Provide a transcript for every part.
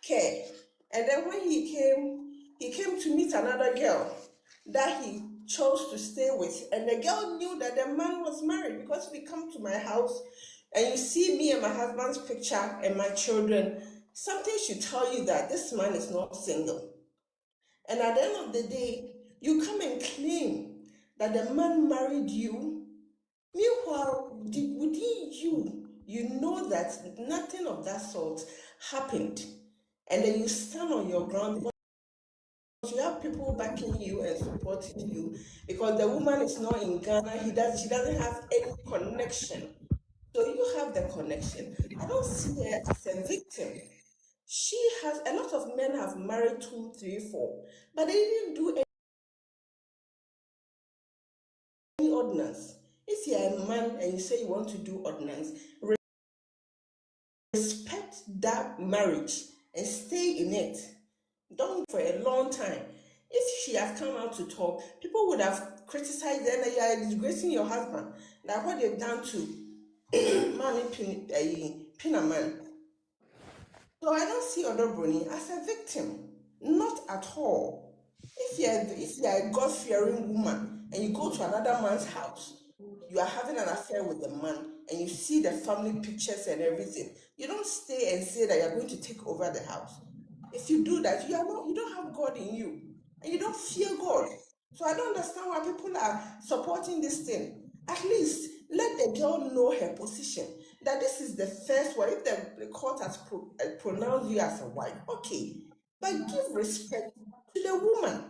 care. And then when he came to meet another girl that he chose to stay with. And the girl knew that the man was married, because if you come to my house and you see me and my husband's picture and my children, something should tell you that this man is not single. And at the end of the day, you come and claim that the man married you. Meanwhile, within you know that nothing of that sort happened. And then you stand on your ground because you have people backing you and supporting you, because the woman is not in Ghana. She doesn't have any connection. So you have the connection. I don't see her as a victim. She has, a lot of men have married 2, 3, 4, but they didn't do any ordinance. If you're a man and you say you want to do ordinance, respect that marriage and stay in it. Don't for a long time. If she has come out to talk, people would have criticized them that you are disgracing your husband. Like what they've done to Maame Pinaman. So I don't see Odobroni as a victim. Not at all. If you're a God-fearing woman and you go to another man's house, you are having an affair with the man, and you see the family pictures and everything, you don't stay and say that you're going to take over the house. If you do that, you don't have God in you, and you don't fear God. So I don't understand why people are supporting this thing. At least let the girl know her position, that this is the first one. If the court has pronounced you as a wife, okay, but give respect to the woman.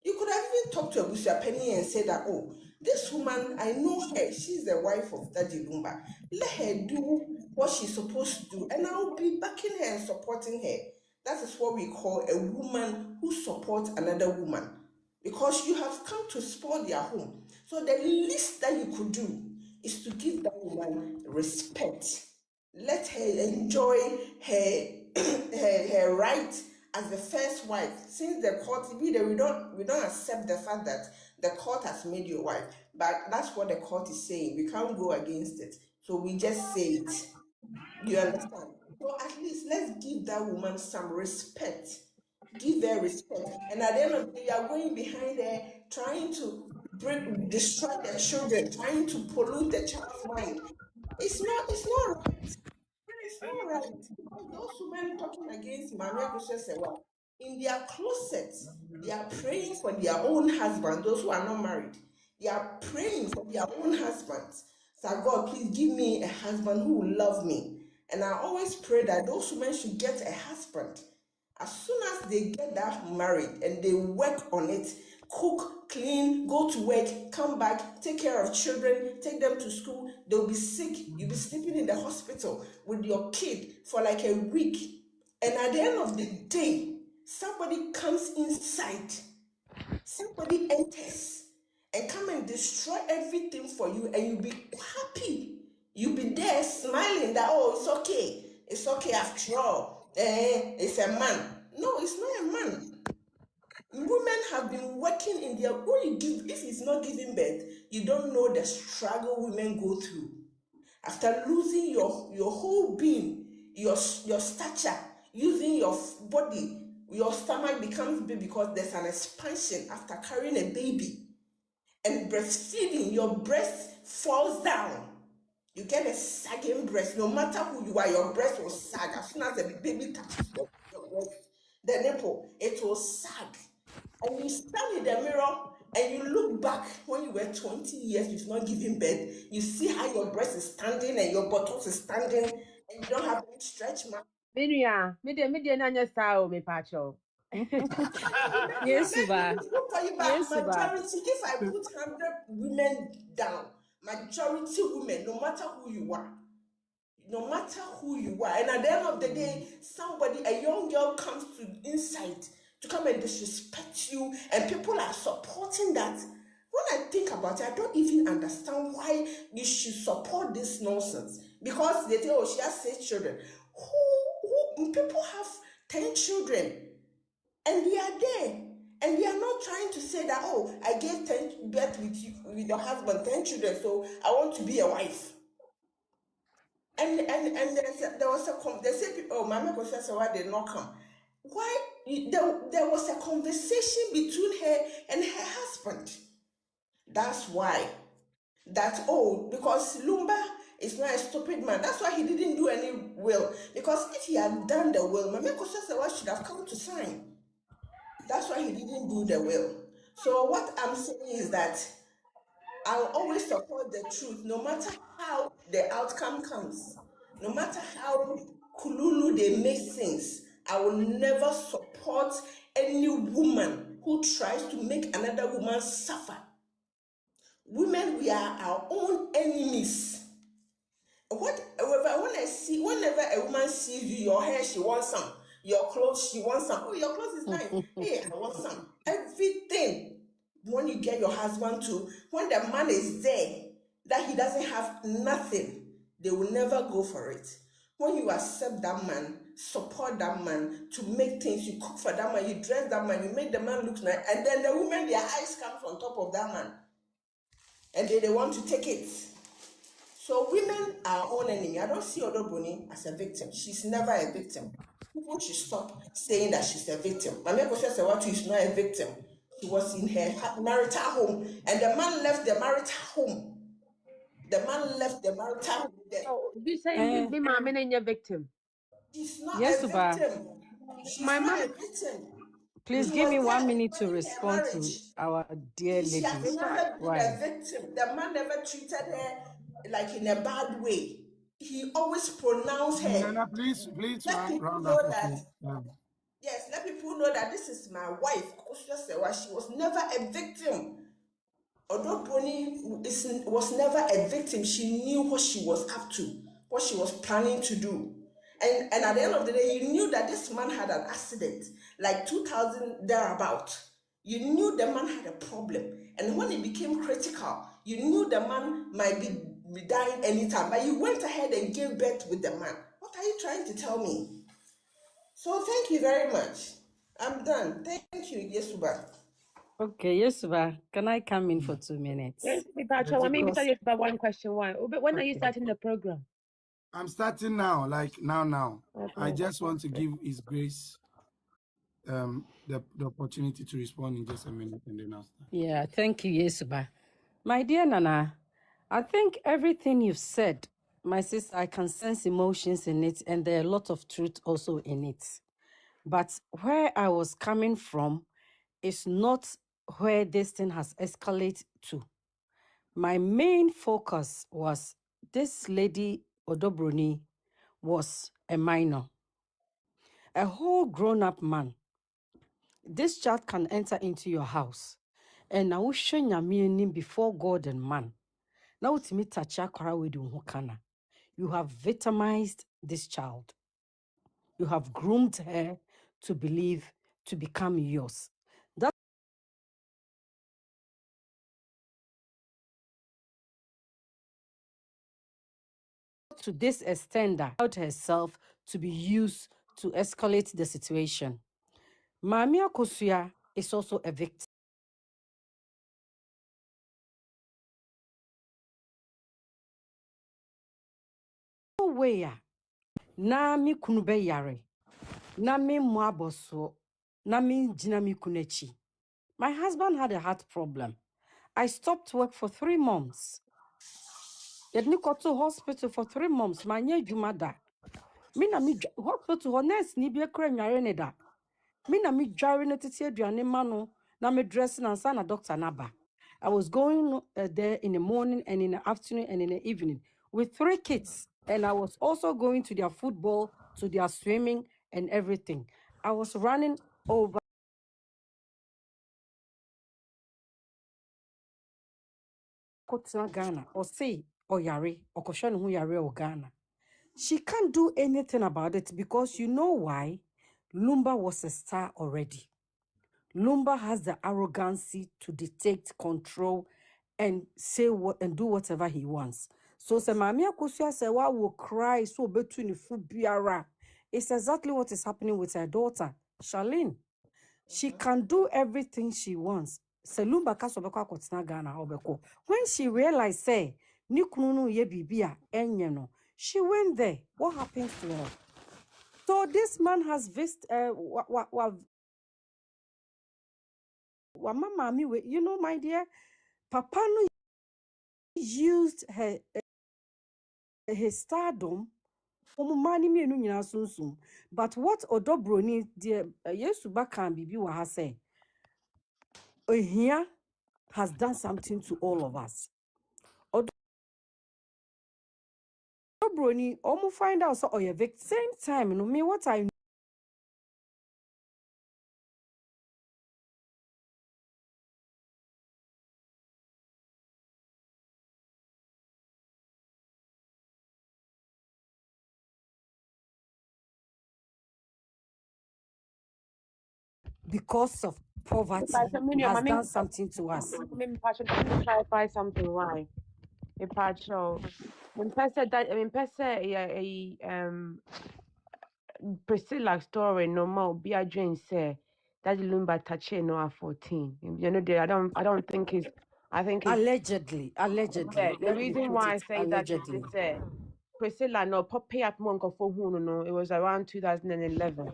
You could have even talked to Abusia Penny and said that, oh, this woman, I know her, she's the wife of Daddy Lumba. Let her do what she's supposed to do, and I'll be backing her and supporting her. That is what we call a woman who supports another woman, because you have come to spoil their home. So the least that you could do is to give that woman respect. Let her enjoy her right as the first wife. Since the court, we don't accept the fact that the court has made you a wife, but that's what the court is saying. We can't go against it, so we just say it. You understand? So at least let's give that woman some respect. Give her respect. And at the end of the day, you are going behind her, trying to destroy the children, trying to pollute the child's mind. It's not right. It's not right. Because those women talking against Maame Akosua say, well, in their closets, they are praying for their own husband, those who are not married. They are praying for their own husbands. So God, please give me a husband who will love me. And I always pray that those women should get a husband. As soon as they get that married and they work on it, cook, clean, go to work, come back, take care of children, take them to school, they'll be sick, you'll be sleeping in the hospital with your kid for like a week. And at the end of the day, somebody comes inside, somebody enters and come and destroy everything for you, and you'll be happy. You'll be there smiling that, oh, it's okay after all. It's a man. No, it's not a man. Women have been working in their own. If it's not giving birth, you don't know the struggle women go through. After losing your whole being, your stature, using your body, your stomach becomes big because there's an expansion after carrying a baby. And breastfeeding, your breast falls down. You get a sagging breast. No matter who you are, your breast will sag. As soon as the baby touches your breast, the nipple, it will sag. And you stand in the mirror and you look back when you were 20 years, you've not given birth. You see how your breast is standing and your buttocks is standing, and you don't have any stretch mark. Media, nanya style, me pacho. Yes, majority, if I put 100 women down, majority women, no matter who you are, and at the end of the day, a young girl comes to inside to come and disrespect you, and people are supporting that. When I think about it, I don't even understand why you should support this nonsense. Because they say, oh, she has 6 children. Who people have 10 children, and they are there. And they are not trying to say that, oh, I gave 10 birth with your husband, 10 children, so I want to be a wife. And there was they say, oh, Maame Akosua said, why did not come? why there was a conversation between her and her husband. That's why. Because Lumba is not a stupid man. That's why he didn't do any will. Because if he had done the will, Maame Akosua should have come to sign. That's why he didn't do the will. So what I'm saying is that I'll always support the truth, no matter how the outcome comes, no matter how kululu they make things. I will never support any woman who tries to make another woman suffer. Women, we are our own enemies. Whenever a woman sees you, your hair, she wants some. Your clothes, she wants some. Oh, your clothes is nice. Hey, I want some. Everything. When you get your husband to, when the man is there, that he doesn't have nothing, they will never go for it. When you accept that man, support that man to make things, you cook for that man, you dress that man, you make the man look nice, and then the women, their eyes come on top of that man, and they want to take it. So women are our own enemy. I don't see Odoboni as a victim. She's never a victim. People should stop saying that she's a victim. Maame Akosua Sewatu is not a victim. She was in her marital home, and the man left the marital home. The man left the marital home. Oh, you say me mama na victim. She's not Yes, a victim. She's My not mom. a victim. Please She give me was 1 there minute to enjoying her respond to marriage. our dear She lady. has never been a Right. victim. The man never treated her like in a bad way. He always pronounced her. Nana, please Let people round know up. that. Okay. Yes, let people know that this is my wife. Akosua Sewa. She was never a victim. Although Bonnie was never a victim, she knew what she was up to, what she was planning to do. And at the end of the day, you knew that this man had an accident, like 2000 thereabout. You knew the man had a problem. And when it became critical, you knew the man might be dying anytime, but you went ahead and gave birth with the man. What are you trying to tell me? So thank you very much. I'm done. Thank you, Yesuba. Okay, Yesuba, can I come in for 2 minutes? Yes, me Pacho. I mean, tell you about one question. When are you Okay. starting the program? I'm starting now, like now. Okay. I just want to give His Grace the opportunity to respond in just a minute, and then I'll start. Yeah, thank you, Yesuba. My dear Nana, I think everything you've said, my sister, I can sense emotions in it, and there are a lot of truth also in it. But where I was coming from is not where this thing has escalated to. My main focus was this lady, Odobroni, was a minor, a whole grown-up man. This child can enter into your house, and now before God and man. Now to meet you have victimized this child. You have groomed her to believe to become yours. That to this extent that allowed herself to be used to escalate the situation. Maame Akosua is also a victim. No way na me kunu be yare, na me mo aboso, na me jina me kunechi. My husband had a heart problem. I stopped work for 3 months. Yedni go to hospital for 3 months. Manye jumada. Me na me hospital nurse ni bi ekra nware ne da. Me na me dware ne tete aduane ma no na me dress na na doctor naba. I was going there in the morning and in the afternoon and in the evening with 3 kids, and I was also going to their football, to their swimming and everything. I was running over Ghana or say or yare or koshon hu yare or Ghana. She can't do anything about it because you know why? Lumba was a star already. Lumba has the arrogancy to dictate, control, and say what and do whatever he wants. So Maame Akosua Sewa will cry so between biara. It's exactly what is happening with her daughter, Charlene. She can do everything she wants. Lumba kasobeko akotena Ghana obeko. When she realized say ni kunu no ye bibia enye no, she went there. What happened to her? So this man has you know, my dear, Papa no used his stardom. But what Odobroni dear Yesuba can be what has said. Here has done something to all of us. Odobroni, find out so same time, you know me what I because of poverty has done something to us. Let me clarify something. Why? Priscilla story normal be a dream say Daddy Lumba touched no at 14. You know, I don't think it's I think it's Allegedly. yeah, the Let me reason put why I it say that is allegedly. Priscilla no poppy up monko for who no, it was around 2011.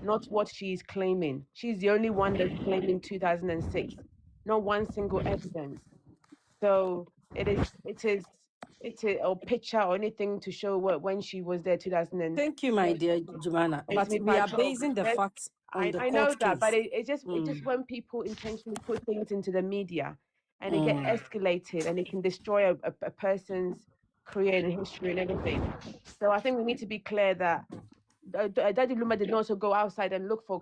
Not what she's claiming. She's the only one that's claiming 2006. Not one single evidence. So it is a picture or anything to show what when she was there 2000. Thank you, my dear Jumana. But we are basing the facts on the I know court that, but case. it's just when people intentionally put things into the media and it gets escalated and it can destroy a person's career and history and everything. So I think we need to be clear that Daddy Lumba did not also go outside and look for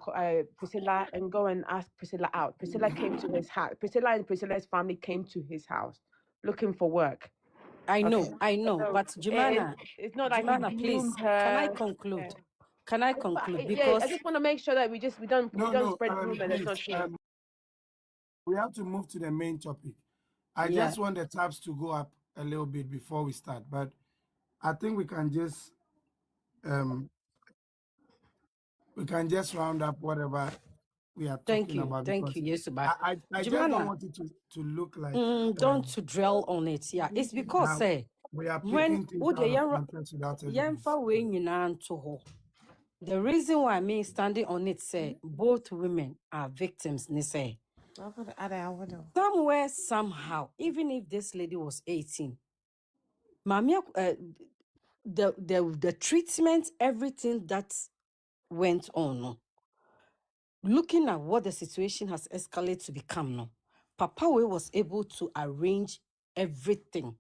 Priscilla and go and ask Priscilla out. Priscilla came to his house. Priscilla and Priscilla's family came to his house looking for work. I know, So but Jumana, it's not Jumana, like he please, groomed her. can I conclude? Yeah. Can I conclude? Yeah, Because I just want to make sure that we don't spread rumors that's please, not true. we have to move to the main topic. I just want the tabs to go up a little bit before we start, but I think we can just round up whatever we are talking about. Thank you, yes, but I just don't want it to look like don't to dwell on it. Yeah, it's because we are when picking things out of context without evidence. The reason why me standing on it say both women are victims. They say somewhere somehow, even if this lady was 18, Maame, the treatment, everything that went on, no, looking at what the situation has escalated to become, no, Papa we was able to arrange everything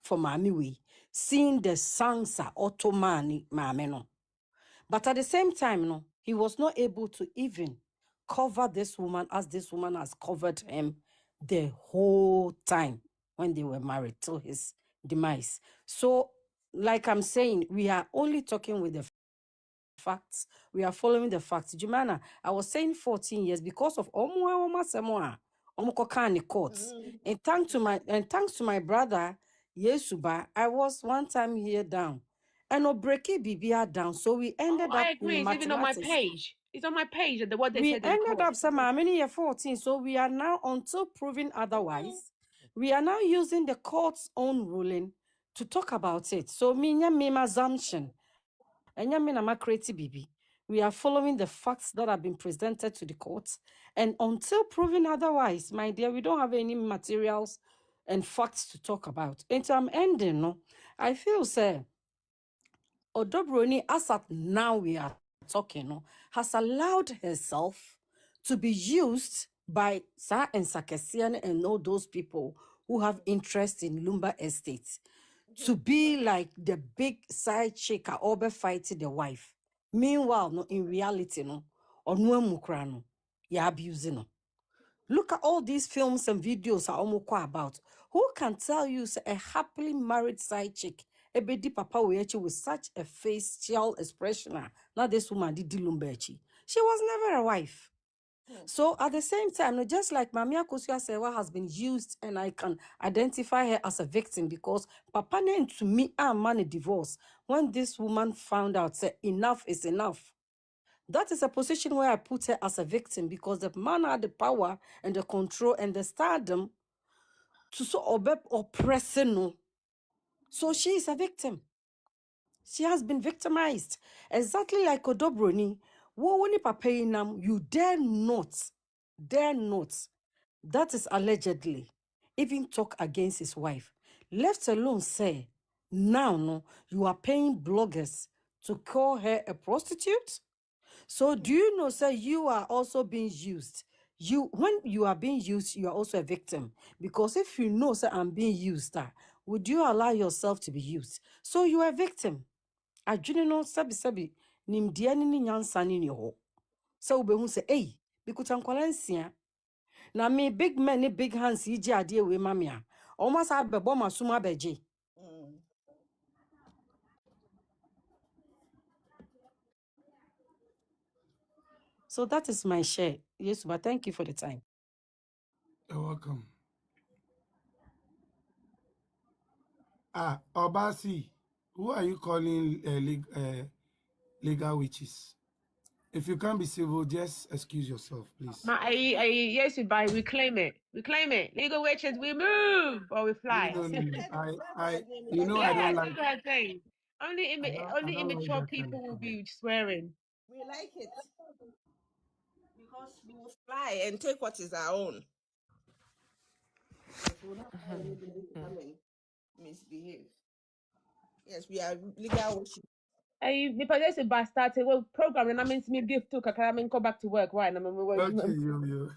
for Maame we, seeing the sansa Ottomani Maame no. But at the same time, no, he was not able to even cover this woman as this woman has covered him the whole time when they were married till his demise. So, like I'm saying, we are only talking with the facts. We are following the facts. Jumana, I was saying 14 years because of courts. And thanks to my brother, Yesuba, I was one time here down. And Obreki Bibia down. So we ended up I agree. in It's even on my mathematics. page. It's on my page. What they We said. ended up some many year 14. So we are now, until proven otherwise, we are now using the court's own ruling to talk about it. So me assumption. We are following the facts that have been presented to the courts. And until proven otherwise, my dear, we don't have any materials and facts to talk about. And I'm ending, no? I feel, sir, Odobroni, as at now we are talking, no, has allowed herself to be used by Sa and Sakesian and all those people who have interest in Lumba Estate to be like the big side chick or be fighting the wife. Meanwhile, no, in reality, no, or no mukra no, you're abusing no. Look at all these films and videos are almost about. Who can tell you a happily married side chick, a baby papa with such a facial expression? Now this woman did Lumbechi. She was never a wife. So at the same time, just like Maame Akosua Sewa has been used, and I can identify her as a victim because Papa named to me a man a divorce when this woman found out say enough is enough. That is a position where I put her as a victim because the man had the power and the control and the stardom to so oppressing no. So she is a victim. She has been victimized. Exactly like Odobroni. When papa nam, you dare not, that is allegedly, even talk against his wife. Left alone say, now no, you are paying bloggers to call her a prostitute? So do you know, sir, you are also being used? When you are being used, you are also a victim. Because if you know, sir, I'm being used, would you allow yourself to be used? So you are a victim. Adwene no sabi nimdeɛ ne nyansa ne ho. So wobɛhu sɛ ei bikuta nkwala nsia na me big men ne big hands yi gye adeɛ we ma me a ɔmo asa bɛbɔ masom abɛgye. So that is my share. Yes, but thank you for the time. You're welcome. Obasi, who are you calling legal witches? If you can't be civil, just excuse yourself, please. Yes, we claim it. We claim it. Legal witches, we move or we fly. No. I Yeah, don't like. that's what I'm saying. Only I don't like immature that kind people of will comment. be swearing. We like it because we will fly and take what is our own. Yes, we will not allow anybody to come and misbehave. Yes, we are legal witches. If I just about started well program and I mean to me gift too, I mean go back to work, right? I mean Okay, you.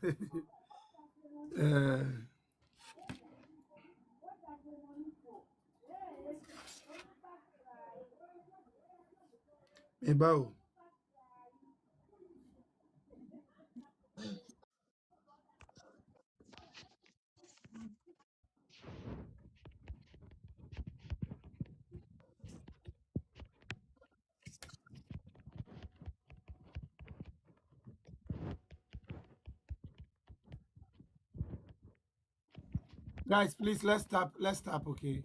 Mebao. Guys, please let's stop. Okay.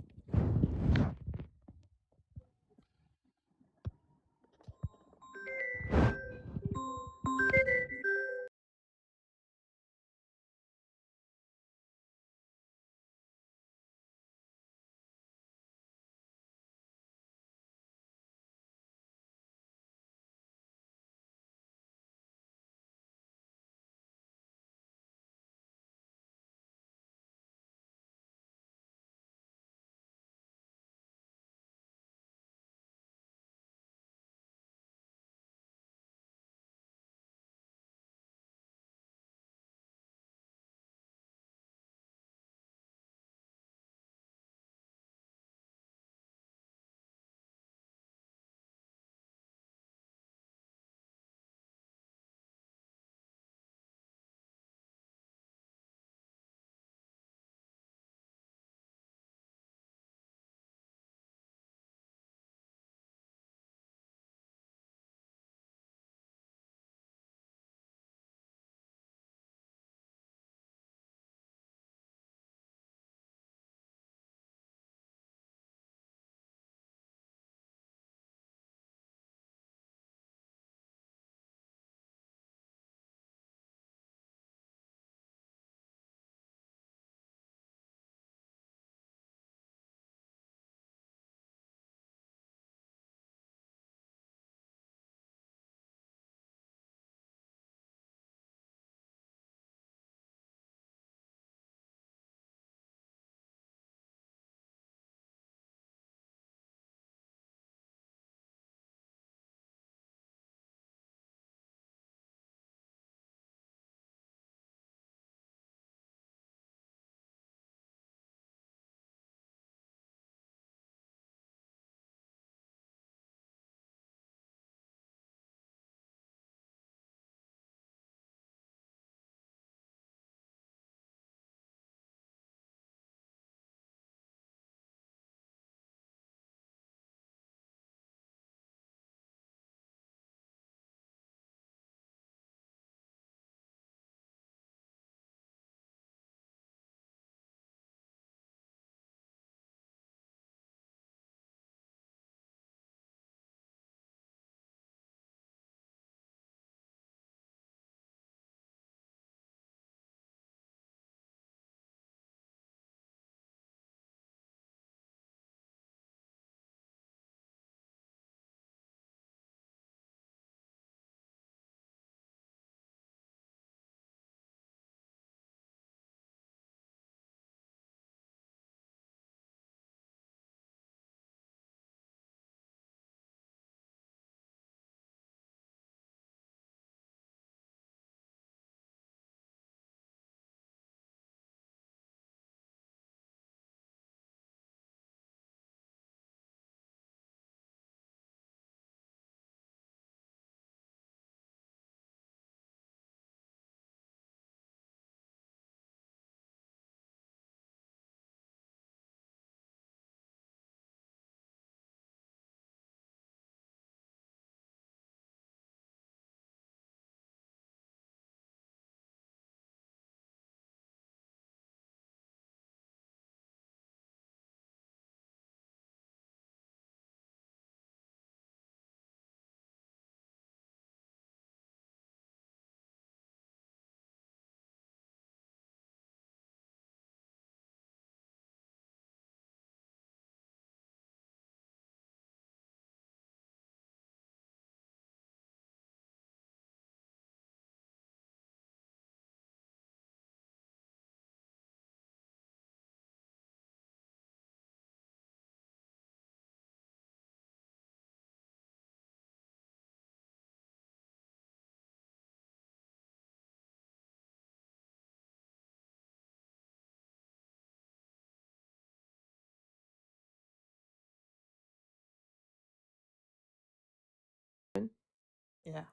Yeah.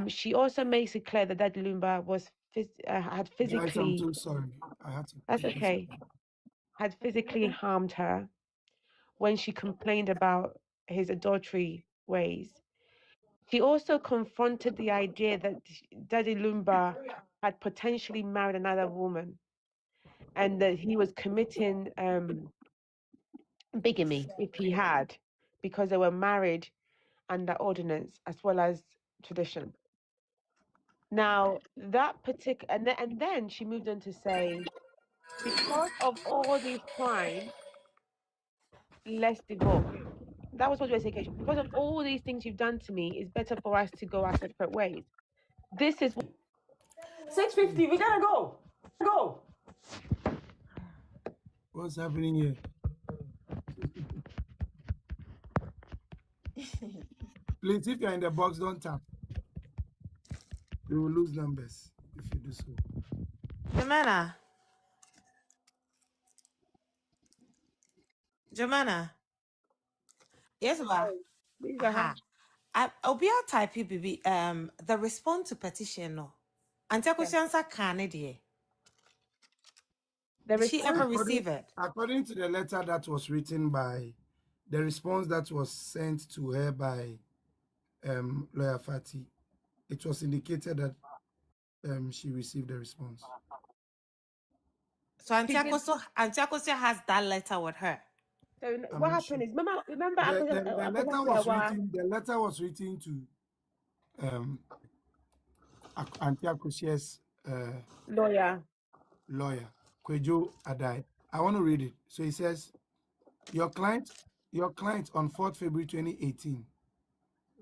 She also makes it clear that Daddy Lumba had Guys, I'm physically. too sorry. I had to. That's take this. okay. Had physically harmed her when she complained about his adultery ways. She also confronted the idea that Daddy Lumba had potentially married another woman and that he was committing bigamy if he had, because they were married under ordinance as well as tradition. Now, that particular, and then she moved on to say, because of all these crimes, let's divorce. That was what you were saying, Keisha. Because of all these things you've done to me, it's better for us to go our separate ways. This is 6:50, we gotta go. Go. What's happening here? Please, if you're in the box, don't tap. You will lose numbers if you do so. Jemana. Yes, ma. Please go ahead. I'll be out type BB. The response to petition no. Auntie Akosua Canada. The Did she ever response, receive it? According to the letter that was written by, the response that was sent to her by Lawyer Fati, it was indicated that she received the response. So Auntie Akosua has that letter with her. so I'm what not happened sure. is, remember The letter was written to Auntie Akosia's lawyer. lawyer, Kwejo Adai. I want to read it. So he says, your client on 4th February 2018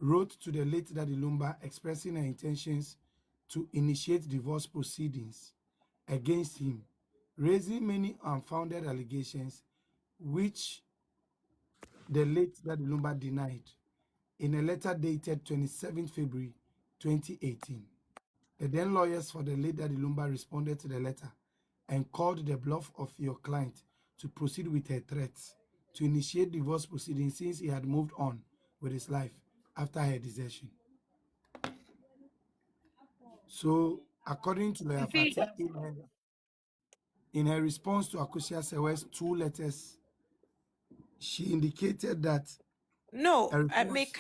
wrote to the late Daddy Lumba expressing her intentions to initiate divorce proceedings against him, raising many unfounded allegations which the late Daddy Lumba denied in a letter dated 27th February 2018. The then lawyers for the late Daddy Lumba responded to the letter and called the bluff of your client to proceed with her threats to initiate divorce proceedings since he had moved on with his life after her desertion. So, according to Lawyer Fati, in her response to Akosua Sewe's 2 letters, she indicated that No, make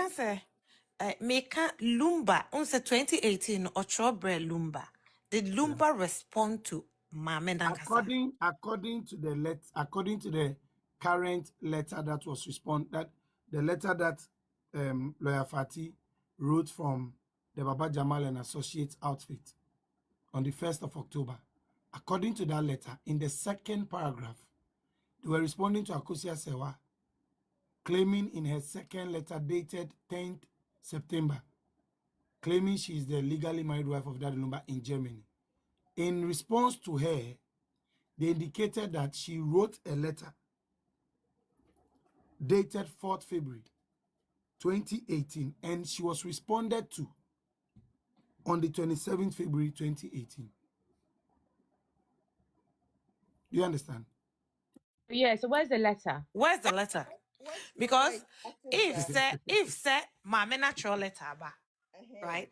Lumba. Unse 2018 or Chobre Lumba. Did Lumba respond to Maame Akosua? according to the current letter that was the letter that Lawyer Fati wrote from the Baba Jamal and Associates outfit on the 1st of October. According to that letter, in the second paragraph, they were responding to Akosua Sewa, claiming in her second letter dated 10th September, claiming she is the legally married wife of Daddy Lumba in Germany. In response to her, they indicated that she wrote a letter dated 4th February 2018, and she was responded to on the 27th February 2018. Do you understand? Yeah, so where's the letter? Where's the letter? Because if say Maame natural letter ba, right?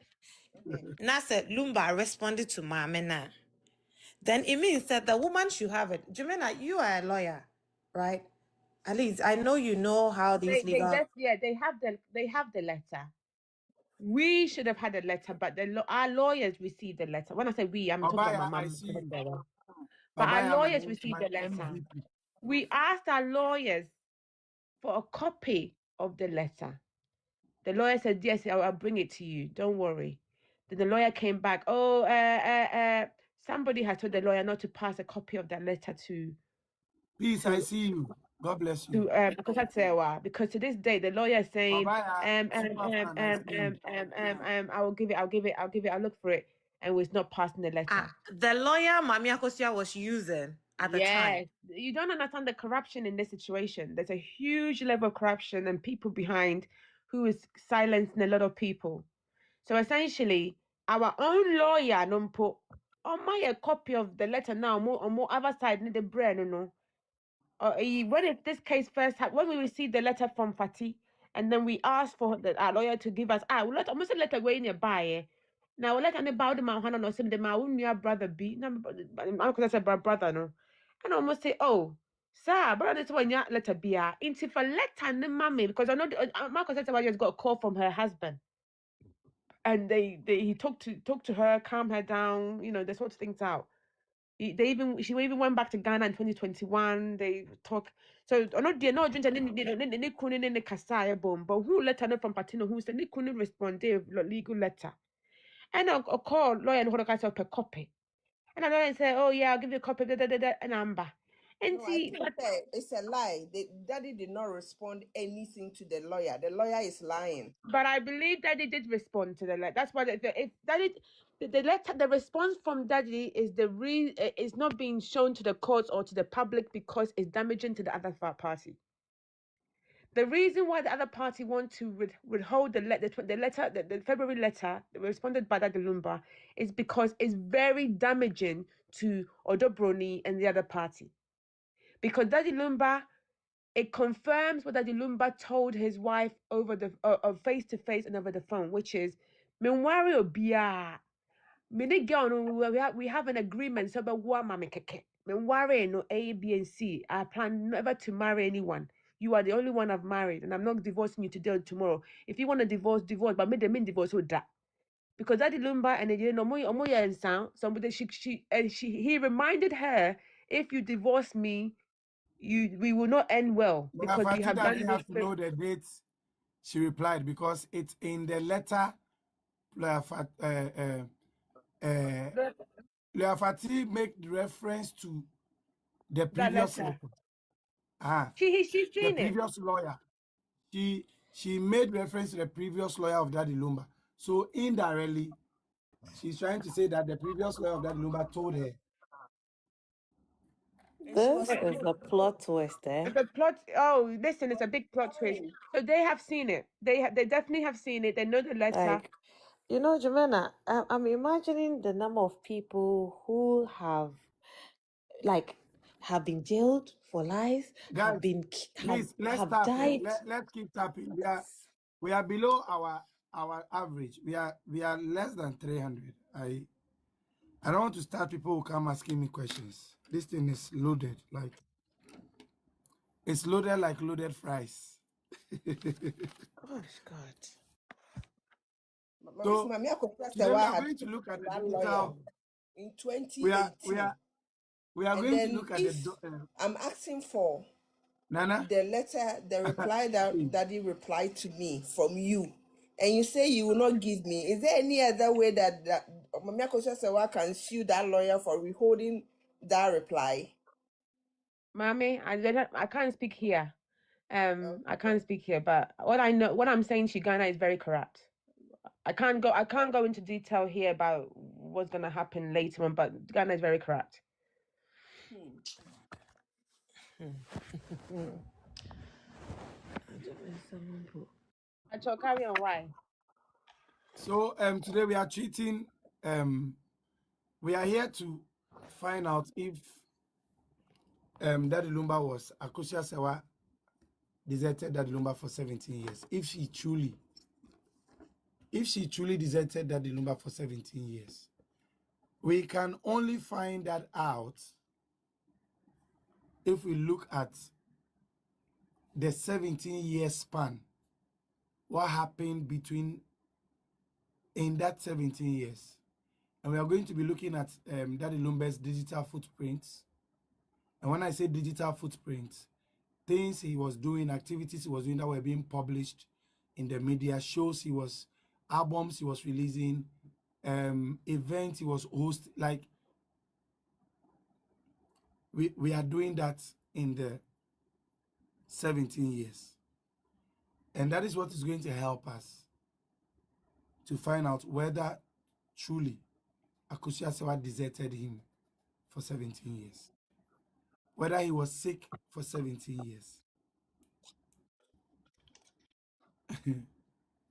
Now said Lumba responded to Maame na, then it means that the woman should have it. Jemena, you are a lawyer, right? At least I know you know how these legal. They have the letter. We should have had a letter, but our lawyers received the letter. When I say we, I'm talking about my mum. But our lawyers received the letter. MVP. We asked our lawyers for a copy of the letter. The lawyer said, yes, I'll bring it to you. Don't worry. Then the lawyer came back. Somebody has told the lawyer not to pass a copy of that letter to. Peace, I see you. God bless you. Because to this day the lawyer is saying, I will give it. I'll look for it, and was not passing the letter. The lawyer Maame Akosua was using at the time. You don't understand the corruption in this situation. There's a huge level of corruption and people behind who is silencing a lot of people. So essentially, our own lawyer don't put on my copy of the letter now. On more other side, need the brain, when this case first happened, when we received the letter from Fati, And then we asked for our lawyer to give us, let almost let her go in your buy. Now let any about the man no send the my brother be. No, because I said brother no. And I almost say, oh, sir, brother, this one letter be into for letter ne mommy because I know Marcus said just got a call from her husband. And he talked to her, calm her down, they sort things out. She even went back to Ghana in 2021. They talk. So not the no drink and couldn't kasaya bomb. But who let her know from Patino who said they couldn't respond to legal letter. And a call lawyer and what per copy. And I lawyer say, oh yeah, I'll give you a copy of an amber. And No, see, I think it's a lie. Daddy did not respond anything to the lawyer. The lawyer is lying. but I believe Daddy did respond to the letter. That's why if Daddy the letter, the response from Daddy is not being shown to the courts or to the public because it's damaging to the other party. The reason why the other party want to withhold the February letter responded by Daddy Lumba is because it's very damaging to Odobroni and the other party. Because Daddy Lumba, it confirms what Daddy Lumba told his wife over the face to face and over the phone, which is, "Menwari obia, we have an agreement so about what mama keke. Menwari no A, B, and C. I plan never to marry anyone. You are the only one I've married, and I'm not divorcing you today or tomorrow. If you want to divorce, but make the main divorce with that." Because Daddy Lumba and and sound somebody he reminded her, if you divorce me, we will not end well because you have done have to know the dates. She replied because it's in the letter. Leafati make reference to the previous letter. She's The seen previous lawyer. She made reference to the previous lawyer of Daddy Lumba. So indirectly, she's trying to say that the previous lawyer of Daddy Lumba told her. This is a plot twist, eh? The plot. Oh, listen, it's a big plot twist. So they have seen it. They definitely have seen it. They know the letter. Like, Jemena, I'm imagining the number of people who have been jailed for lies, Guys, have been please, let's have tap. died. Let's keep tapping. We are below our average. We are less than 300. I don't want to start people who come asking me questions. This thing is loaded, like it's loaded like loaded fries. Gosh, God. So Maame Akosua today we Sewa are had going to look at the that digital. lawyer in 2018. We are And going to then look at if the I'm asking for Nana. the letter, the reply that Daddy replied to me from you, and you say you will not give me, is there any other way that Maame Akosua Sewa can sue that lawyer for withholding that reply? Mommy, I can't speak here. I Okay. can't speak here, but what I'm saying, Shigana is very corrupt. I can't go into detail here about what's gonna happen later on, but Ghana is very corrupt. I shall carry on. Why? So today we are treating we are here to find out if Daddy Lumba was Akosua Sewa deserted Daddy Lumba for 17 years. If she truly deserted Daddy Lumba for 17 years, we can only find that out if we look at the 17-year span. What happened in that 17 years? And we are going to be looking at Daddy Lumba's digital footprints. And when I say digital footprints, things he was doing, activities he was doing that were being published in the media, albums he was releasing, events he was hosting. Like, we are doing that in the 17 years. And that is what is going to help us to find out whether truly Akosua Sewa deserted him for 17 years. Whether he was sick for 17 years.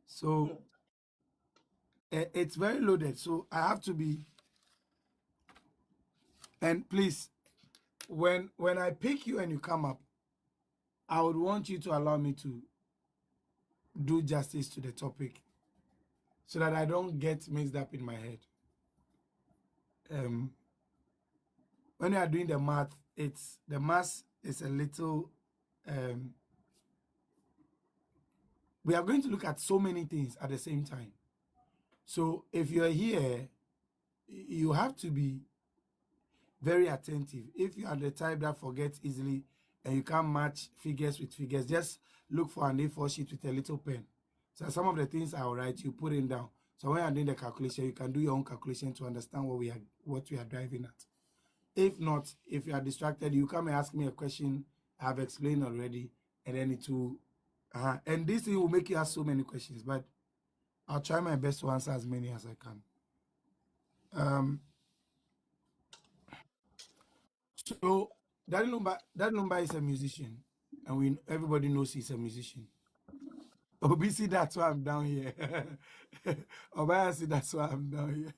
So it's very loaded. So I have to be, and please, when I pick you and you come up, I would want you to allow me to do justice to the topic so that I don't get mixed up in my head. When you are doing the math, the math is a little. We are going to look at so many things at the same time. So if you're here, you have to be very attentive. If you are the type that forgets easily and you can't match figures with figures, just look for an A4 sheet with a little pen. So some of the things I'll write, you put it down. So when you're doing the calculation, you can do your own calculation to understand what we are driving at. If not, if you are distracted, you come and ask me a question I've explained already, and then it will, and this thing will make you ask so many questions, but I'll try my best to answer as many as I can. So Daddy Lumba is a musician, and everybody knows he's a musician. OBC, that's why I'm down here. Obayasi, that's why I'm down here.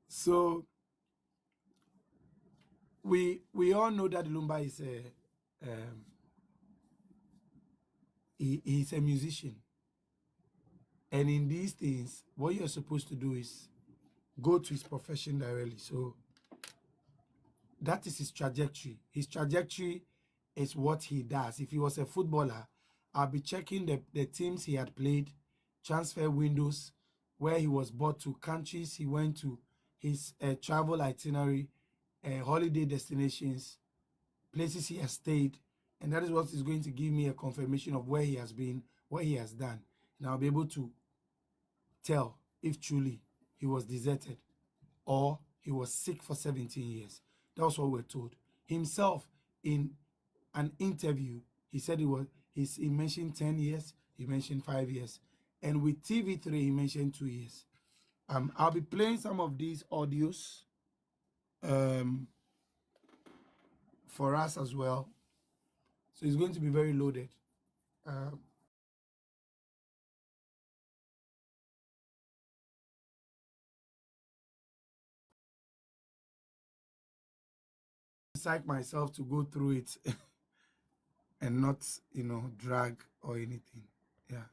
So we all know that Lumba is he's a musician, and in these things, what you're supposed to do is go to his profession directly. So that is his trajectory. His trajectory is what he does. If he was a footballer, I'll be checking the teams he had played, transfer windows, where he was brought to, countries he went to, his travel itinerary, holiday destinations, places he has stayed. And that is what is going to give me a confirmation of where he has been, what he has done. And I'll be able to tell if truly he was deserted or he was sick for 17 years. That was what we're told. Himself, in an interview, he said he mentioned 10 years, he mentioned 5 years. And with TV3, he mentioned 2 years. I'll be playing some of these audios for us as well. So it's going to be very loaded. Psych myself to go through it and not, drag or anything. Yeah.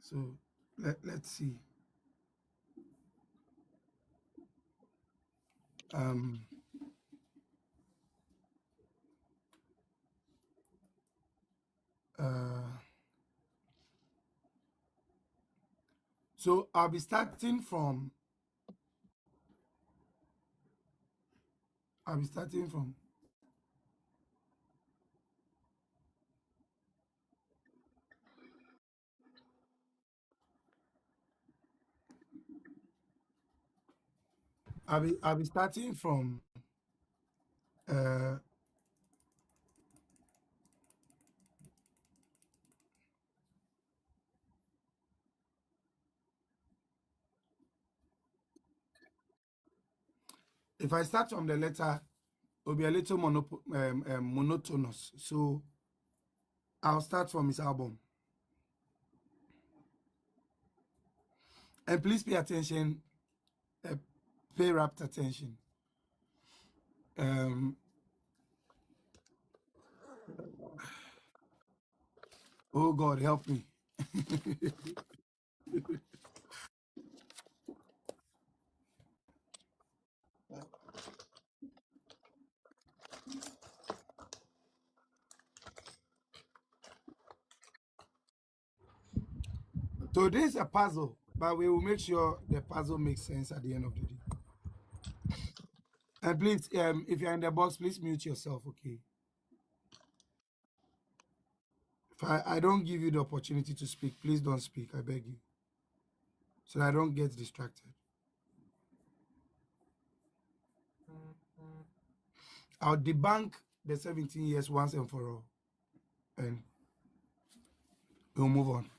So let's see. So I'll be starting from I'll be starting from if I start from the letter, it'll be a little monotonous. So I'll start from his album. And please pay attention, pay rapt attention. Oh God, help me. So this is a puzzle, but we will make sure the puzzle makes sense at the end of the day. And please, if you're in the box, please mute yourself, okay? If I don't give you the opportunity to speak, please don't speak, I beg you. So that I don't get distracted. I'll debunk the 17 years once and for all. And we'll move on.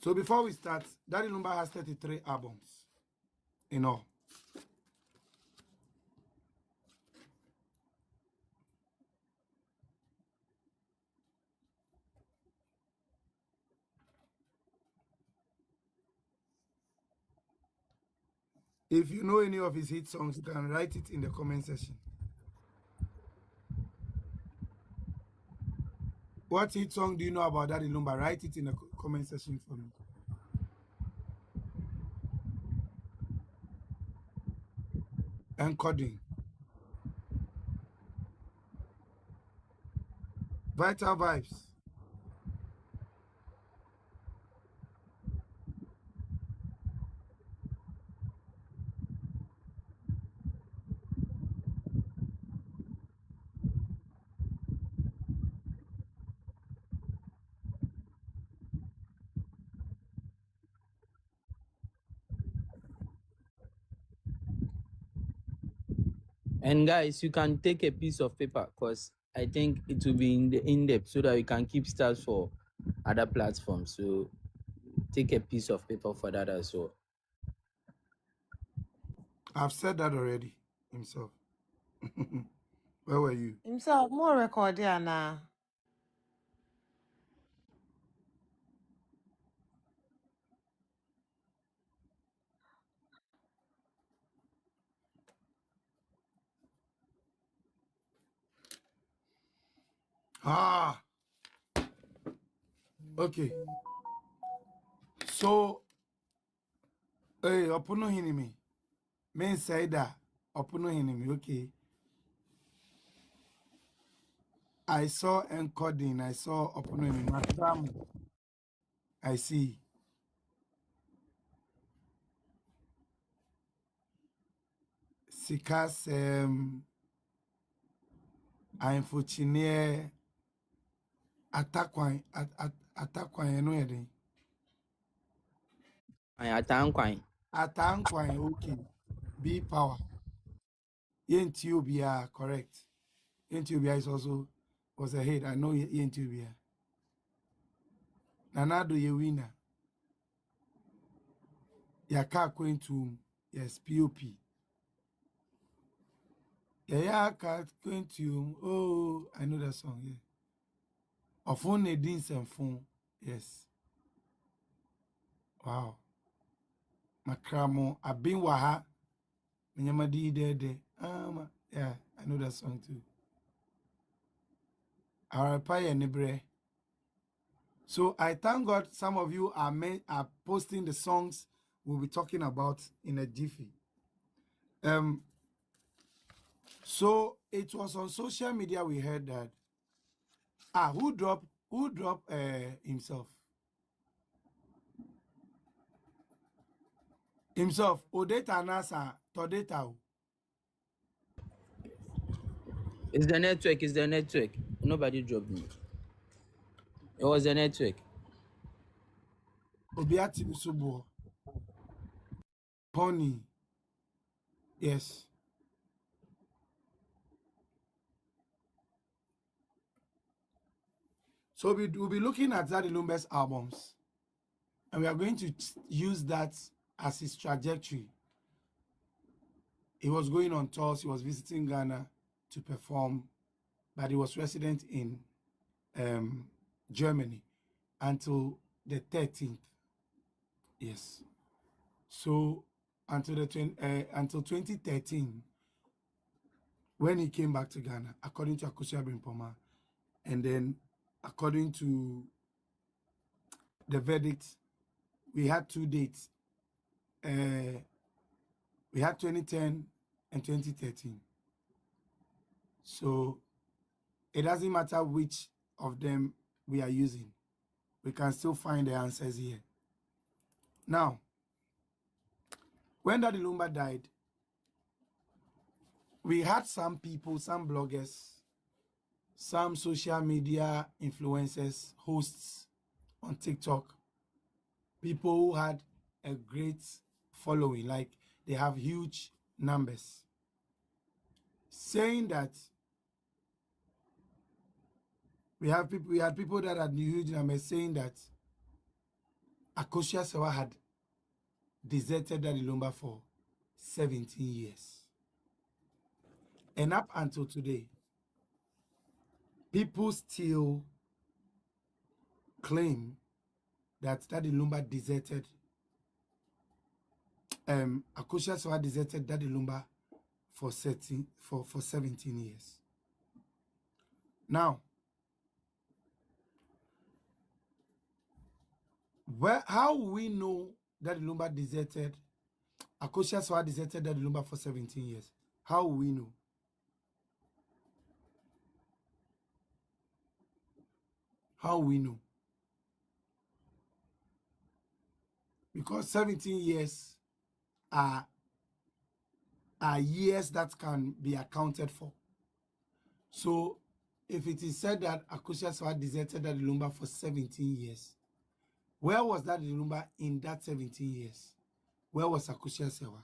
So before we start, Daddy Lumba has 33 albums in all. If you know any of his hit songs, you can write it in the comment section. What hit song do you know about Daddy Lumba? Write it in the comment section for me. Encoding. Vital Vibes. And guys, you can take a piece of paper because I think it will be in depth so that you can keep stats for other platforms. So take a piece of paper for that as well. I've said that already himself. Where were you? Himself, more record here now. Ah, okay. So, hey, Opono Hinimi. Men say that. Opono Hinimi, okay. I saw encoding. I saw Opono Hinimi. I see. Sikas, unfortunate attack one, you know, anything. I thank you. Attack one, okay. B power. Yentubia, correct. Yentubia is also was a hit. I know Yentubia. Nanado ye winner. Yaka going to yes, POP. Yaka going to oh, I know that song, yeah. Often a dins and phone. Yes. Wow. Makramo. I've been waha. Nyamadi de. Yeah, I know that song too. So I thank God some of you are posting the songs we'll be talking about in a jiffy. So it was on social media we heard that who dropped himself? Himself. Odeta Nasa Todeta. It's the network. It's the network. Nobody dropped me. It was the network. Obiati Musubo. Pony. Yes. So we'll be looking at Daddy Lumba's albums, and we are going to use that as his trajectory. He was going on tours, he was visiting Ghana to perform, but he was resident in Germany until the 13th. Yes. So until until 2013, when he came back to Ghana, according to Akosua Brimpoma, and then according to the verdict, we had 2 dates. We had 2010 and 2013. So it doesn't matter which of them we are using. We can still find the answers here. Now, when Daddy Lumba died, we had some people, some bloggers, some social media influencers, hosts on TikTok, people who had a great following, like they have huge numbers, saying that we had people that had huge numbers saying that Akosua Sewa had deserted Daddy Lumba for 17 years. And up until today, people still claim that Daddy Lumba deserted Akosua Sewa deserted Daddy Lumba for 17 years. Now, how we know Daddy Lumba deserted Akosua Sewa deserted Daddy Lumba for 17 years? How we know? How we know? Because 17 years are years that can be accounted for. So, if it is said that Akosua Sewa deserted Daddy Lumba for 17 years, where was Daddy Lumba in that 17 years? Where was Akosua Sewa?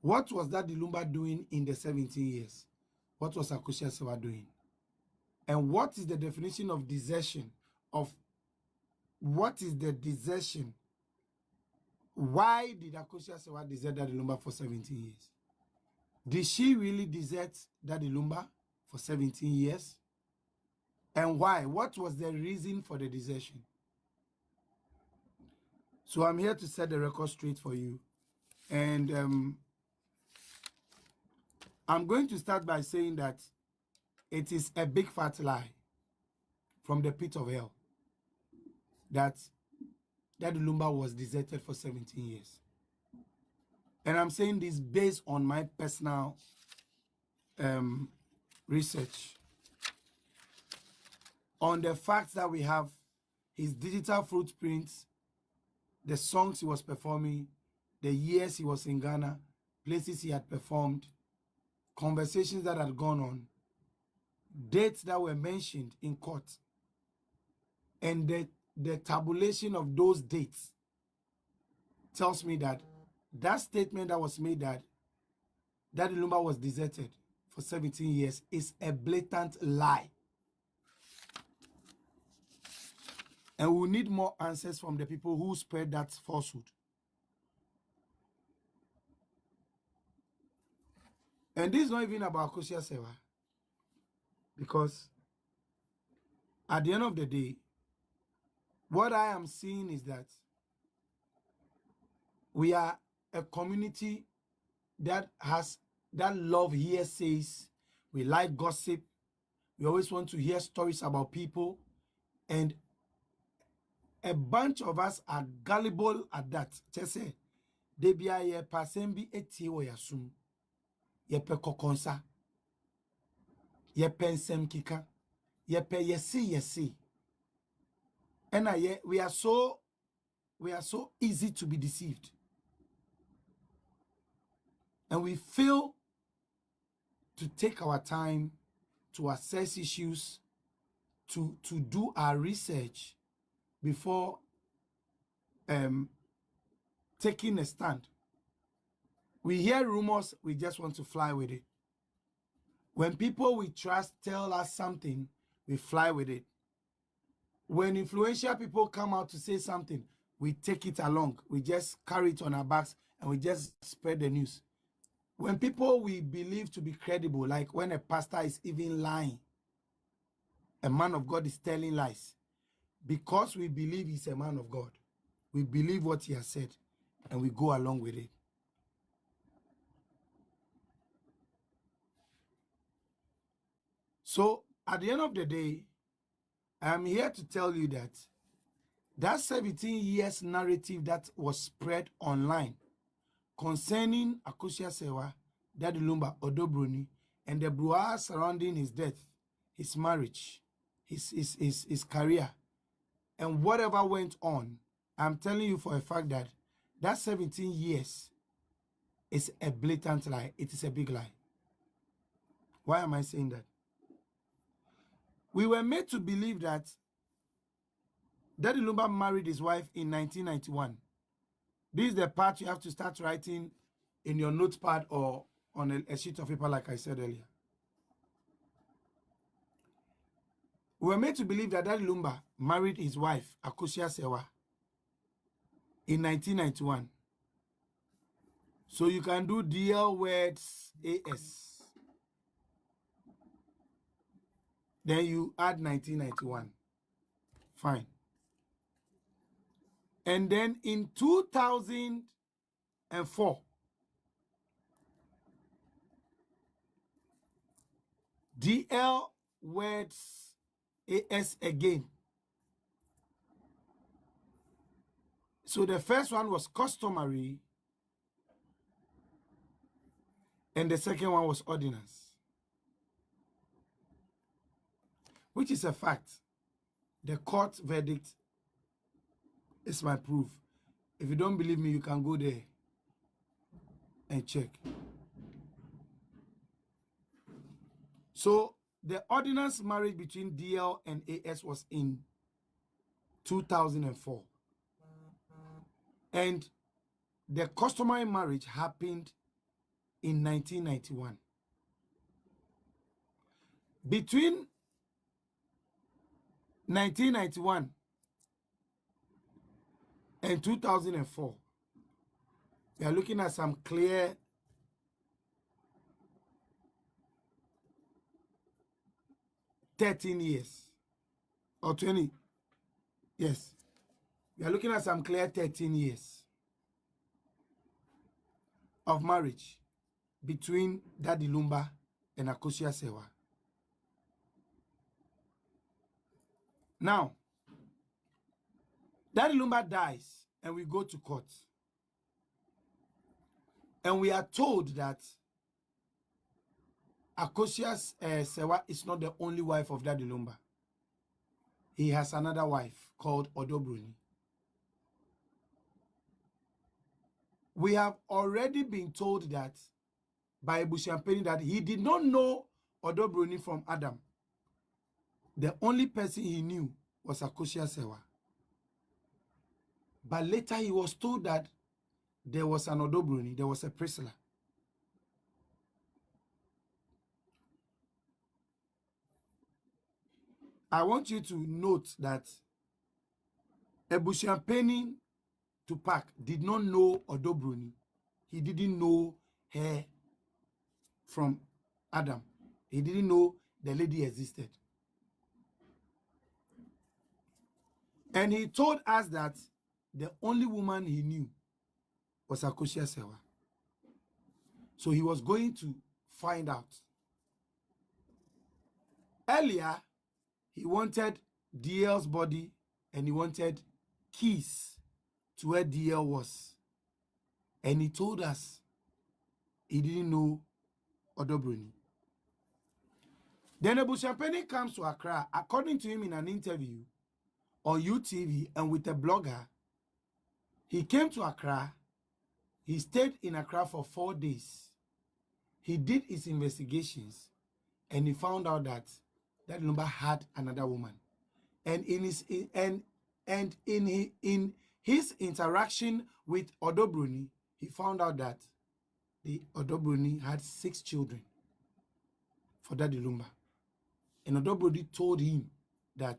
What was Daddy Lumba doing in the 17 years? What was Akosua Sewa doing? And what is the definition of desertion? What is the desertion? Why did Akosua Sewa desert Daddy Lumba for 17 years? Did she really desert Daddy Lumba for 17 years? And why? What was the reason for the desertion? So I'm here to set the record straight for you. And I'm going to start by saying that it is a big fat lie from the pit of hell that Daddy Lumba was deserted for 17 years. And I'm saying this based on my personal research on the fact that we have his digital footprints, the songs he was performing, the years he was in Ghana, places he had performed, conversations that had gone on, dates that were mentioned in court, and the tabulation of those dates tells me that that statement that was made that Daddy Lumba was deserted for 17 years is a blatant lie. And we need more answers from the people who spread that falsehood. And this is not even about Akosua Sewa, because at the end of the day, what I am seeing is that we are a community that love hearsays. We like gossip. We always want to hear stories about people. And a bunch of us are gullible at that. Just say, debia ye pasembi eti wo yasum. Ye pe kokonsa. Ye pensem kika. Ye pe yesi. And we are so easy to be deceived. And we fail to take our time to assess issues, to do our research before taking a stand. We hear rumors, we just want to fly with it. When people we trust tell us something, we fly with it. When influential people come out to say something, we take it along. We just carry it on our backs and we just spread the news. When people we believe to be credible, like when a pastor is even lying, a man of God is telling lies, because we believe he's a man of God, we believe what he has said, and we go along with it. So, at the end of the day, I'm here to tell you that 17 years narrative that was spread online concerning Akosua Sewa, Daddy Lumba, Odobroni, and the brouhaha surrounding his death, his marriage, his career, and whatever went on, I'm telling you for a fact that 17 years is a blatant lie. It is a big lie. Why am I saying that? We were made to believe that Daddy Lumba married his wife in 1991. This is the part you have to start writing in your notepad or on a sheet of paper, like I said earlier. We were made to believe that Daddy Lumba married his wife, Akosua Sewa, in 1991. So you can do DL words AS. Then you add 1991. Fine. And then in 2000, 2004, DL words AS again. So the first one was customary, and the second one was ordinance, which is a fact. The court verdict is my proof. If you don't believe me, you can go there and check. So the ordinance marriage between DL and AS was in 2004. And the customary marriage happened in 1991. Between 1991 and 2004, we are looking at some clear 13 years or 20. Yes. We are looking at some clear 13 years of marriage between Daddy Lumba and Akosua Sewa. Now, Daddy Lumba dies and we go to court. And we are told that Akosua Sewa is not the only wife of Daddy Lumba. He has another wife called Odobroni. We have already been told that by Bushampeni that he did not know Odobroni from Adam. The only person he knew was Akosua Sewa. But later he was told that there was an Odobroni, there was a Priscilla. I want you to note that Ebushampeni Tupac did not know Odobroni. He didn't know her from Adam. He didn't know the lady existed. And he told us that the only woman he knew was Akosua Sewa. So he was going to find out. Earlier, he wanted DL's body and he wanted keys to where DL was. And he told us he didn't know Odobroni. Then Ebushampeni comes to Accra. According to him in an interview on UTV and with a blogger, he came to Accra. He stayed in Accra for 4 days. He did his investigations and he found out that Daddy Lumba had another woman. And in his interaction with Odobroni, he found out that the Odobroni had 6 children for Daddy Lumba. And Odobroni told him that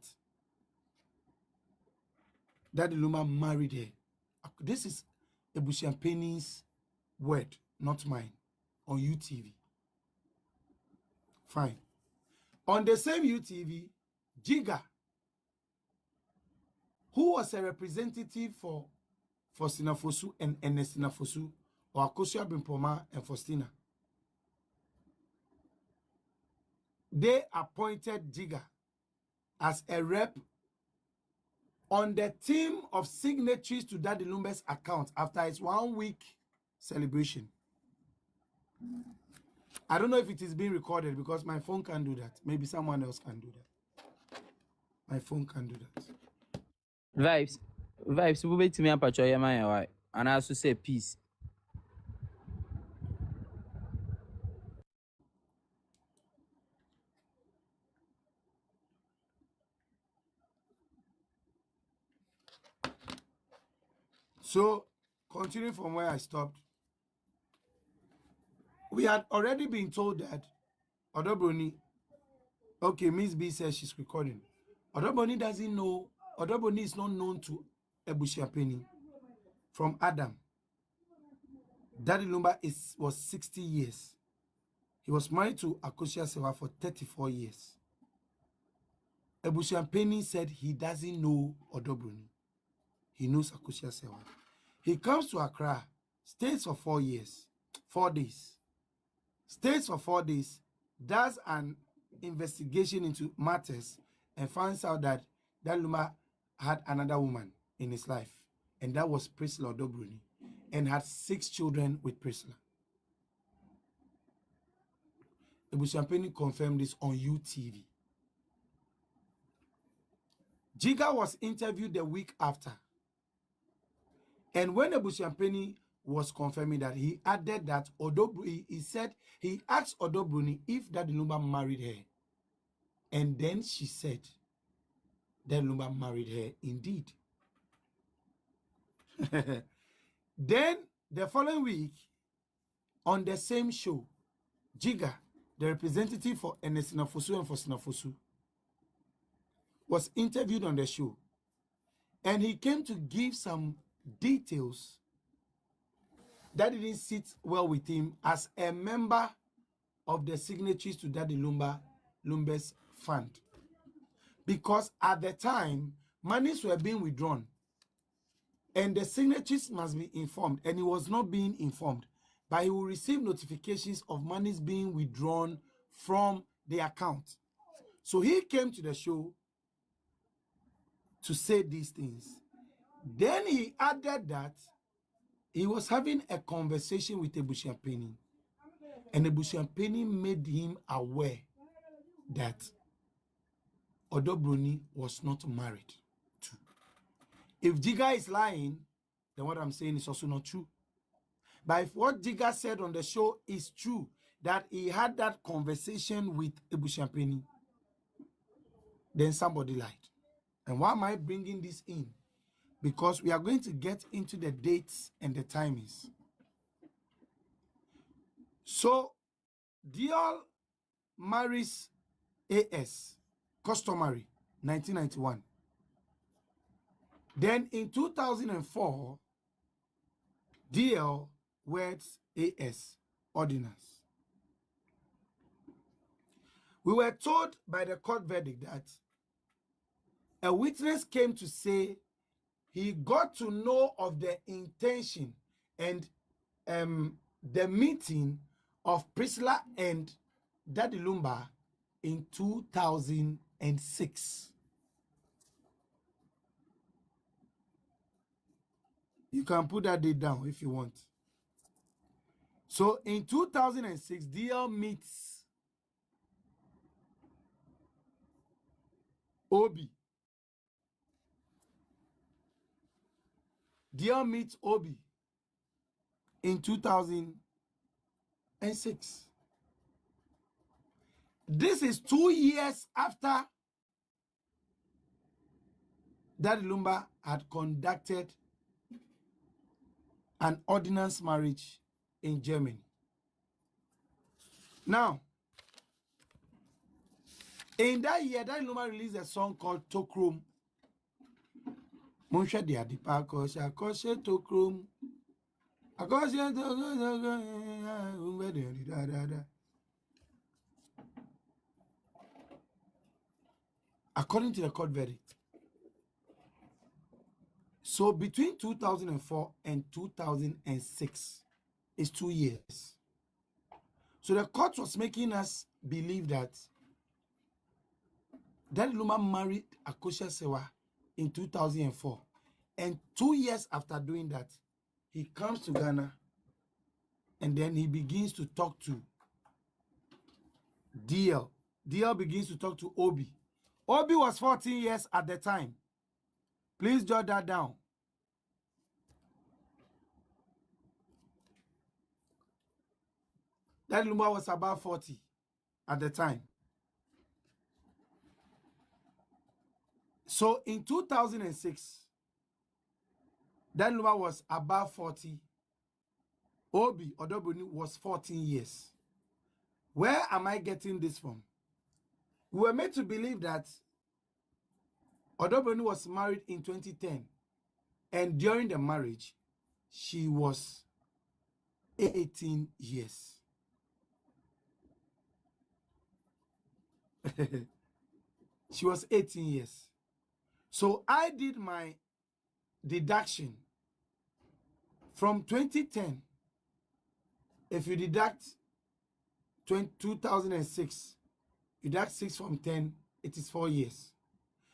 Daddy Lumba married her. This is Ebushampeni's word, not mine, on UTV. Fine. On the same UTV, Jiga, who was a representative for Sinafosu and Sinafosu, or Akosua Bimpoma and Faustina, they appointed Jiga as a rep on the team of signatories to Daddy Lumba's account after his 1 week celebration. I don't know if it is being recorded because my phone can do that. Maybe someone else can do that. My phone can do that. Vibes, we wait to me and Pachoya Maya, and I also say peace. So, continuing from where I stopped, we had already been told that Odobroni, okay, Miss B says she's recording. Odobroni doesn't know, Odobroni is not known to Ebushampeni from Adam. Daddy Lumba was 60 years. He was married to Akosua Sewa for 34 years. Ebushampeni said he doesn't know Odobroni. He knows Akosua Sewa. He comes to Accra stays for 4 years, 4 days, stays for 4 days, does an investigation into matters and finds out that Daddy Lumba had another woman in his life, and that was Priscilla Odobruni, and had 6 children with Priscilla. Ebusiampeni confirmed this on UTV. Jiga was interviewed the week after, and when Ebusiampeni was confirming that, he added that Odobruni, he said he asked Odobruni if Daddy Lumba married her, and then she said Daddy Lumba married her indeed. Then the following week, on the same show, Jiga, the representative for Enesinafosu and for Sinafosu, was interviewed on the show, and he came to give some details that didn't sit well with him as a member of the signatories to Daddy Lumba's fund. Because at the time, monies were being withdrawn, and the signatories must be informed, and he was not being informed, but he will receive notifications of monies being withdrawn from the account. So he came to the show to say these things. Then he added that he was having a conversation with Ebusiampeni, and Ebusiampeni made him aware that Odobruni was not married to. If Jiga is lying, then what I'm saying is also not true. But if what Jiga said on the show is true, that he had that conversation with Ebusiampeni, then somebody lied. And why am I bringing this in? Because we are going to get into the dates and the timings. So, Dior marries AS, customary, 1991. Then in 2004, DL weds AS, ordinance. We were told by the court verdict that a witness came to say he got to know of the intention and the meeting of Priscilla and Daddy Lumba in 2006. You can put that date down if you want. So in 2006, DL meets Obi. DL meets Obi in 2006. This is 2 years after Daddy Lumba had conducted an ordinance marriage in Germany. Now, in that year, Daddy Lumba released a song called Tokrom. According to the court verdict. So between 2004 and 2006 is 2 years. So the court was making us believe that Daddy Lumba married Akosua Sewa in 2004. And 2 years after doing that, he comes to Ghana and then he begins to talk to DL. DL begins to talk to Obi. Obi was 14 years at the time. Please jot that down. Daddy Lumba was about 40 at the time. So in 2006, Daddy Lumba was about 40. Obi Odobruni was 14 years. Where am I getting this from? We were made to believe that Odobruni was married in 2010, and during the marriage, she was 18 years. She was 18 years. So I did my deduction From 2010, if you deduct 2006, you deduct 6 from 10, it is 4 years.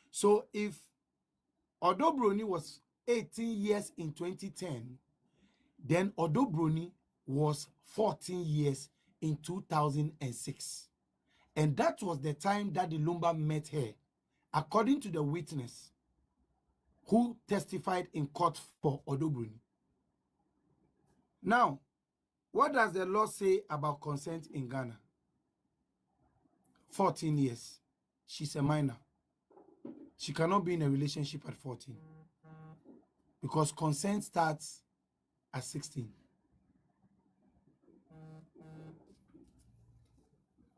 So if Odobroni was 18 years in 2010, then Odobroni was 14 years in 2006. And that was the time Daddy Lumba met her, according to the witness who testified in court for Odobroni. Now, what does the law say about consent in Ghana? 14 years. She's a minor. She cannot be in a relationship at 14 because consent starts at 16.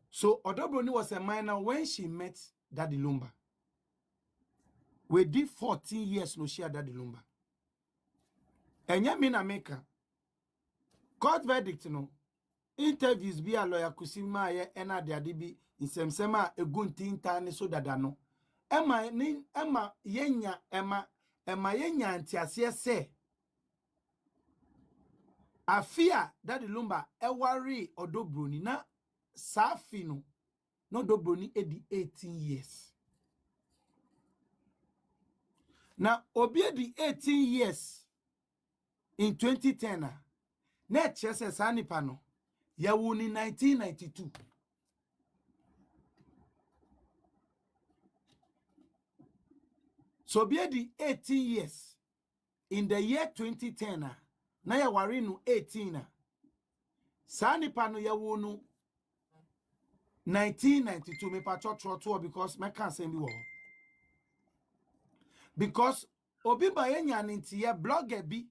So Odobroni was a minor when she met Daddy Lumba. We did 14 years no share Daddy Lumba. And ya mina maker. Court verdict no. Interviews be a lawyer kusima ye ena de adibi insemsema eguntin tane so dadano. Emma yenya antiasie se. Afia Daddy Lumba ewari Odobroni na safi no Odobroni edi 18 years. Now obi edi 18 years in 2010 na chese sanipa no ya wuni 1992. So obi edi 18 years in the year 2010 na ya wari no 18 sanipa no ya wunu 1992 me pa trotro because me can't say me wo. Because obi ba yenya ntiye blogger bi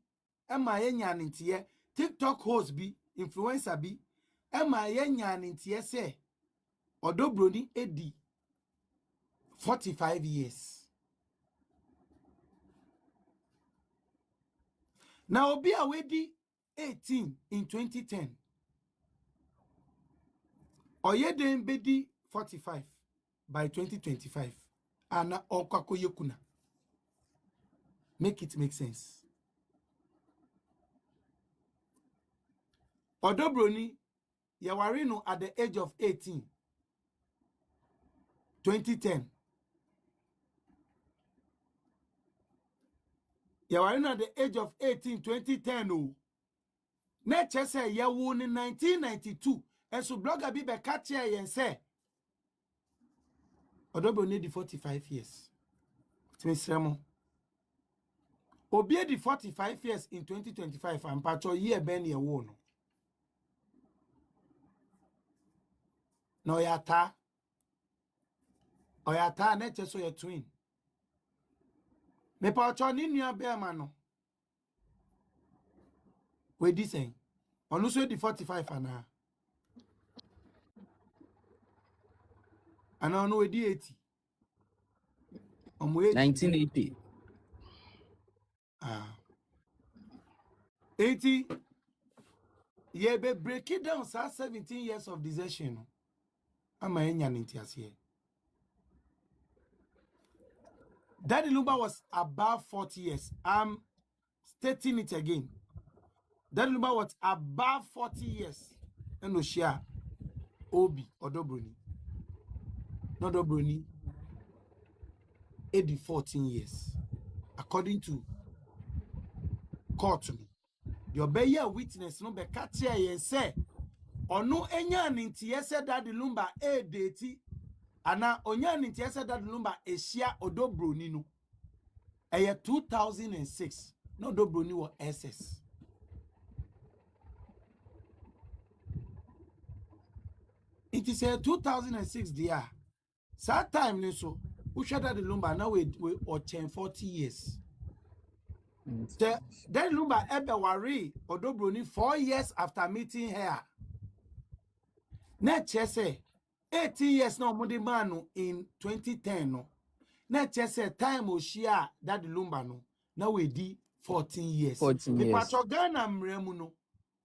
ema yenya ntiye TikTok host bi influencer bi ema yenya ntiye se Odobroni edi 45 years. Now obi a wedi 18 in 2010 oyeden bedi 45 by 2025 ana okwako yekuna. Make it make sense. Odobroni yawarino at the age of 18 2010. Yawarino at the age of 18 2010 oh. Nature say yawu in 1992 and so blogger be catch here and say Odobroni di 45 years. It means Obi di 45 years in 2025 and patcho year ben ye wo no. No oyata na cheso ye twin. Me patcho ni nua be ma no. We di sen. Onu so di 45 ana. Ana onu we di 80. Omo 1980. 80. Ye be break it down 17 years of desertion. Ama enya ntiase. Daddy Lumba was above 40 years. I'm stating it again. Daddy Lumba was above 40 years. And no share Obi Odobroni. Not Odobroni. 14 years. According to court. The obey witness no be catch here say ono enya ntiye se Daddy Lumba date ana onya ntiye se Daddy Lumba ehia Odobroni no. Eye 2006 no Odobroni was SS. It is a 2006 there. That time ni so Daddy Lumba now we or 40 years. Daddy Lumba ebe wari Odobroni 4 years after meeting her. Na chese 18 years no mudi manu in 2010 no. Na chese time o share Daddy Lumba no. Now we di 14 years. 14 years. Pacho Ghana mremu no.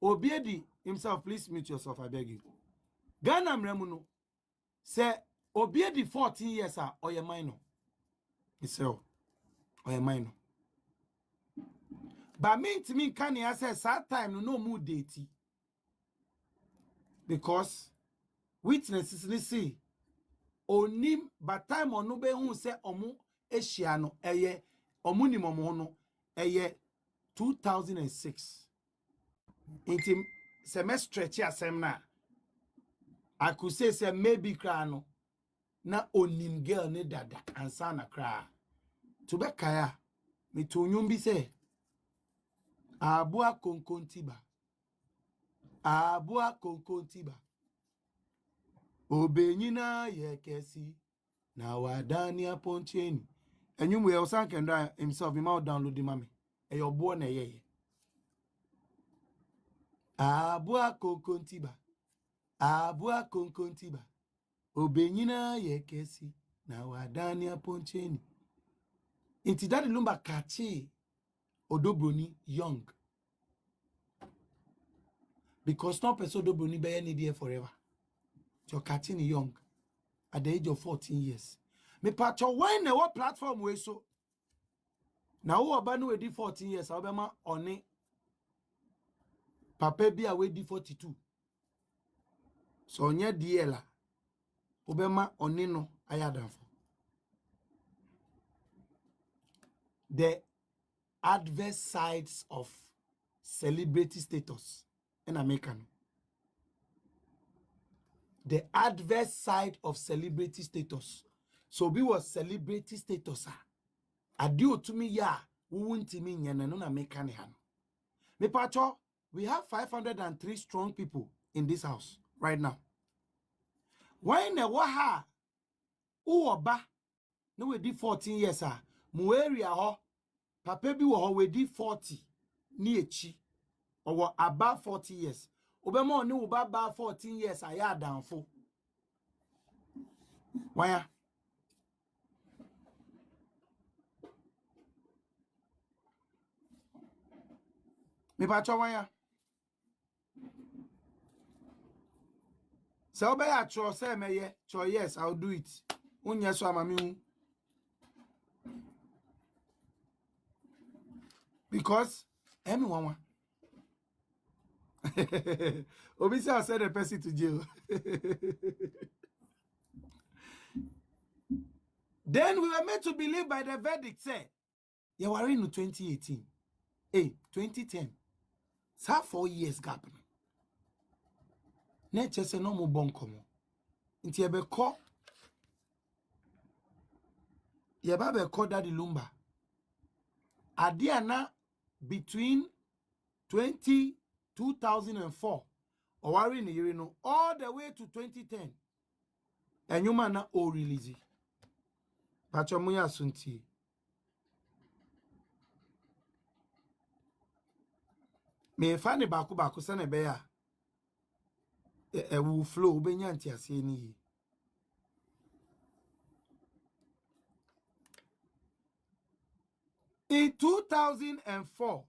Obiedi himself, please mute yourself, I beg you. Ghana mremu no. Say Obiedi 14 years or your minor. It's so or your minor. But me to me can I say that time no more date because witnesses ni say onim but time ono be hu say omo ehia no eye omo ni momo no eye 2006 intim semester chi asem na I could say maybe cry no na onim girl ne dada ansa na cry to be kaya me to nyum bi say abua konkontiba obenyina ye kesi na wadani aponcheni enyum we osan kenda himself him out download the mami e your boy na ye abua konkontiba obenyina ye kesi na wadani aponcheni inti Daddy Lumba kachi odobroni young because no person odobroni be any there forever you're catching young at the age of 14 years me patcho when na what platform we so na wo oba no we di 14 years obema oni papa bi a we di 42 so onye diela obema oni no ayadanfo the adverse sides of celebrity status in America. The adverse side of celebrity status. So we was celebrity status. Adio to me ya we won't me nyana no na mekane han. Me pacho, we have 503 strong people in this house right now. Why ne waha uoba no we di 14 years mu area ho papa bi wo ho we di 40 ni echi or about 40 years. Obema oni wo ba 14 years aya danfo. Why? Me pacho why? So be ya cho say me ye, cho yes, I'll do it. Unya so amami because anyone Obisa said the person to jail. Then we were meant to believe by the verdict say you were in 2018. 2010. So 4 years gap. Nature say no more bon komo. Inti ebe ko be call Daddy Lumba. Adiana between 2004 or worry in year no all the way to 2010. And you man na o release. Pacho muya sunti. Me fa ne baku se ne be ya. Will flow be nyanti ase ni. In 2004,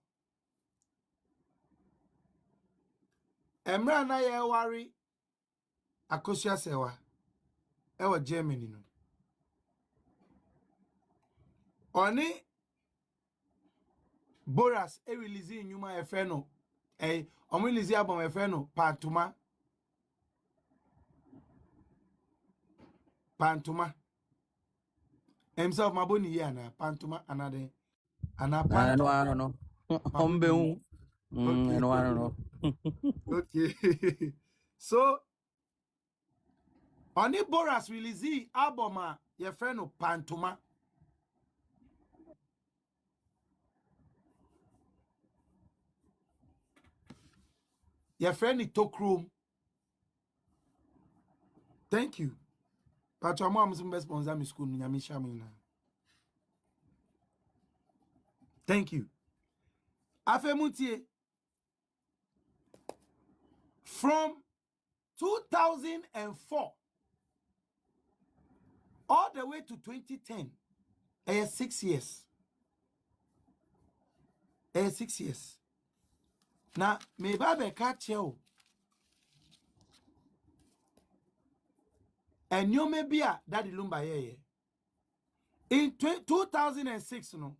Emra na ye wari Akosua sewa ewa Germany no. Oni Boras release nyuma efe no omo release album efe no Pantuma himself maboni ye na Pantuma anade ana I Pantuma don't know. okay I don't know. okay so oni Boras release album ye fe no Pantuma your friend it talk room. Thank you. But your mom is the sponsor me school nyamisha. Thank you. Afemutie from 2004 all the way to 2010. 6 years. 6 years. Now, me babe catch you. And you may be a Daddy Lumba ye. In 2006, no.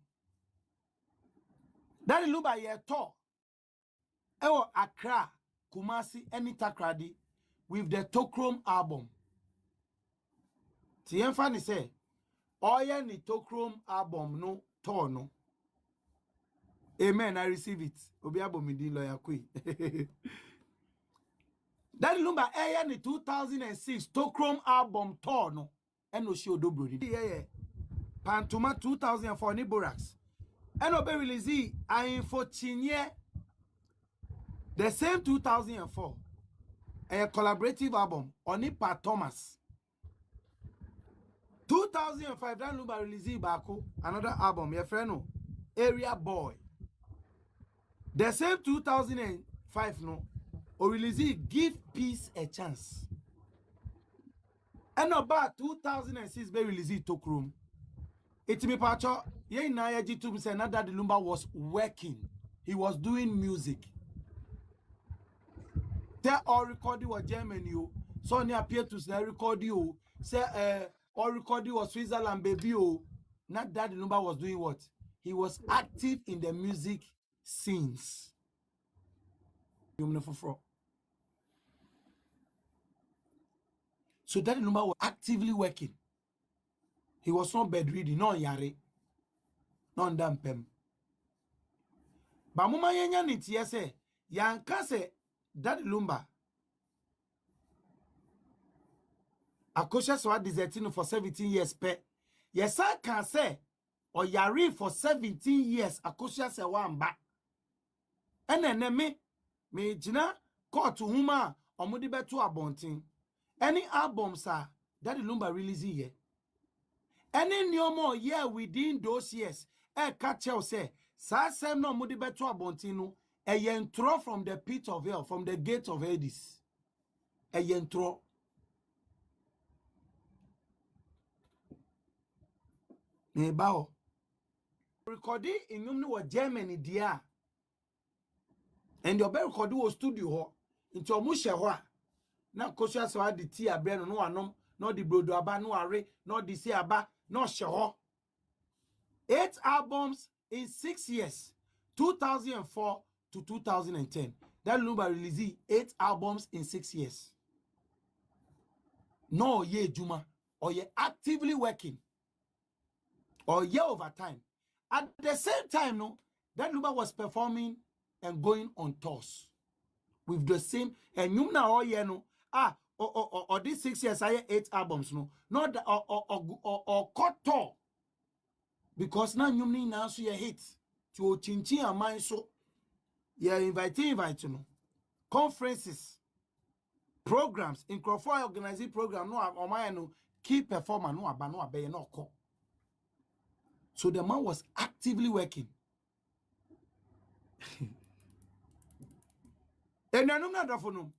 Daddy Lumba ye to. Ewo Accra, Kumasi, any Takradi with the Tokrom album. Tienfani say, Oya ni Tokrom album no to no. Amen, I receive it. Obi abomidi lawyer kwe. Daddy Lumba Eya ni 2006 Tokrom album to no. Eno shi odobroni. Yeah. Pantoma 2004 ni Borax. Eno be release Info Chinye the same 2004. A collaborative album on Pat Thomas. 2005 Daddy Lumba release Bako another album your friend Area Boy. The same 2005 no or release Give Peace a Chance. And about 2006 be release Tokrom. It me pacho ye na ye jitu say that Daddy Lumba was working. He was doing music. There all recording was Germany you. So ne appear to say record you say all recording was Switzerland baby you. Not Daddy Lumba was doing what? He was active in the music scenes. So Daddy Lumba was actively working. He was not bedridden, no yare, no dampem. But mama yenya niti yese, yanka se Daddy Lumba. Akosua Swa deserting for 17 years pe. Yes, I can say, or yare for 17 years, Akosua se wamba. And then me jina call to huma or mudibe to abonting. Any albums are Daddy Lumba release here. Any new more year within those years, catch you say, Sassam no mudibe to abontino, a yentro from the pit of hell, from the gate of Hades. A yentro. Nebao. Recording in Yumno Germany, dear. And your best record was studio into a musha. Now, Kosha Swa the tea a brand no anom, no the brodo aba no are, no the sea aba, no shaw. 8 albums in 6 years, 2004 to 2010. That Lumba released 8 albums in 6 years. No, ye Juma, or ye actively working, or ye overtime. At the same time, no, that Lumba was performing and going on tours with the same and you now all year no or these 6 years I 8 albums no not the, or cut tour because now you need now so you hit to chinchin and mine so yeah invite no conferences programs in Crawford organizing program no or my no key performer no aba no abe no call. So the man was actively working. And I know not for no.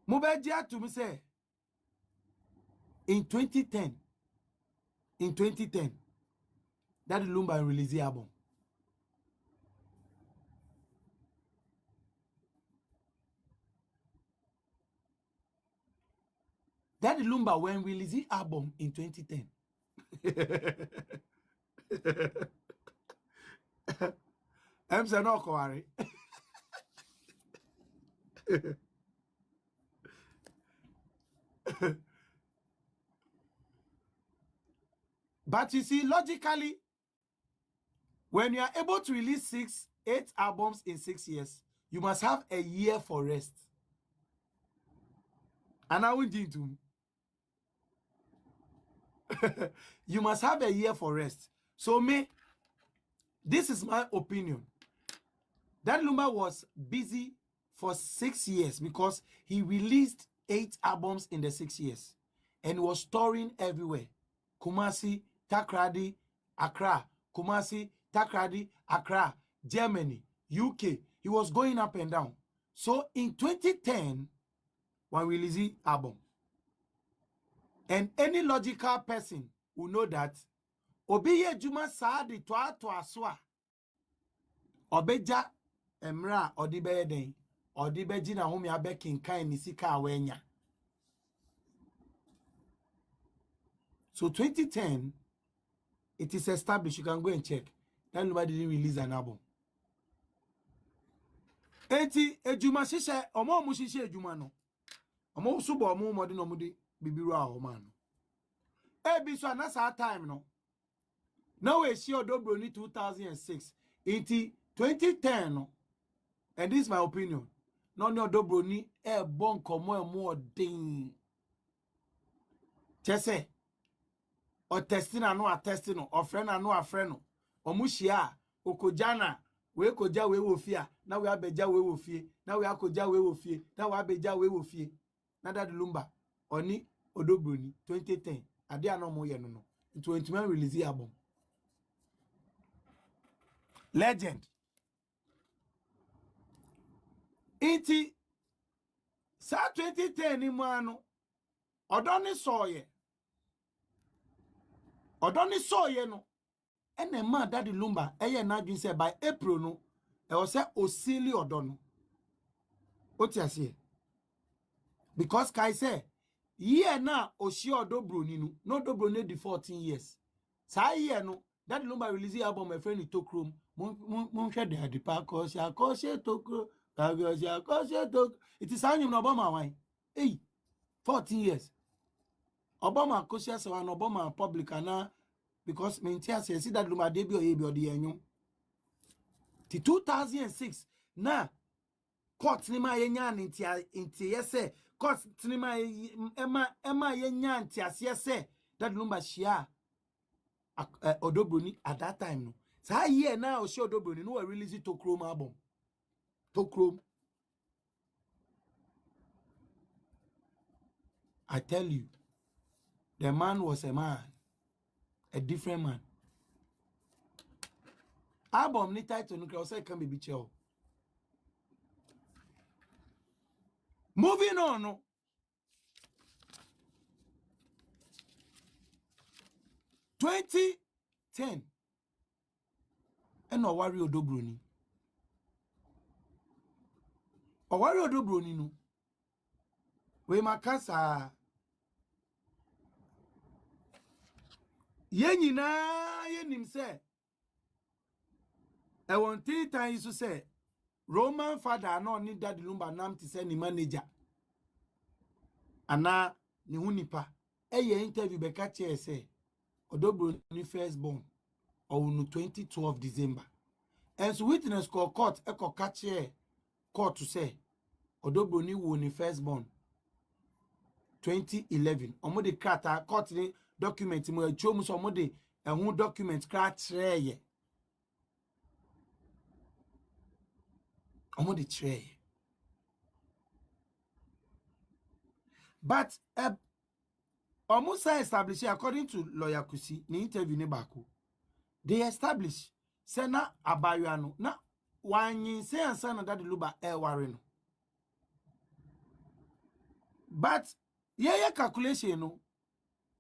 Mubajia to me say in 2010, Daddy Lumba released the album. Daddy Lumba when released the album in 2010. I'm saying no worry. But you see, logically, when you are able to release 8 albums in 6 years, you must have a year for rest. And I will do. You must have a year for rest. So this is my opinion. Daddy Lumba was busy for 6 years because he released 8 albums in the 6 years and was touring everywhere. Kumasi, Takrady, Accra, Kumasi, Takrady, Accra, Germany, UK. He was going up and down. So in 2010, when we released the album, and any logical person will know that Obiye Juma Saadi Toa Toa Swa Obeja Emra Odibeden Odibejina Humi Abekin Kain Nisika Wenya. So 2010, it is established. You can go and check. Daddy Lumba didn't release an album. Eti ejuma shishe omo mu shishe ejuma no. Omo subo omo modi no mudi bibiru a omo no. Ebi so na sa time no. Now we see Odobro ni 2006. Eti 2010 no. And this is my opinion. No Odobro ni bon komo more ding. Chese o testing no a testing no, o friend no a friend no. Omushia okojana we koja we wo fie na we abeja we wo fie na we akoja we wo fie na we abeja we wo fie na Daddy Lumba oni Odobro ni 2010 ade anomo ye no no 2021 release album legend iti sa 2010 ni mu ano odoni soye no ene ma Daddy Lumba eye na adwin say by April no e wo say osili odono otiase because kai say year na oshi Odobro ni no Odobro ni di 14 years sa year no Daddy Lumba release album my friend Tokrom mon hwe de adipa ko she Tokro tagyo she tok it is anyum no Obama wan 14 years Obama Akosua se wan Obama public na because me tia say see Daddy Lumba debut o the enyum ti 2006 na court ni ma yenya nti yese court ni ma ema yenya nti ase se Daddy Lumba shia Odobro ni at that time no sa year na o shi Odobro ni no we release Tokrom album Tokrom. I tell you, the man was a man, a different man. Album ni title no say can be chill. Moving on no. 2010 eno wari Odobro ni. Owari Odobro ni no. We makasa ye nyina ye nim se e won titan isu se Roman father no ni Daddy Lumba nam ti se ni manager ana ni hunipa ye interview be ka che se Odobro ni first born on 2012 December and so witness court e ko ka che court to say Odobro ni wo ni first born 2011 omo de krata court ni document mo achomu so omo de ehun document kratra ye omo de tray but omo say establish according to lawyer Kusi ni interview ni bako they establish say na abayua no na wanyin say ansa na Daddy Lumba ware no but yeah calculation no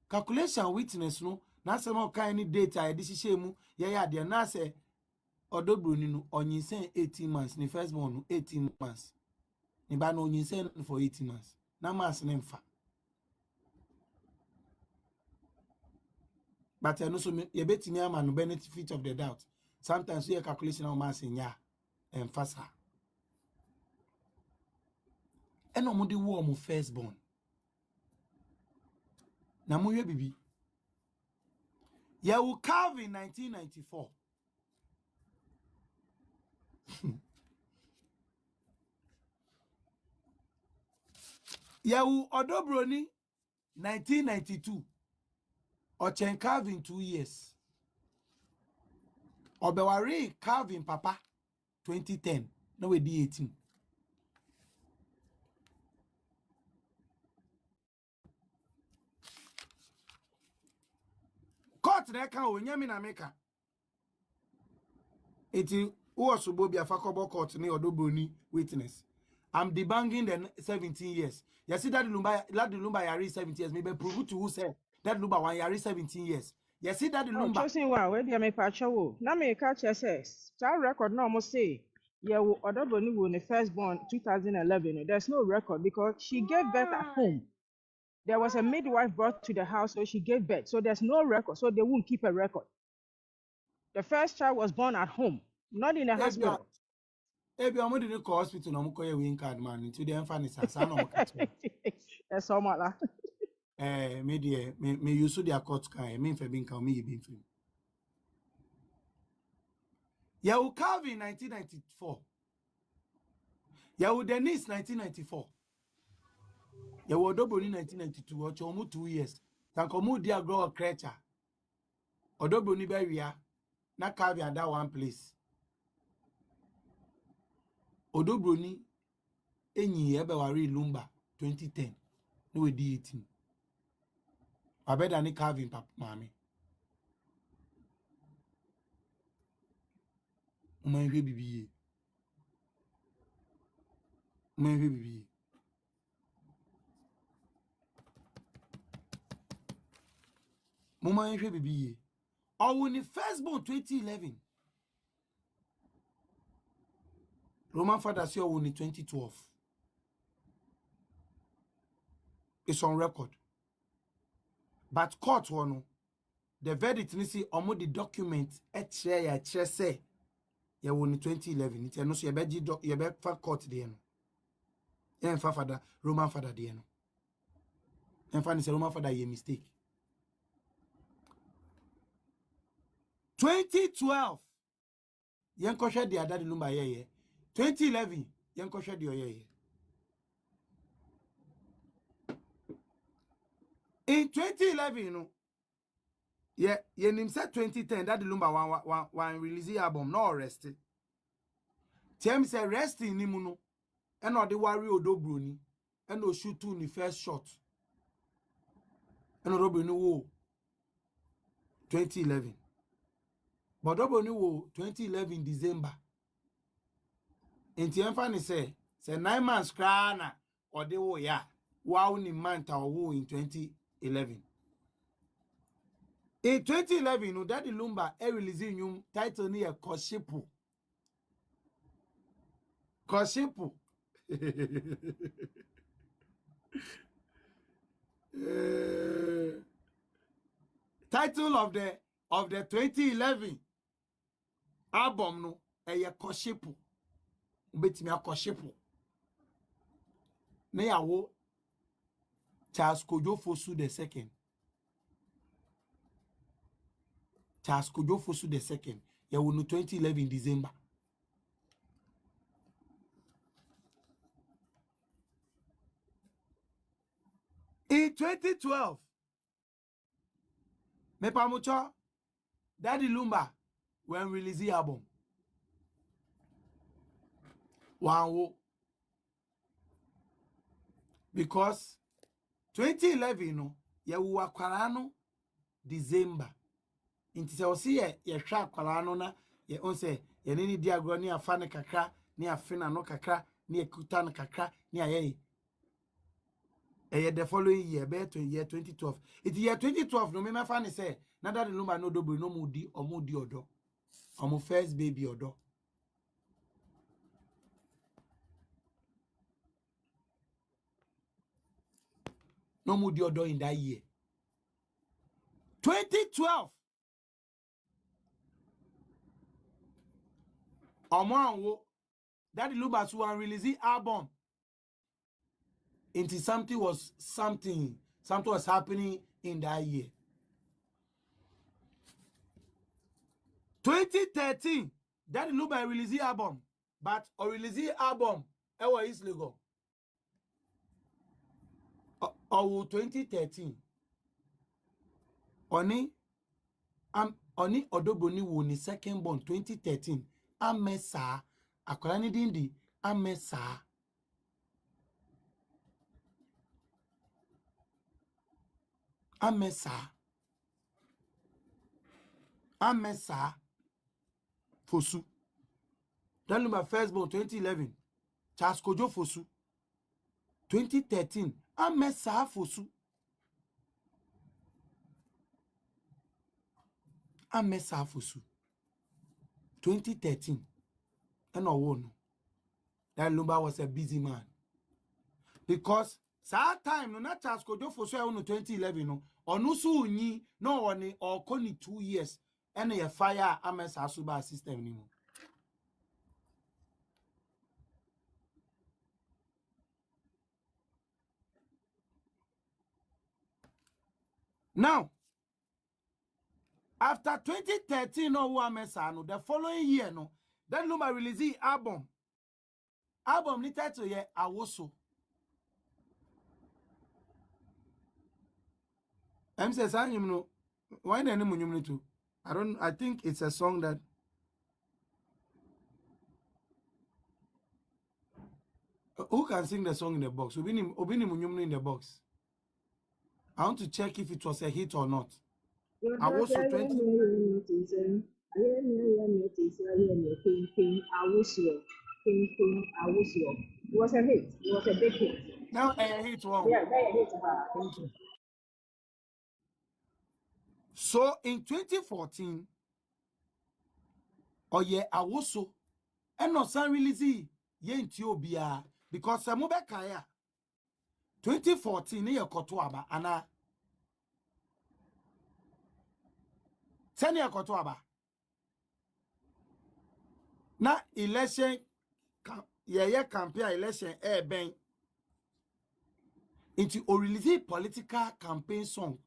calculation witness no na say no kind ni data e di hihye mu yeah de na say Odobro ni no onyin 18 months ni first born no 18 months ni ba no onyin for 18 months na mas na mfa but no so ye betimi ama no benefit of the doubt sometimes we calculation na mas nya emphasa eno mo de wo mo first born na mo hwe bibi ya will carve in 1994 ya will Odobro ni 1992 Ochen carving 2 years Obewari carving papa 2010 no we di 18 court na kan onyami na meka eti uosubo bia fakobo court ni Odobro ni witness I'm debunking the 17 years. You see Daddy Lumba yari 17 years. Maybe prove to who say Daddy Lumba one yari 17 years. You see Daddy Lumba. Choosing one, where do you make a show? Now me catch SS. Child record no almost say. Yeah, Odobro ni when the first born 2011. There's no record because she gave birth at home. There was a midwife brought to the house, so she gave birth. So there's no record. So they won't keep a record. The first child was born at home, not in a hospital. Ebi omo didn't call hospital no mo koye win card man into the emphasis asa no mo catch. That's all my Me use their court can me for being can me be film. Ya u Calvin 1994. Ya u Denise 1994. Ya u Odoboni 1992 or chomu 2 years. Tankomu dia grow a creature. Odoboni beria na Calvin at that one place. Odobroni enyi ebe wari Lumba 2010 no we di 18 abeda ni Calvin papa mami umanhwe bibiye mumanhwe bibiye owo ni firstborn 2011 Roman father say owo ni 2012 it's on record. But court one, the verdict ni see omo the document share say ya won 2011 it no so ye be fa court de no. Yen fa father Roman father de no. En fa ni say Roman father ye mistake. 2012 yen ko hwe de Daddy Lumba ye. 2011 yen ko hwe de ye. In 2011, you know, nim said 2010 Daddy Lumba one release album no arrested. Tell me say resting ni mu no, and no the worry Odobroni, and no shoot to the first shot. And Odobroni wo 2011. But Odobroni wo 2011 December. In Tiemfani say 9 months crana or they wo ya. Wow ni manta wo in 2011. In 2011, no Daddy Lumba releasing new title near Koshipu. Koshipu. Title of the 2011 album no Koshipu. Betimi Koshipu. Ne yawo Charles Kojo Fosu II. Charles Kojo Fosu II. Ya wo no 2011 December. In 2012, me pamucho Daddy Lumba when release the album. Wow. Because 2011 no ya wo akwara no December. Inti se osi ye hwa akwara no na ye onse ye ni di agro ni afa ne kakra ni afina no kakra ni ekuta no kakra ni aye the following year be to year 2012 it year 2012 no me fa ne say na Daddy Lumba no dobri no mudi odo omo first baby odo no mudi odo in that year 2012 omo anwo Daddy Lumba so release album into something was happening in that year. 2013 Daddy Lumba release the album, but or release the album ewa is legal. Or 2013 oni Odobroni wo ni second born 2013 amesa akwara ni dindi amesa Fosu. Daddy Lumba first born 2011 Charles Kojo Fosu. 2013 amesa Fosu. Amesa Fosu. 2013 and no one. Daddy Lumba was a busy man. Because that time no not Charles Kojo Fosu 2011 no onusu unyi no one or koni 2 years and a fire ames asuba system anymore. Now, after 2013, no Wamesano, the following year, no, Daddy Lumba released the album. Album ni title ye Awoso. I'm saying, you know, why the name you too? I think it's a song that who can sing the song in the box? Obini Munyumno in the box. I want to check if it was a hit or not. Awoso 20. It was a hit. It was a big hit. Now a hit one. Yeah, very hit. Thank you. So in 2014, Oye Awoso, and no san release ye Ethiopia because Samube Kaya 2014 ye kotoaba ana senior kotoaba na election ye campaign election ben into o release political campaign song.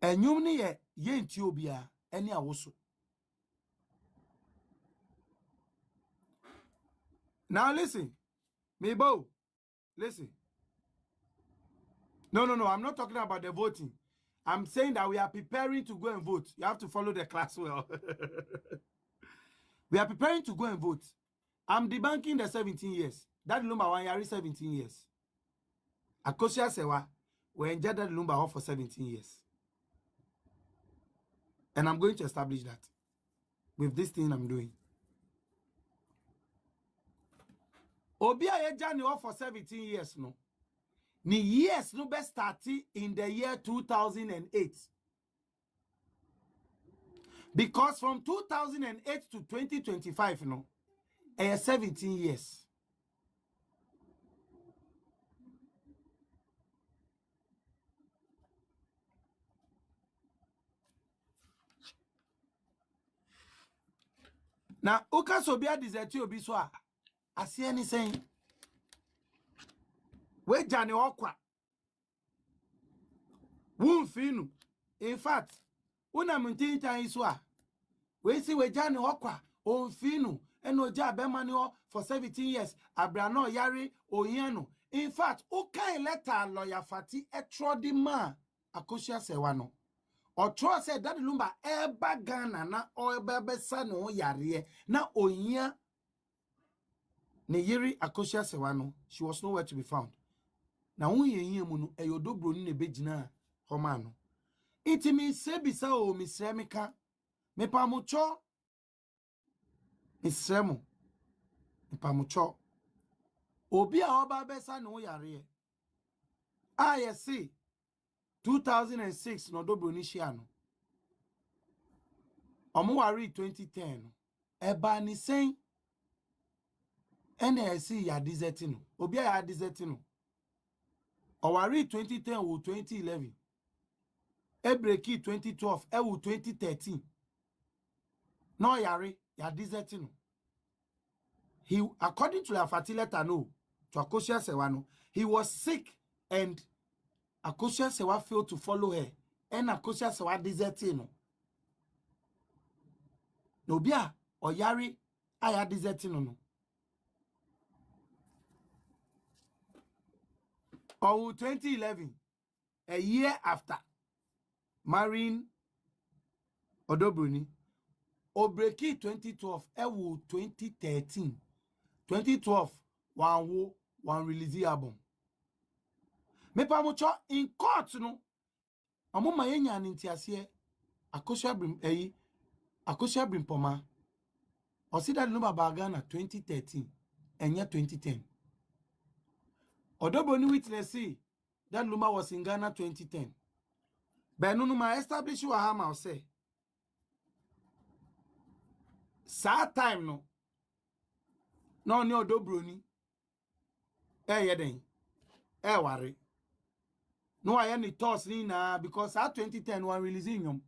Enyum ni ye Ethiopia any Awoso. Now listen, Mebo, listen. No, I'm not talking about the voting. I'm saying that we are preparing to go and vote. You have to follow the class well. We are preparing to go and vote. I'm debunking the 17 years. Daddy Lumba one year 17 years. Akosua Sewa, we enjoyed Daddy Lumba for 17 years. And I'm going to establish that with this thing I'm doing. Obia Ejani for 17 years no. Ni years no best started in the year 2008. Because from 2008 to 2025 no, 17 years. Now, Uka Sobia Dizeti Obiswa, I see any saying, we Jani Okwa, Wun Finu. In fact, Una Muntinta Iswa, we see we Jani Okwa, O Finu, and Oja Bemani for 17 years, Abrano Yari, Oyano. In fact, Uka letter lawyer Fati etrodi ma Akosua Sewano. Or trust said Daddy Lumba eba Ghana na o bebe sano yare na onya ne yiri Akosua Sewano. She was nowhere to be found. Na unye yemunu eyodobro ni nebejina homano. Iti mi sebisa o misremika me pamucho misremu me pamucho obi a oba be sano yare. Yesi 2006 no dobro ni shiano. Omuwari 2010 eba ni sen NSC ya desertino obi ya desertino owari 2010 wo 2011 ebreki 2012 wo 2013 no yare ya desertino. He according to the Afati letter no to Akosua Sewano, he was sick and Akosua Sewa failed to follow her and Akosua Sewa desertino. No bia oyari aya desertino no. Or 2011, a year after marrying Odobruni, Obreki 2012, Ewu 2013, 2012, one release album. Me pamucho in court no, amu mayenya nintiasie, Akosua Brimpoma, Osi Daddy Lumba Bagana 2013, enya 2010. Odobruni witness see that Lumba was in Ghana 2010. Benunu ma establish wa hama say. Sa time no. No ni Odobroni. Yeden. Wari. No, I any toss ni na because at 2010 one releasing yum.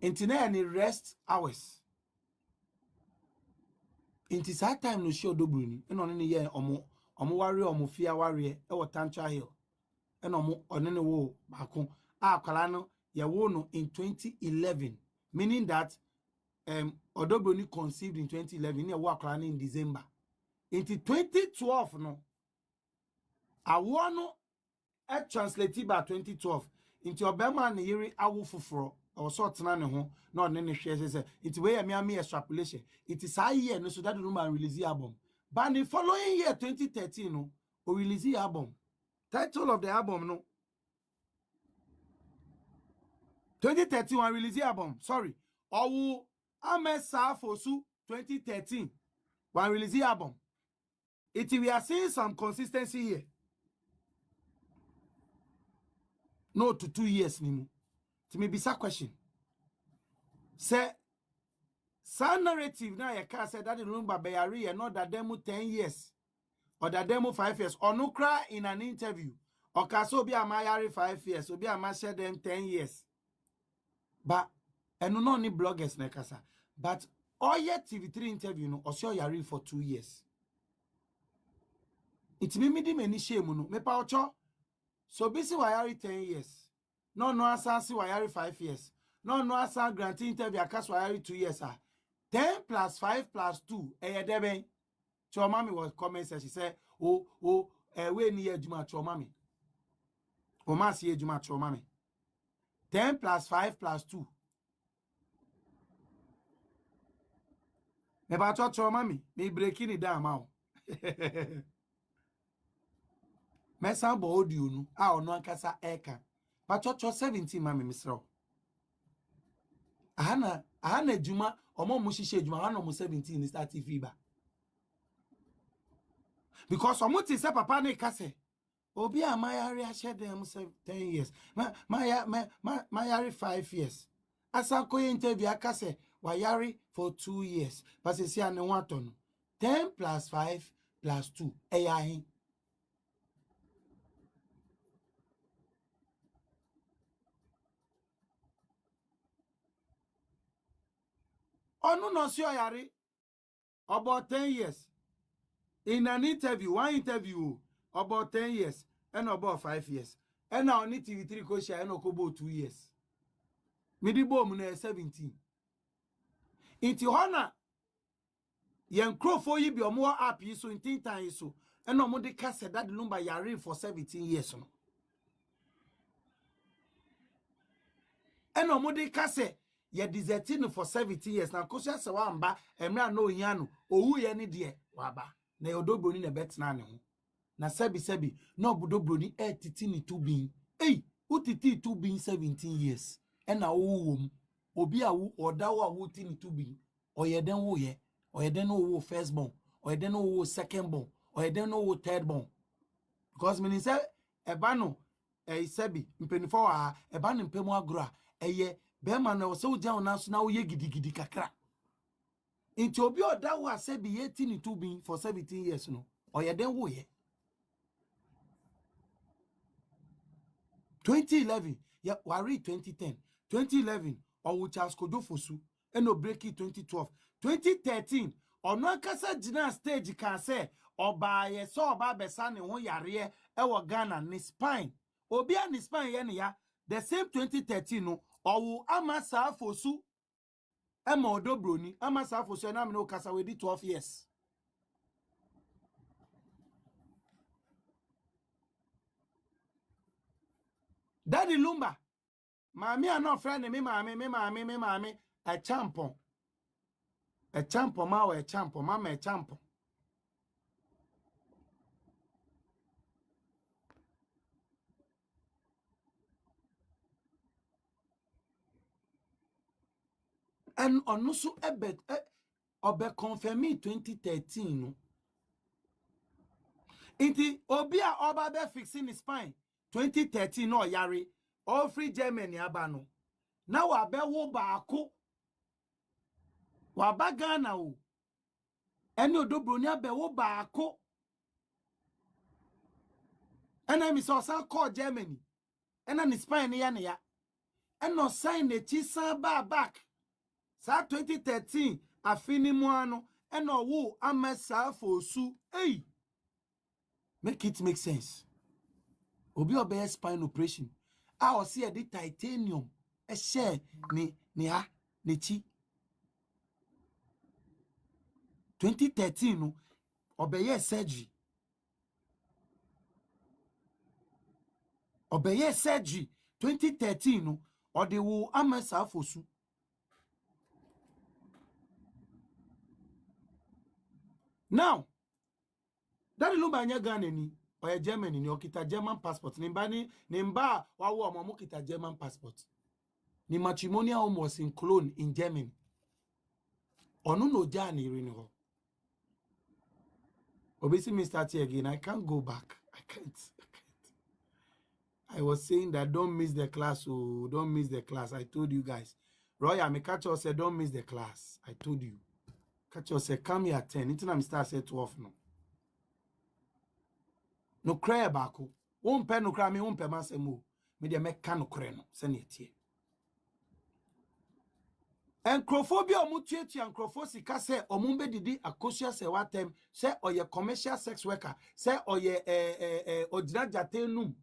Intina any rest hours. Inti sa time no show dobru ni. Eno ne ye omo ware omo fia ware e wo Tantra Hill. Eno omo one ne wo baako akwala no ye wo no in 2011, meaning that Odobroni conceived in 2011 ne wo akwala in December. Inti 2012 no awo no translated by 2012 into obema ne yiri awo foforo or so tena ne ho na one ne hwe say it wey me extrapolation it is a year no so that no man release album but the following year 2013 no o release album. Title of the album no 2013 one release album, sorry, owo amesa fosu 2013 one release album. It we are seeing some consistency here. No to 2 years ni mu. To me be a question. Say, some narrative now you can say that in Lumba Bayari and not that demo 10 years or that demo 5 years or no cry in an interview or kaso be a mayari 5 years or be a share them 10 years. But and no ni bloggers nekasa. But all yet TV3 interview no or show yari for 2 years. It me di many shame no me pa ocho. So busy wayari 10 years. No assassin wayari 5 years. No assassin granting interview akas wayari 2 years. 10 plus 5 plus 2. Deben. Chomami was comment she said, we ni ejuma chomami. O ma si ejuma chomami. 10 plus 5 plus 2. Me ba chomami, me breaking it down now. Me san bo audio no, ono ankasa eka. Ba 17 mami misro. Ahana ejuma, omo mu shishe ejuma, ahana mu 17 ni start fiba. Because omuti se papa ne kase. Obi a mayari a share them 10 years. Mayari 5 years. Asanko interview akase wayari for 2 years. But see ane waton. 10 plus 5 plus 2. Eyahin. Onu no si oyari about 10 years. In an interview, one interview about 10 years and about 5 years. And now only TV3 ko share and okobo 2 years. Midibo mu na 17. Inti hona yen crofo yi bi omo app yi so in time yi so. And omo de ka said Daddy Lumba yare for 17 years no. And omo de ka say ye deserting for 17 years na Akosua se wa mba emra no hiano owu ye ne de waba. Na Odobroni na betna ne ho. Na sebi no Odobroni titi ni tubin. Hey, utiti tubin 17 years. Ena wo obi awu odawo awu ti ni tubin. Oyeden wo ye. Oyeden wo first born. Oyeden wo second born. Oyeden wo third born. Because meaning say eba no sebi mpenifo wa eba no mpemu agro eye be ma na wo se wo jan na so na wo ye gidigidi kakra. Inti obi odawo asebi ye ti ni tubin for 17 years no. Oyeden wo ye. 2011, yeah, wari 2010, 2011, or Charles Kojofosu, and no breaky 2012, 2013, or no kasa jina stage can say, or by a so ba besane won yare, e Ghana ni spine. Obia ni spine yen ya, the same 2013 no, or amasa fosu, Emma Odobroni, amasa fosu, and I'm no kasa we did 12 years. Daddy Lumba. Maame are not friend me maame a champon ma a champon mama a champon and on so ebet obe confirm me 2013 no inti obi a oba be fixing his spine 2013 no yare all free Germany aba no na wa be wo baako wa ba Ghana o eni Odobroni abe wo baako And I miss also call Germany. And then Spain ya. And no sign the chisa back. Sa 2013 afini muano and no wo amesa for su. Hey, make it make sense. Obi obey spine operation. I was see the titanium. A share ni ha ni chi. 2013 no obey surgery. Obey surgery 2013 no or they will amesa for su. Now, Daddy Lumba anya Ghana ni or Germany ni okita German passport. Nimba wawo amamu kita German passport. Ni matrimonial home was in Cologne in Germany. Onu no jani rini ho. Obviously me start here again. I can't go back. I can't. I was saying that don't miss the class. Oh, don't miss the class. I told you guys. Roya, me catch us said don't miss the class. I told you. Catch us said come here at 10. Until I'm start say 12 no. No cry bako. Won pen no cry me won pen masemu. Me de make no cry no. Send it. And crophobia mutuati and crofosika kase omumbe didi Akosua se watem se oye commercial sex worker se oye odina jatenum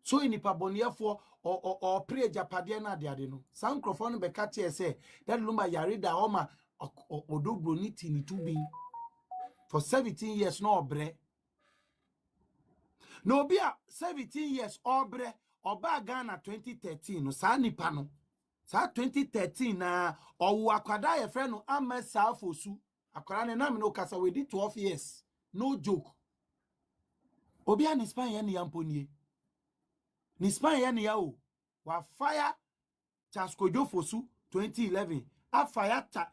so inipa boniefo or pre japade na de no san crofo no be ka tie se Daddy Lumba yare da oma odobro ni tini tubin for 17 years no obre no bia 17 years obre oba Ghana 2013 no sa nipa no sa 2013 na owu akwada ye friend no amesa fosu akwara ne na me no kasa we di 12 years no joke obi an Spain ye ne yamponie ni Spain ye ne ya o wa fire chaskojo fosu 2011 a fire ta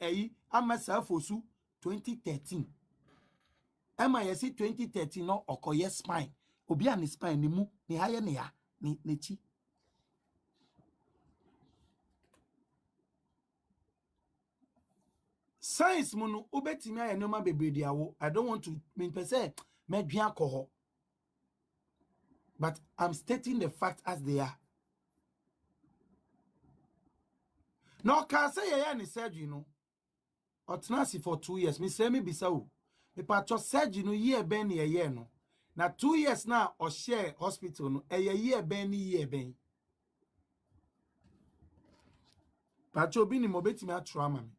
amesa fosu 2013 ema ye si 2013 no okoye Spain obi an Spain ni mu ni haye ne ya ni chi science munu ubetimi aye noma bebredi awo. I don't want to mean per se medwan alcohol, but I'm stating the fact as they are. No can say ye ni surgery no otnasi for 2 years. Me say me bisa o me patcho surgery no year ben ye no na 2 years na or share hospital no year ben ni year ben patcho bi ni mo betimi atrauma me.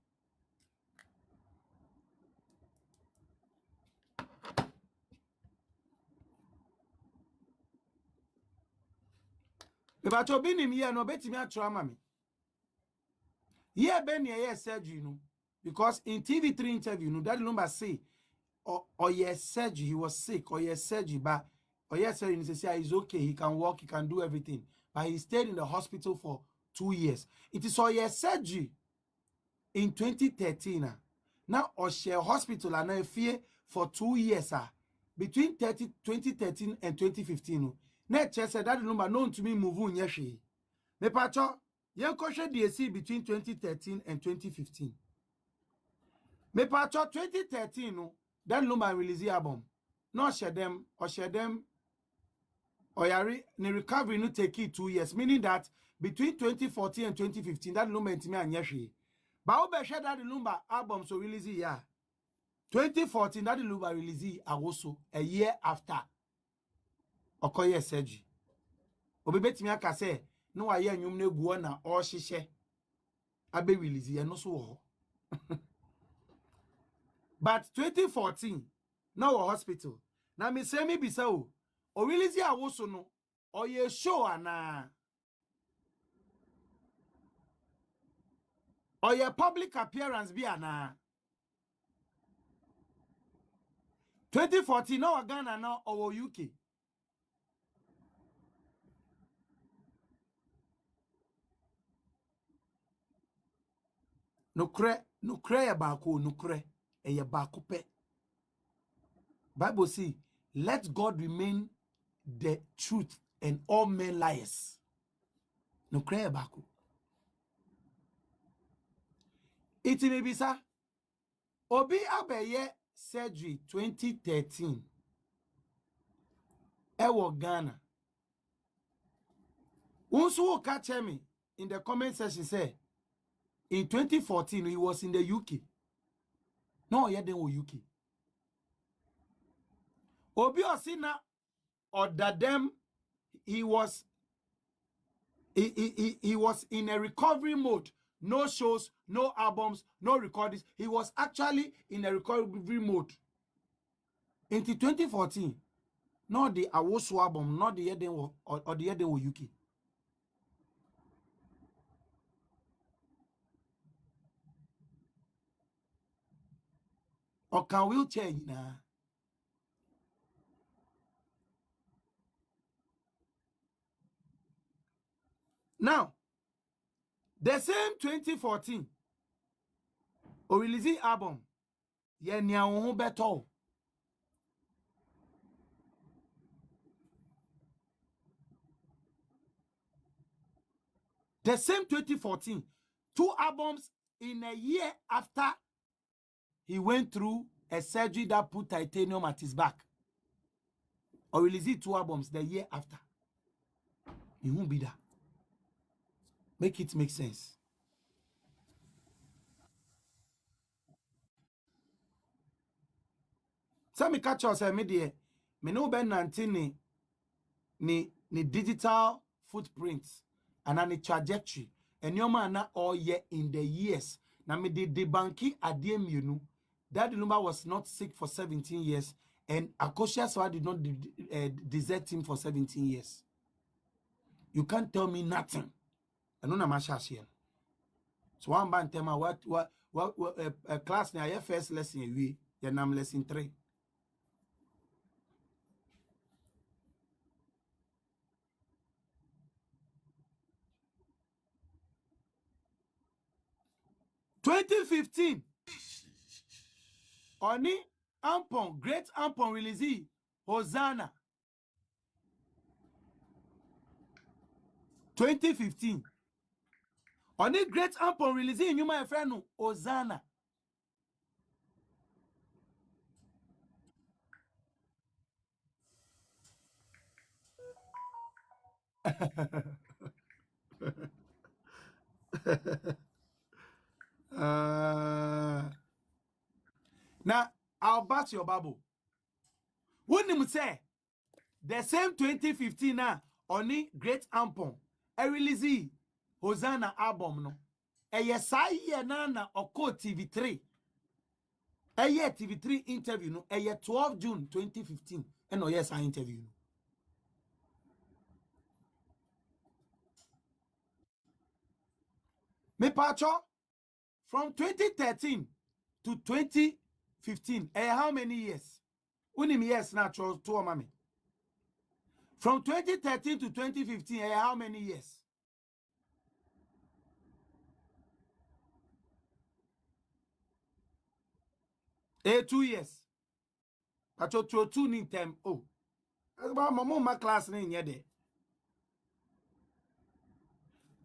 Me patcho bi ni me no betimi atrauma me. Year ben ye surgery no because in TV3 interview no Daddy Lumba say or yes surgery he was sick or yes surgery but or yes surgery he say he's okay, he can walk, he can do everything, but he stayed in the hospital for 2 years. It is or yes surgery in 2013 now or share hospital and now fear for 2 years between 2013 and 2015 na che said Daddy Lumba known to me move nyehwe me pacho yen kohwe DSC between 2013 and 2015 me pacho 2013 no Daddy Lumba release the album no share them or yari the recovery no take it 2 years, meaning that between 2014 and 2015 Daddy Lumba intimi anyehwe ba obe share Daddy Lumba album so release ya 2014 Daddy Lumba release awoso a year after okoye surgery obi betimi aka say no wa ye nwum na guo na o hihye abe release ye no so wo but 2014 no hospital na me say me bisa o release awoso no o ye show ana o ye public appearance bi ana 2014 no Ghana no or UK no kre ya bako no kre eye bako pe Bible say let God remain the truth and all men liars no kre ya bako it may be sir obi abeye surgery 2013 Ewo Ghana. Also catch me in the comment section say in 2014 he was in the UK. No, yeah, they were UK. Obi Osina or Dadem, he was in a recovery mode. No shows, no albums, no recordings. He was actually in a recovery mode. Into 2014, not the Awosu album, not the year they were or the year they were UK. Or can wheelchair na? Now, the same 2014, or releasing album, yeah, nya beto. The same 2014, 2 albums in a year after he went through a surgery that put titanium at his back. Or releasing 2 albums the year after. He won't be that. Make it make sense. So me catch us media. Me no ben 19 ni digital footprints and any trajectory. And your man na all year in the years. Na me de banki adiem you Daddy Lumba was not sick for 17 years. And Akosua did not desert him for 17 years. You can't tell me nothing. I know na masha. So one band tema what class na your first lesson we your name lesson 3. (2015) Oni Ampon, great Ampon release Hosanna. 2015. Oni great Ampon release in my friend Hosanna. Now I'll bat your bubble. Wouldn't you say the same 2015 now Oni great Ampon a release Hosanna album no. A yes I na oko TV3. A year TV3 interview no. A year 12 June 2015. And no yes I interview no. Me pacho from 2013 to 2015. How many years? Unim years na to mami. From 2013 to 2015. How many years? 2 years. Pacho throw 2 in time. Oh. That's about my class in there.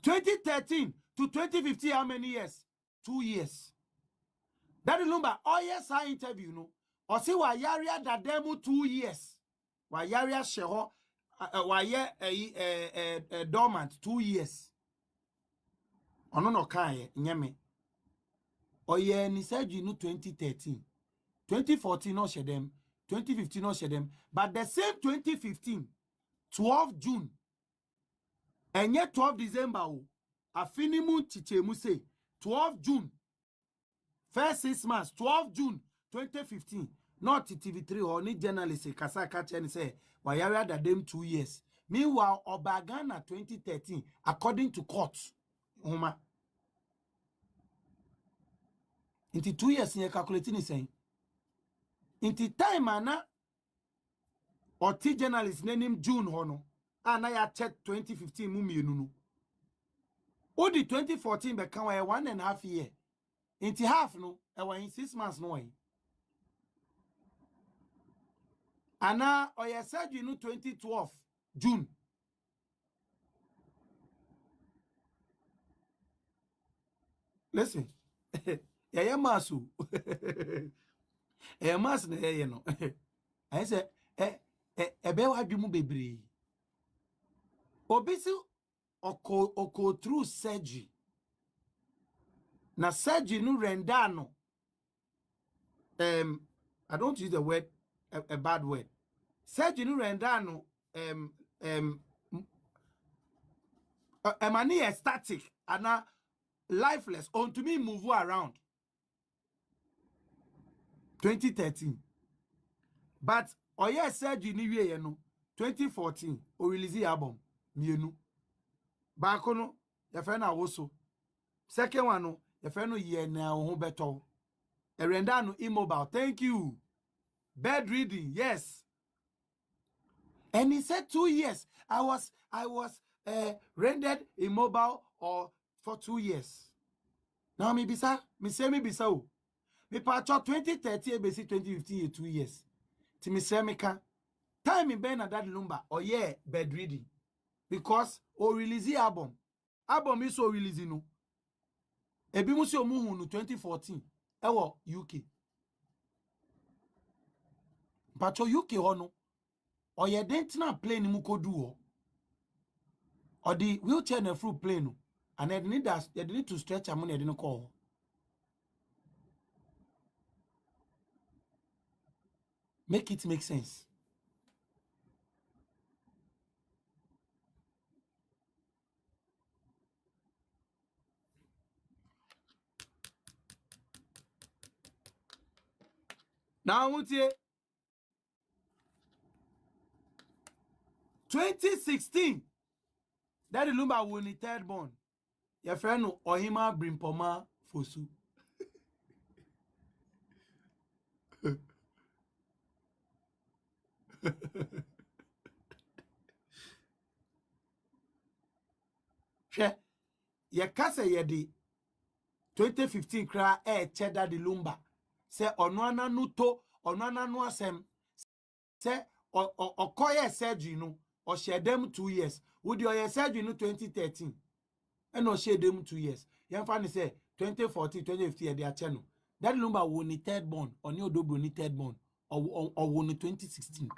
2013 to 2015, how many years? 2 years. Daddy Lumba, oh yes, I interview no. Or see why yaria that demo 2 years. Why yaria sheho, why dormant 2 years. Ono no kaye nyame. Oh yeah, ni said you know 2013. 2014 no share them. 2015 no share them. But the same 2015, 12 June. And yet 12 December, afinimu chichemu say 12 June, first 6 months, 12 June 2015, not TV3 or any journalist kasa catch and say, why are that them 2 years? Meanwhile, Obagana 2013, according to courts, Uma. Into 2 years, you're calculating saying. Into time, Anna, or T journalist name June Hono. And I checked 2015 mumi nunu. Odi 2014 become 1.5 year. Into half no, in 6 months no way. And now I said you know 2012 June. Listen, yeah masu. Yeah mas na yeah no. I said ebe wa dwemu bebre obisi oko through surgery na surgery no render no I don't use the word a bad word. Surgery no render no money is static and lifeless on to me move around 2013. But oye surgery ni wie no 2014 o release album mienu. Baako no ye fe na woso. Second one no ye fe no ye na ho beto. E render no immobile. Thank you. Bed reading, yes. And he said 2 years. I was rendered immobile or for 2 years. Now me bisa, me say me bisa o. Me patcho 2013 basi 2015 2 years. Ti me say me ka time in Ben and Daddy Lumba or yeah bed reading because o release the album. Album is so releasing no. Ebi mu se o mu hu no 2014 ewo UK. Patcho UK ho no. Or ye didn't not plane mu kodu or the wheelchair na fruit plane and they need to stretch a money didn't call. Make it make sense. Now 2016 Daddy Lumba won the third born. Your friend Ohima Brimpoma Fosu. She ye kase ye di 2015 kra che Daddy Lumba. Se ono ana nuto, ono ana no asem. Se okoye surgery no, o share them 2 years. Would your surgery no 2013? And no share them 2 years. Yan fan say 2014, 2015 they are channel. Daddy Lumba won the third born, or new double ni third born, or won the 2016.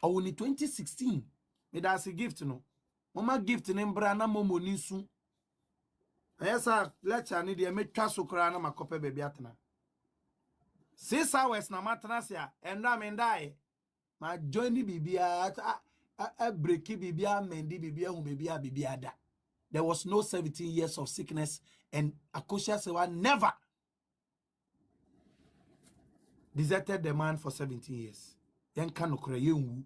Or won the 2016. Me that's a gift no. Mama gift in brana momo nisu. Yes, sir. Let's need the me traso krana makope baby atna. 6 hours na matanasia and ramen die. Ma journey bibia a breaky bibia mendi bibia hu bibia da. There was no 17 years of sickness and Akosua Sewa never deserted the man for 17 years. Yen kanokre yenwu.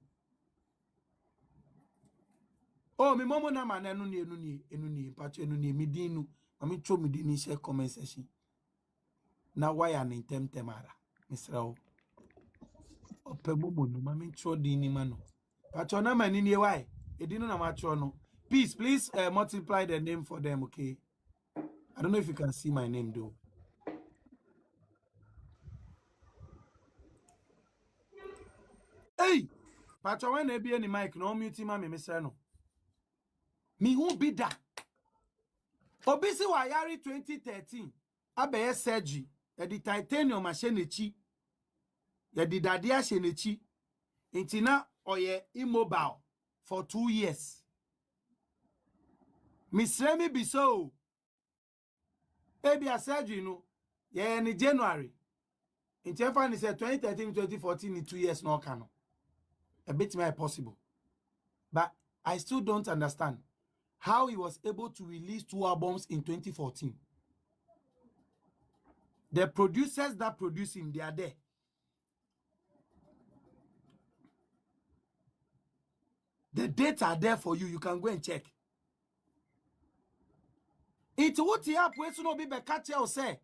Oh, mi momo na man enuni pacho enuni midinu. Mami cho midini share comment section. Na why an intem temara. Mr. Opebomo no mami cho dini mano. Pacho na manini why? Edino na macho no. Peace, please multiply the name for them, okay? I don't know if you can see my name though. Hey! Pacho when they be any mic, no mute mami Mr. No. Me who be that? Obisi wa yari 2013. Abeye surgery. Yadi titanium ashenechi. Yadi dadi ashenechi. Intina oye immobile for 2 years. Misremi biso. Ebi a surgery no. Ye ni January. Inchefa ni say 2013, 2014 ni 2 years no kano. A bit more possible. But I still don't understand how he was able to release 2 albums in 2014. The producers that produce him, they are there. The dates are there for you. You can go and check. It's what you have to no be catch or say.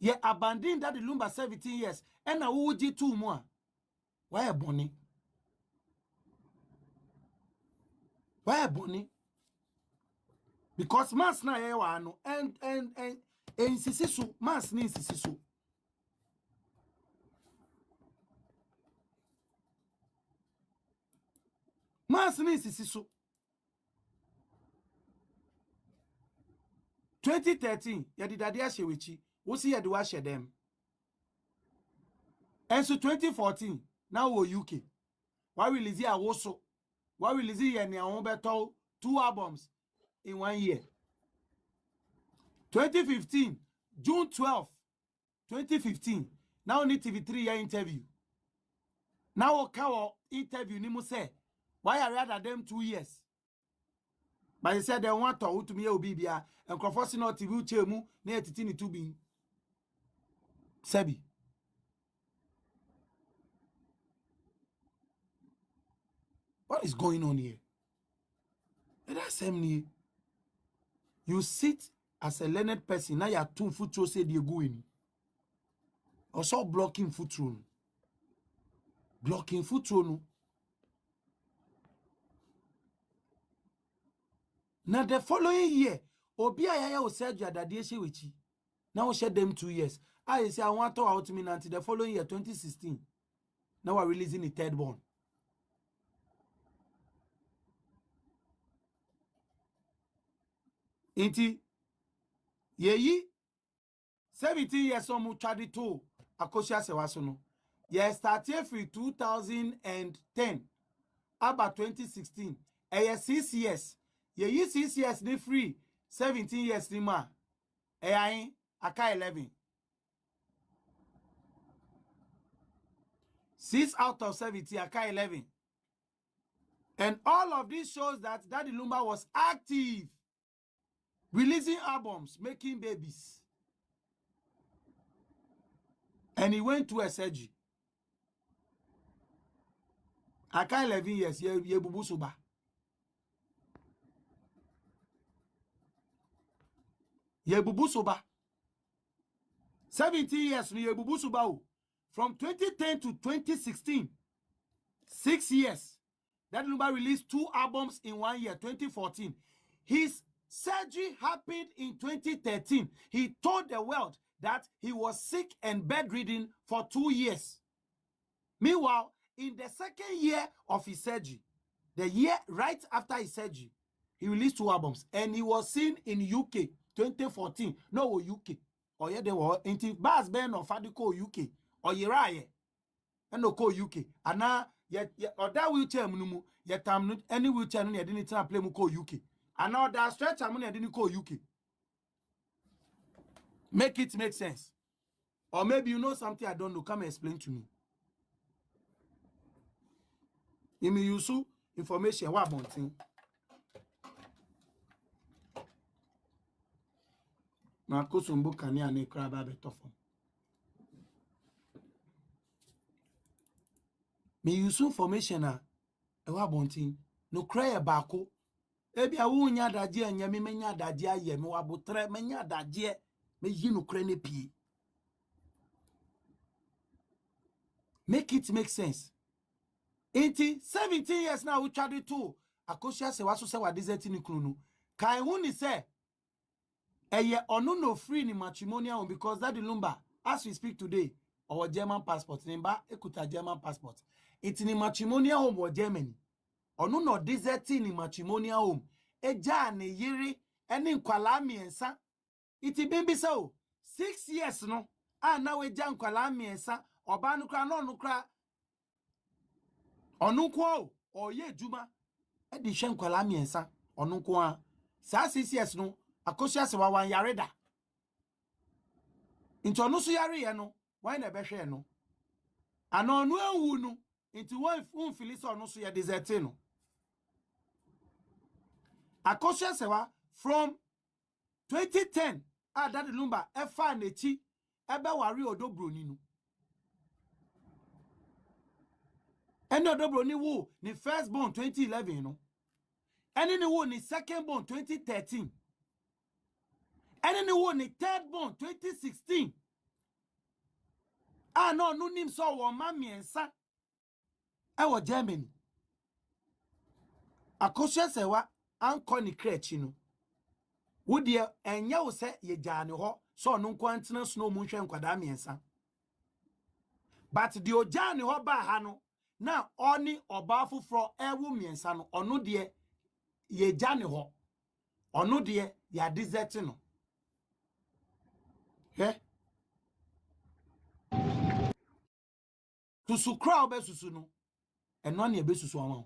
You abandoned Daddy Lumba 17 years. And now would you 2 more? Why a bonnie? Why a bonnie? Because mass na no and insisisu mass ni insisisu. Mass ni insisisu. 2013 ya di daddy ashewechi wo si ya di wa she dem And so 2014, now we're UK. Why release here also? Why release here and your 2 albums in 1 year? 2015, June 12, 2015. Now need TV3 year interview. Now our interview nimu say why I rather them 2 years. But he said they want to me obibia and Crawford not TV chemu na etiti to be Sebi. What is going on here? And that's same you sit as a learned person, now you are 2 foot say they go in. Also blocking foot through. Blocking foot through. Now the following year, Obi Ayaya will say you daddy wichi. Now share them 2 years. I say I want to out me until the following year, 2016. Now we're releasing the 3rd born. Inti yeyi 17 years old muchadi to Akosua Sewasono. Ye started from 2010 about 2016. 6 years. Yeyi 6 years ni free 17 years ni ma. Aka 11. 6 out of 70 aka 11. And all of this shows that Daddy Lumba was active, releasing albums, making babies. And he went to a surgery. Aka 11 years, ye bubu suba. Ye bubu suba. 17 years, ye bubu suba. From 2010 to 2016, 6 years. Daddy Lumba released 2 albums in 1 year, 2014. His surgery happened in 2013. He told the world that he was sick and bedridden for 2 years. Meanwhile, in the 2nd year of his surgery, the year right after his surgery, he released 2 albums and he was seen in UK 2014. No UK. Or yeah, they were into Bass Ben or Fadiko UK or Yeraye and no call UK. And now or that wheelchair munumu yet any wheelchair no didn't play mu call UK. And now that stretch I'm didn't call UK. Make it make sense. Or maybe you know something I don't know. Come and explain to me. Imi yusu information wa bontin. Na kosumbu kani ane kraba betofo. Me yusu information na wa bontin. No cry bako. Ebi awu nya daje anya me nya daje aye me wabotre me nya daje me yi no kra ne pie. Make it make sense. 17 years now we tried to Akosua Sewaso se wa desert ni kunu. Kai hu ni se eye onu no free ni matrimonial because Daddy Lumba as we speak today our German passport nimba ekuta German passport. It ni matrimonial home or Germany. Onu no desert ni matrimonial home. Eja ne yiri eni nkwala miensa. Iti bimbi so 6 years no. Na eja nkwala miensa oba nukra no nukra onukwo oye juma e di hwe nkwala miensa onukwo a sa 6 years no Akosua se wa wan yareda nti onu so yare ye no wan na behwe no ana onu ewu no nti won fili so onu so ye desert no Akosua se wa from 2010 Daddy Lumba e fa na chi ebe wari odobroni no ene odobroni wo ni first born 2011 no ene ni wo ni second born 2013 ene ni wo ni third born 2016 no no nim so wo ma miensa e wo Germany Akosua se wa anko ni krechi no wo de enye wo se ye jaane ho so no nkwantena so no mu hwe nkwada miensa but the ojane ho ba ha no na oni oba foforo ewu miensa no onu de ye jane ho onu de ya desert no he to su crowd be susu no eno an ye be susu ama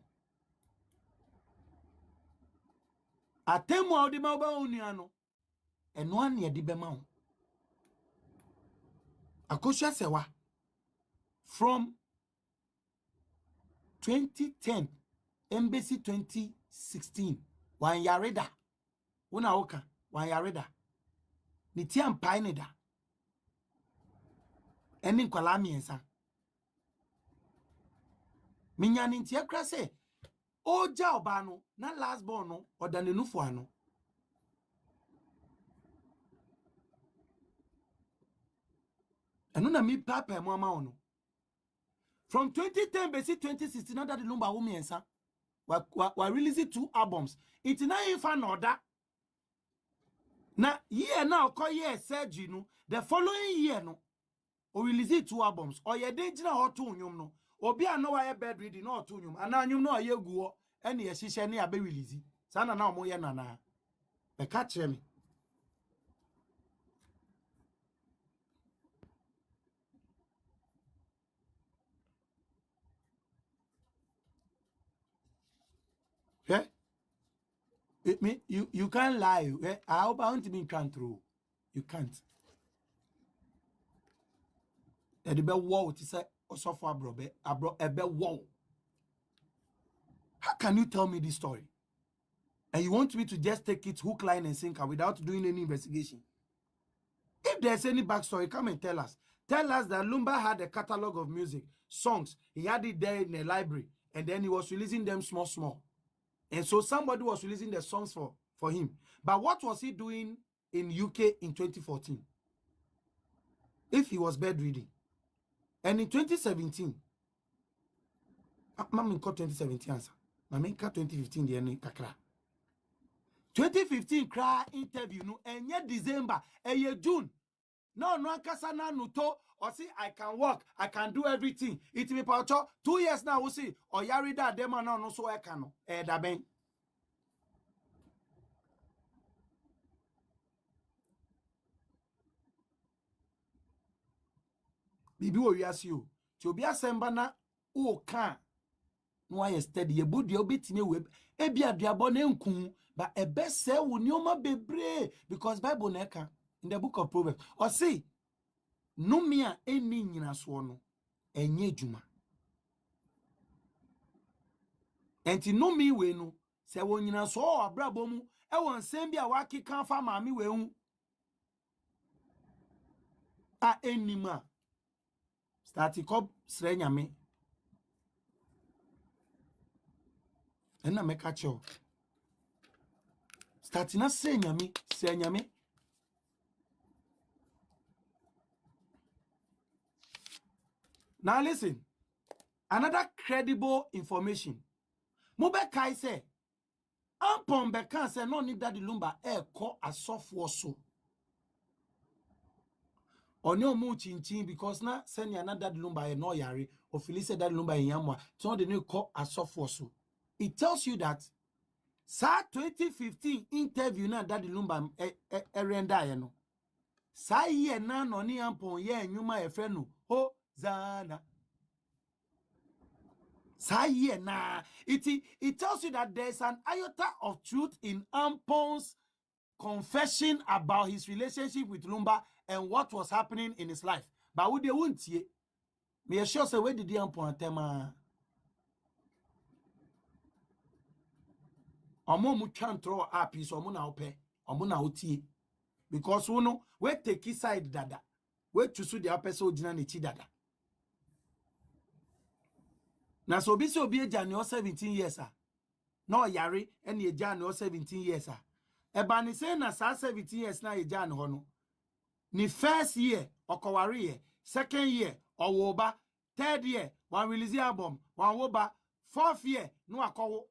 atemu a odi ma ba onua no eno an ye di be ma Akosua sewa from 2010 embassy 2016 wan yareda una oka wan yareda ni tiam pai ne da eni nkwala miensa minyane ntia kra se oja oba no na last born no odanenufo ano eno na mi papa mo ama ono from 2010 besi 2016 na Daddy Lumba wo miensa wa release 2 albums it na infa na oda na year na okoye surgery no the following year no o release 2 albums o ye de gina ho to nwom no obi ano wa ye bed reading no to nwom ana nwom no ye guo ene ye hihye ne abe release sana na omo ye nana be ka kire me yeah it me you can't lie I hope I want to be control you can't e de be wo ti say osofo abro ebe wo. How can you tell me this story and you want me to just take it hook line and sinker without doing any investigation? If there's any backstory, come and tell us. Tell us that Lumba had a catalog of music, songs. He had it there in the library. And then he was releasing them small. And so somebody was releasing the songs for him. But what was he doing in UK in 2014? If he was bedridden. And in 2017, Mama 2017 answer. Mama 2015 the end kakra. 2015 cry interview no enye December, June. No, kasa na nuto or see I can work, I can do everything. It be pacho 2 years now we see or yarida dem no so I can da ben. Bibi wo wiase o. Ti obi asemba na o kan no aye steady ye bodi obetime we e bia aduabo na nkun ba ebese wo nioma bebre because Bible na eka in the book of Proverbs or see no mia eni nyina so no enye djuma enti no mi we no se wo nyina so o abrabo mu e won nsem bia wa keka fa maami we hu a enima start cop sre nyame ena meka cho start na sre nyame. Now listen, another credible information. Mube kai say, Ampon bekan say no need Daddy Lumba ko asofo so. Onyo mu chinchin because na send ya na Daddy Lumba no yare or Felice Daddy Lumba yamwa. So they no ko asofo so. It tells you that sa 2015 interview na Daddy Lumba renda ye no. Sa ye na no ni Ampon ye nyuma e friend no. Ho zana. It tells you that there's an iota of truth in Ampon's confession about his relationship with Lumba and what was happening in his life. But would they won't ye? Me sure say where did the Ampon tema? Omo mu twan throw up is omo na ope, omo na otie. Because we know we take his side dada. We choose the person ojina ne chi dada. Na so bi se obi eja ne 17 years no yare ene eja ne 17 years eba ne say na sa 17 years na eja ne ho no ni first year okoware year second year owoba third year one release album one woba fourth year no akowo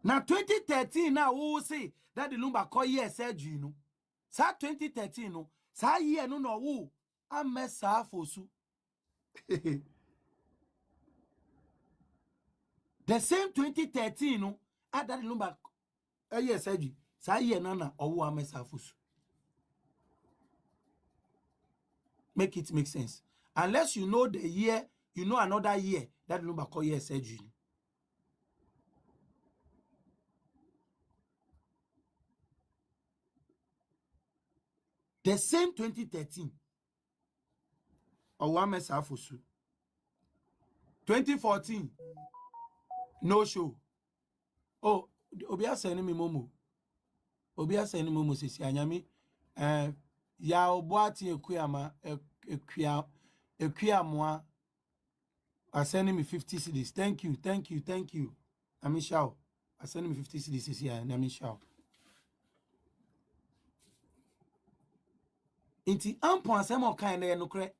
na 2013 na wo say Daddy Lumba call year surgery no sa 2013 no sa year no no wo amesa fosu. The same 2013 no Daddy Lumba yes surgery sa year na owo amesa fosu. Make it make sense. Unless you know the year, you know another year that Lumba call year surgery. The same 2013. Or one mess half 2014. No show. Oh, Obia sending me momo. Obia sending momo says Yanyami. Ya obuati ekuyama ekuyamwa are sending me 50 CDs. Thank you. Amishao. Are sending me 50 CDs here and Amishao. Inti ampo asemo kind no kre.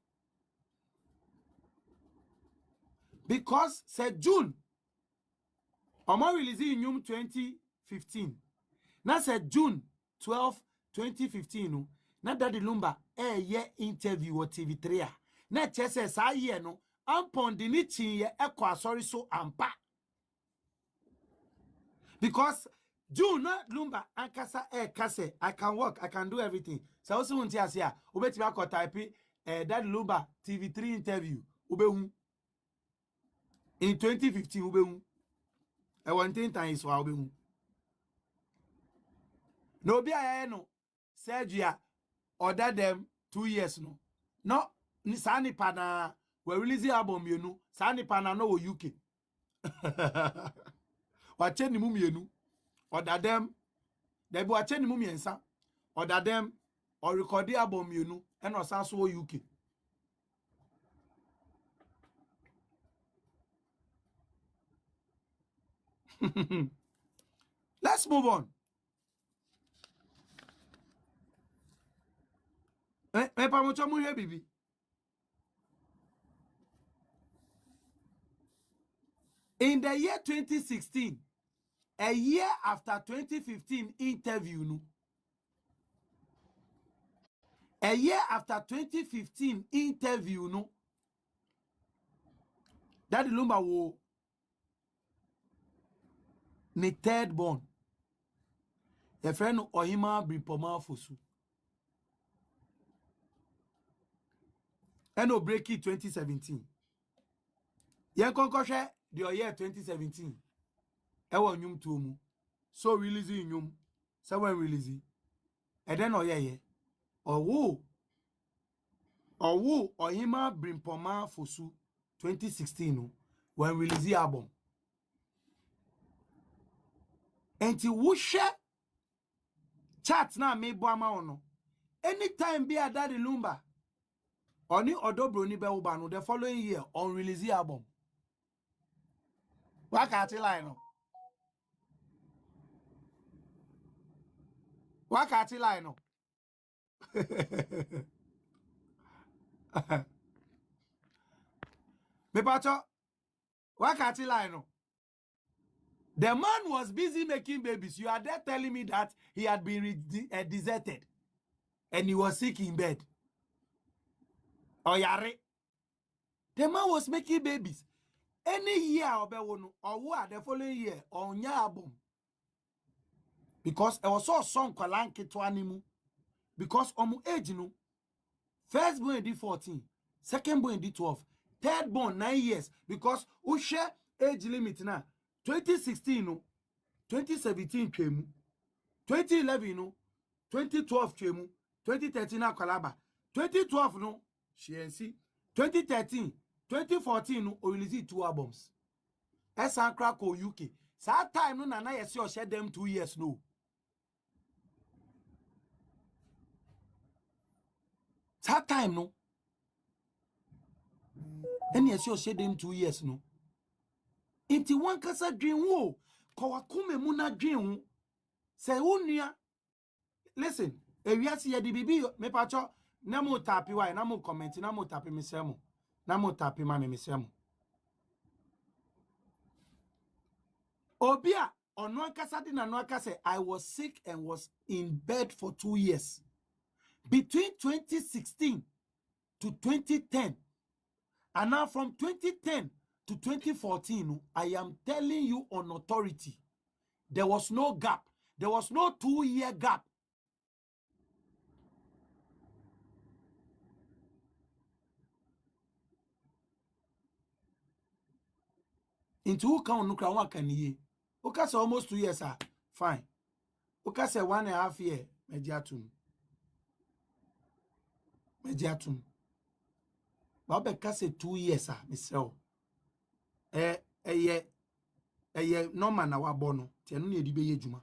Because said June Omo release in 2015. Now said June 12, 2015 no. Na Daddy Lumba ye interview or TV3. Na chese sa ye no ampon di ni chin ye ekwa sorry so ampa. Because June na Lumba ankasa kase I can work, I can do everything. So also unti asia ubeti ba type Daddy Lumba TV3 interview ubehu in 2015 ubehu. I want 10 times wa ubehu. No be no Sergia order them 2 years no. No ni sani pana we release album yenu sani pana no UK. Wache ni mu mienu order them they be wache ni mu miensa order them or record the album yenu and osanso UK. Let's move on. Bibi. In the year 2016, a year after 2015 interview, no. A year after 2015 interview, no. Daddy Lumba wo ne third born. The friend Ohima Brimpoma Fosu. And no break it 2017. Yen konkoshe the year 2017. Ewa nyum tuomu. So releasing nyum. So when releasing. And then Ohima Brimpoma Fosu 2016 when release the album. And to wushe chat na me boama ono. Anytime be a Daddy Lumba. Oni odobro ni be ubano the following year on release the album. Wakati line. Wakati line. Me pacho wakati line. The man was busy making babies. You are there telling me that he had been deserted and he was sick in bed. Oyare. The man was making babies. Any year or the following year on your album. Because it was so song kwalanke to animu. Because omu age no. First born in 14, second born in 12, third born 9 years. Because we share age limit now. 2016 no, 2017 chemu, 2011 no, 2012 chemu, 2013 na kwalaba, 2012 no, CNC, 2013, 2014 no, o release 2 albums. Esan crack o UK. That time no na yesi o share them 2 years no. That time no. And yesi o share them 2 years no. Inti one kasa dream wo kawakume muna dream se unia. Listen, ewiasi ya di bibi me pacho namu tapi wa namu comment namu tapi misemo namu tapi mame misemo obia onwa kasa di na nwa kasa I was sick and was in bed for 2 years between 2016 to 2010 and now from 2010 to 2014, I am telling you on authority, there was no gap. There was no 2-year gap. Into who can no kra can ye. Uka say almost 2 years, fine. Uka say 1.5 year, mediatum. Mediatum. Babe ka say 2 years, Mr. Normal na wabɔ no ti ɛno na ɛde bɛyɛ adwuma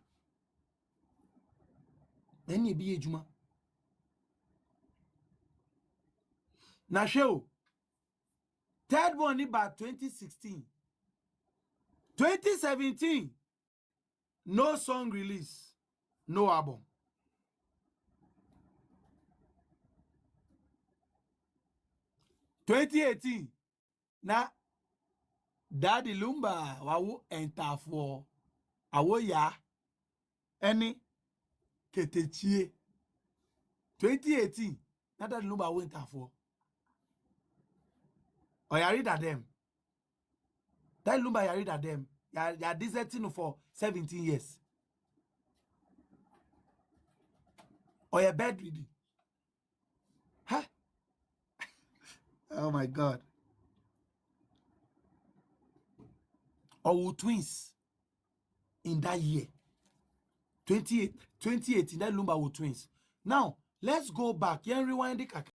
ɛne ɛbi yɛ adwuma na hwɛ o third one ni ba 2016 2017 no song release no album 2018 na Daddy Lumba wawo entafo awo ya ɛne ketechie 2018 na Daddy Lumba wawo entafo oyari da dem Daddy Lumba yari da dem ya deserting for 17 years oya bedridden huh? Oh my God. Our twins in that year 2018 that Lumba were twins. Now let's go back. You rewind the kaka.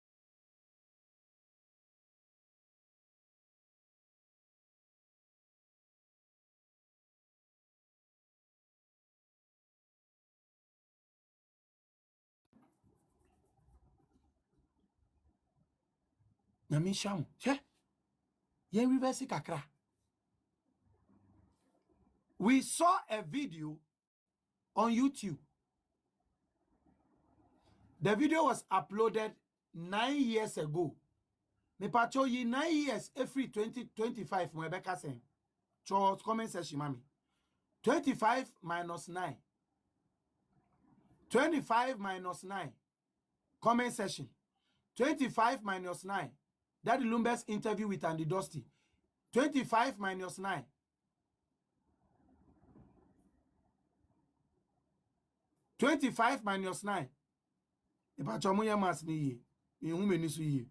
Nami sham. Che. You reverse kakra. We saw a video on YouTube. The video was uploaded 9 years ago. Me pacho ye 9 years every 2025 mo Rebecca saying. Cho comment section mami. 25 minus 9. 25 minus 9. Comment section. 25 minus 9. Daddy Lumba's interview with Andy Dusty. 25 minus 9. 25 minus 9. Ipa chomo ya mas ni ye. Ihu meni su ye.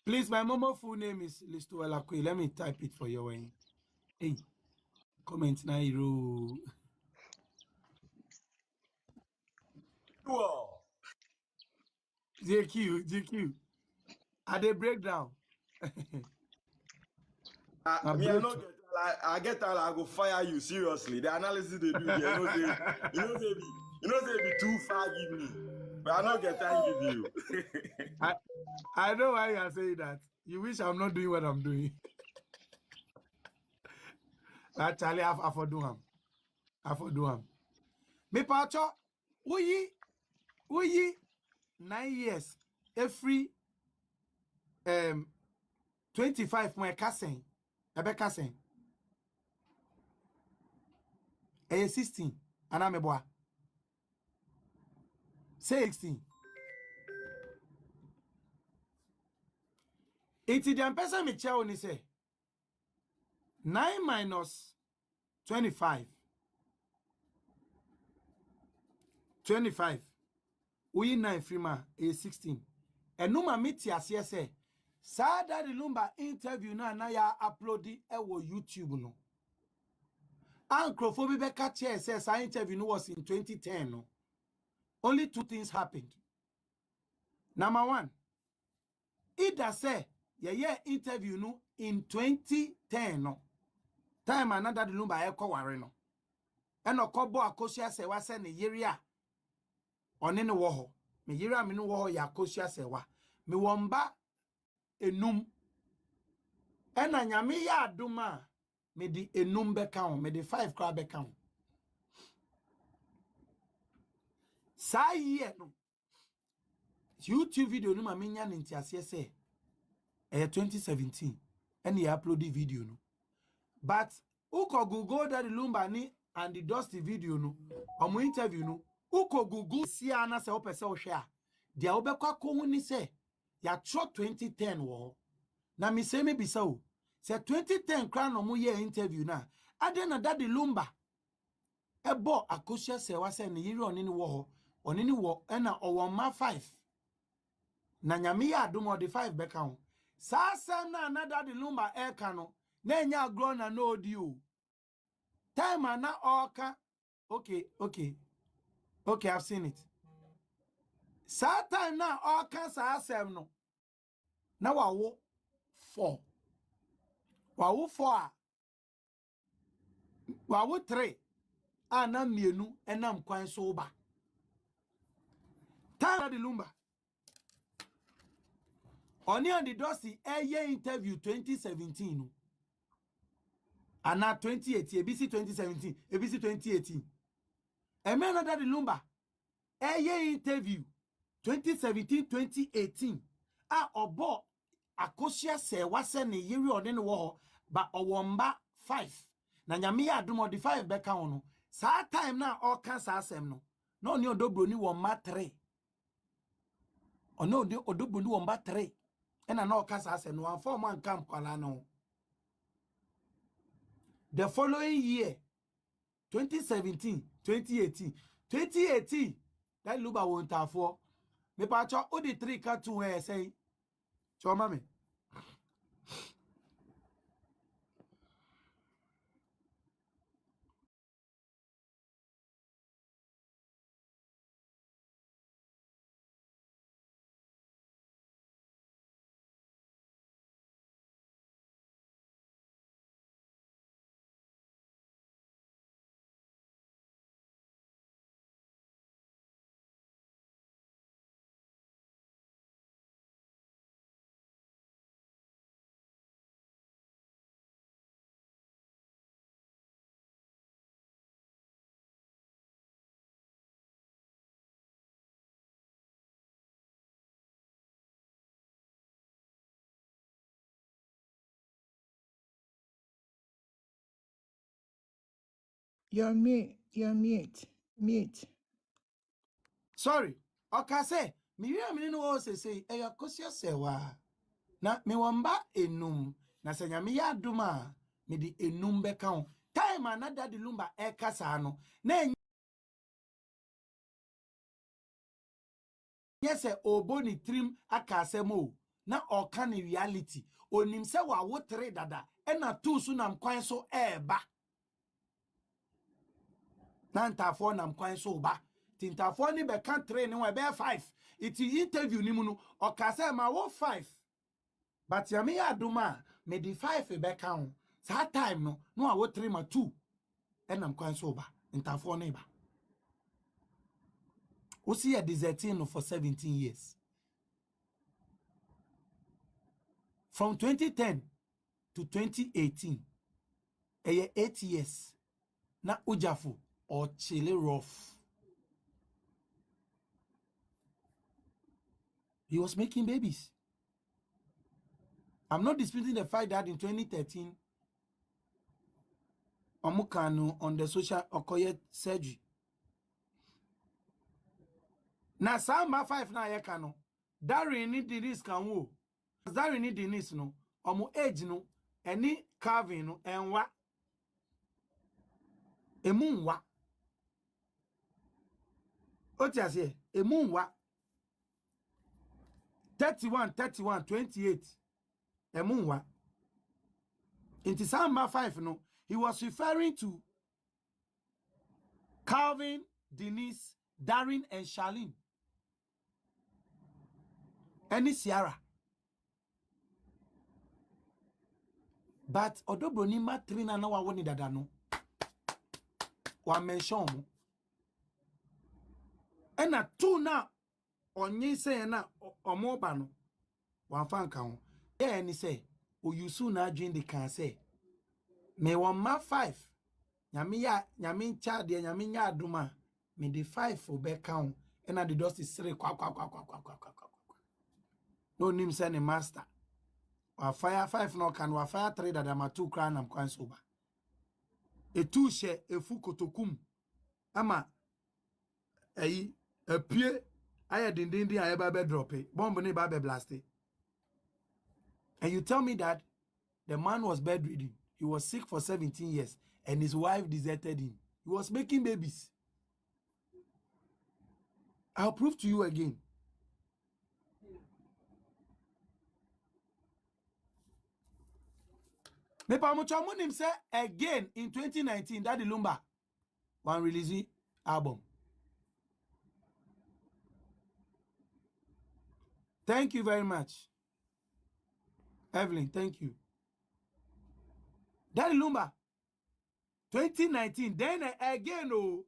Please, my Momo full name is Listuela Kwe. Let me type it for you. Hey, comment na hero. GQ. Are they breakdown? Me, I get all I go fire you seriously. The analysis they do, you know they be too far give me. But I don't get time give you. I know why you are saying that. You wish I'm not doing what I'm doing. Actually, I for do him. Me pacho, we 9 years every 25 my cousin. Ebe cousin. 16. Aname boy. 16. Iti the person me chair oni say 9 minus 25. 25. We 9 frima a 16. And no ma meti asiye say sa Daddy Lumba interview na ya uploadi ewo YouTube no. Ankrofobi beka chair says sa interview no was in 2010 no. Only 2 things happened. Number 1, either say yeah interview no in 2010 no. Time another Daddy Lumba eko ware no. Eno kobo Akosua se wa se ne yeria one ne wo ho. Me yeria me no wo ho ya Akosua se wa. Me womba enum. Ena nyame ya aduma me di enum beka ho, me di 5 kra beka ho. Sa year no. YouTube video no ma menya ne ntiase se 2017 and he uploaded video no. But uko Google Daddy Lumba ni and the Dusty video no. Omo interview no. Uko Google si ana se opese o hwe a. Dia obekwa ko hu ni se ya tro 2010 wo. Na mi se me bisa o. Se 2010 kra no mo ye interview na. Ade na Daddy Lumba Ebo Akosua se wase ne yiri oni ni wo ho. Oni ni wo na owo ma 5. Na nyame ya adom odi 5 beka ho. Sa asem na Daddy Lumba eka no na enya agro na no odi o. Time na oka. Okay, I've seen it. Sa time na oka sa asem no. Na wawo 4. Wawo 4 wawo 3. Na mienu enam kwan so ba. Time Daddy Lumba. Oni and the Dossi interview 2017 no. Ana 2018, ABC 2017, ABC 2018. Emena Daddy Lumba interview 2017, 2018. Obo Akosua se wase ne yiri ode ne wo ba owomba 5. Na nyame ya adom ode 5 beka ho no. Sa time na oka sa asem no. Na oni odobro ni wo ma 3. Ono odobro ni wo ma 3. Ena na oka sa asem no anfa mo anka kwala no. The following year 2017, 2018, that Luba won't have 4. Me pacho o the 3 ka 2 say. Choma me. You're mute. You're mute. Mute. Sorry. Oka say, me wi no say Akosua se wa. Na me wamba enum. Na se nyame ya adom a me di enum beka ho. Time na Daddy Lumba kasa no. Na yes, oboni trim akasemo na oka ni reality. Onim se wa wo 3 dada. Na 2 so nam kwan so eba. Na ntafo nam kwan so ba. Tintafo ni be kan 3 ni wa be 5. Iti interview ni mu no okase ma wo 5. But yami aduma me di 5 be kan. Sa time no no a wo 3 ma 2. Nam kwan so ba. Ntafo ni ba. We see a deserting for 17 years. From 2010 to 2018, 8 years. Na Ujafu or Chile rough. He was making babies. I'm not disputing the fact that in 2013, Omukanu on the social okoye surgery. Na samba 5 na yekano. Darren ni Denise kanwo. Darren ni Denise no. Omu age no. Eni carving no. Enwa. Emunwa. Otiase. Emunwa. 31, 28. Emunwa. In samba 5 no. He was referring to Calvin, Denise, Darren, and Charlene. Any Sierra. But Odobroni matrina na wawoni dada no. Wa mention mo. Ena 2 na onye say na omoba no. Wa fanka ho. Ni say o yusu na adwin de kan say. Me won ma 5. Nyame cha de nyame nya aduma. Me de 5 for be kan. Ena the dust is 3 kwa. No nim say ne master. Wa fire 5 no kan wa fire 3 dada ma 2 kra nam kwan so ba. Etu she efu kotokum. Ama apie aya dindindi aya ba be drop it. Bomb ne ba be blast it. And you tell me that the man was bedridden. He was sick for 17 years and his wife deserted him. He was making babies. I'll prove to you again. Me pa muchamunim say again in 2019 Daddy Lumba one release album. Thank you very much. Evelyn, thank you. Daddy Lumba 2019 then again oh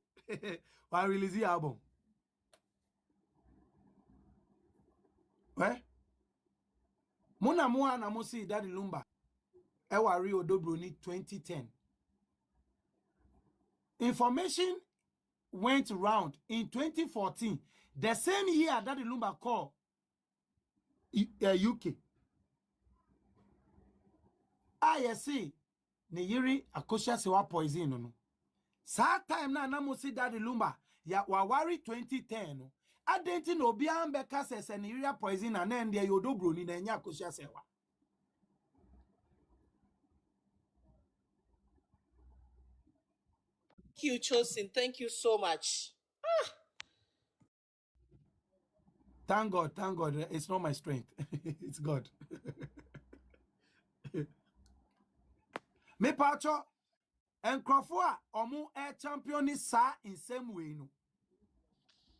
one release album. Where? Muna mua na musi Daddy Lumba. Ewa Rio Dobroni 2010. Information went round in 2014. The same year Daddy Lumba called UK. ISC ne yiri Akosua sewa poison no. Sa time na musi Daddy Lumba ya wawari 2010 no. Adenti no obi ambeka sese ne yiri poison na ende Yodobroni na enya Akosua sewa. Thank you, Chosin. Thank you so much. Thank God, thank God. It's not my strength. It's God. Me pacho enkrofo a omo champion sa in same way no.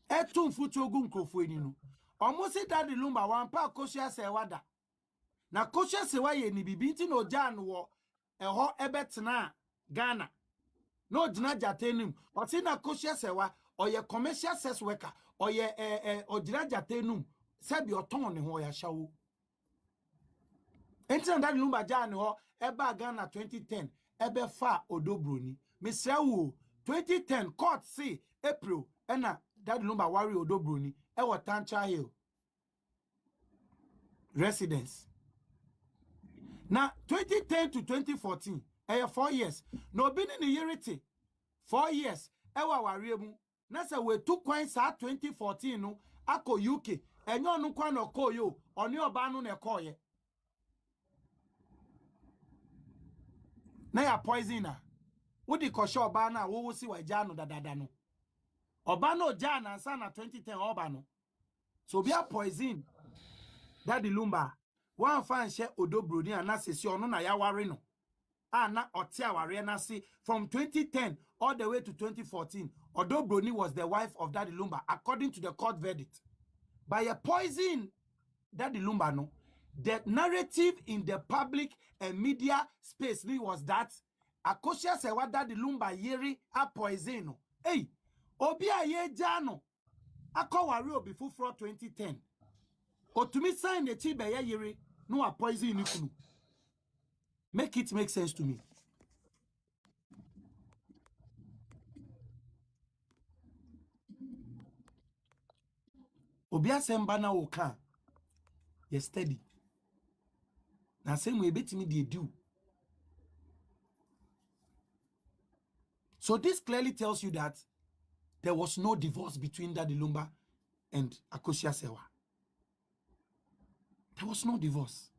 Etum futu ogu nkrofo eni no. Omo si Daddy Lumba wan pa Akosua sewa da. Na Akosua sewa ye ni bibi nti no jan wo eho ebetena Ghana. No jina jatenim. Oti na Akosua sewa oye commercial sex worker oye ojina jatenum sebi oton ne ho ya shawo. Enti na Daddy Lumba jan ho eba Ghana 2010 ebe fa Odobroni. Mesrewo 2010 court say April ena Daddy Lumba wari Odobroni ewo Tancha Hill residence. Now 2010 to 2014 4 years. No been in the yerity 4 years ewa wariemu. Na se we took kwan sa 2014 no ako UK enyo no kwan no ko yo oni oba no na ko ye na ya poison na wodi ko sho oba na wo si wa ja no dadada no oba no ja na ansa na 2010 oba no so be a poison Daddy Lumba one fan share Odobroni anasesi ono na ya ware no na ote aware na see from 2010 all the way to 2014 Odobroni was the wife of Daddy Lumba according to the court verdict. By a poison Daddy Lumba no, the narrative in the public and media space was that Akosua sewa Daddy Lumba yeri a poison no. Hey, obi a ye jano akowari obi fufro 2010. Otumi sign the chibe ye yeri no a poison nikunu. Make it make sense to me. Obia semba na oka ye steady na same way betimi dey do. So this clearly tells you that there was no divorce between Daddy Lumba and Akosua Sewa. There was no divorce.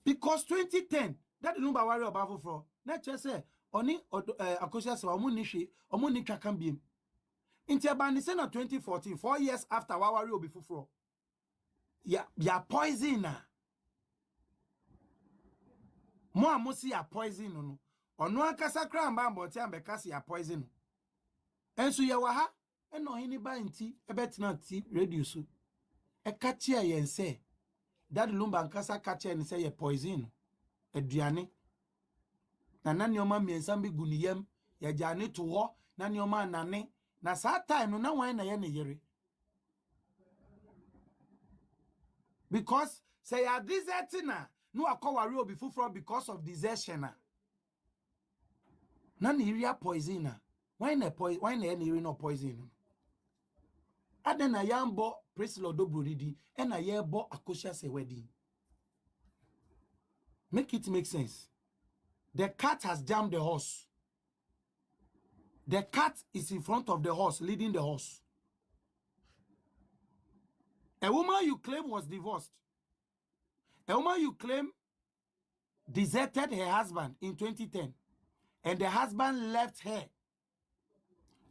Because 2010 Daddy Lumba worry about for na just say oni Akosua Sewa omo ni twaka biem. Inti abani say na 2014 4 years after wawari obi fufuro ya poison na mo amosi ya poison no ono akasa kra mba mboti ambeka si ya poison enso ye wa ha eno hini ba nti ebetina ti radio so e kache ye nse Daddy Lumba ankasa kache ni say ye poison aduane na nanioma miensa bi guniyam ya jane to ho nanioma nane na sa time no na wan na ye ne yere because say ya deserting na no akowari obi fufuro because of desertion na area poison na why na area no poison adena yambo Praise Lord Odobroni di e na ye bo Akosua Sewa di. Make it make sense. The cat has jammed the horse. The cat is in front of the horse, leading the horse. A woman you claim was divorced. A woman you claim deserted her husband in 2010. and the husband left her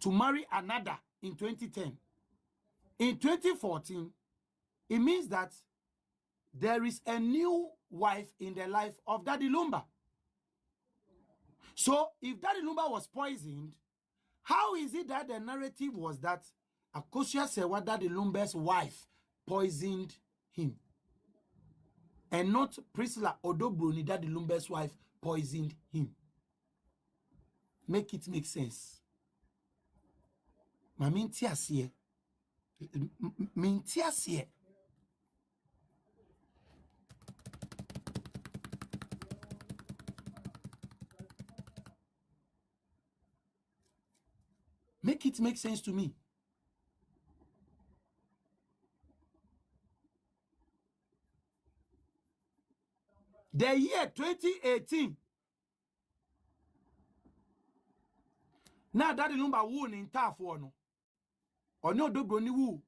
to marry another in 2010. In 2014, it means that there is a new wife in the life of Daddy Lumba. So if Daddy Lumba was poisoned, how is it that the narrative was that Akosua Sewa, Daddy Lumba's wife, poisoned him? And not Priscilla Odobroni, Daddy Lumba's wife, poisoned him? Make it make sense. Ma mintiasie. Mintiasie. Make it make sense to me. The year 2018. Now Daddy Lumba won in tough one. Or no Dobroni woo.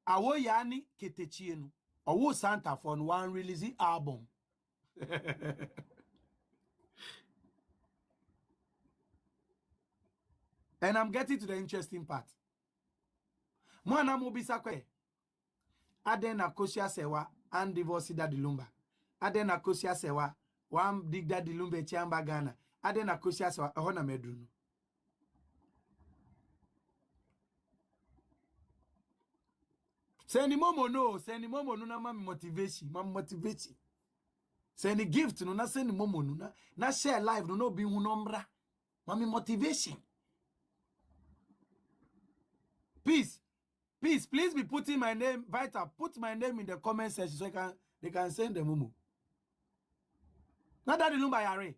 Awoyani Ketechienu. Or wo Santa for one releasing album. And I'm getting to the interesting part. Mwana mobisa kwe. Aden Akosua Sewa and divorce Daddy Lumba. Aden Akosua Sewa one dig Daddy Lumba chamba Ghana. Aden Akosua Sewa hona medunu. Send momo no na mami motivation. Send gift no na send momo no na share live no be hu nombra. Mami motivation. Please be putting my name, Vita, put my name in the comment section so they can send the momo. Not Daddy Lumba yare.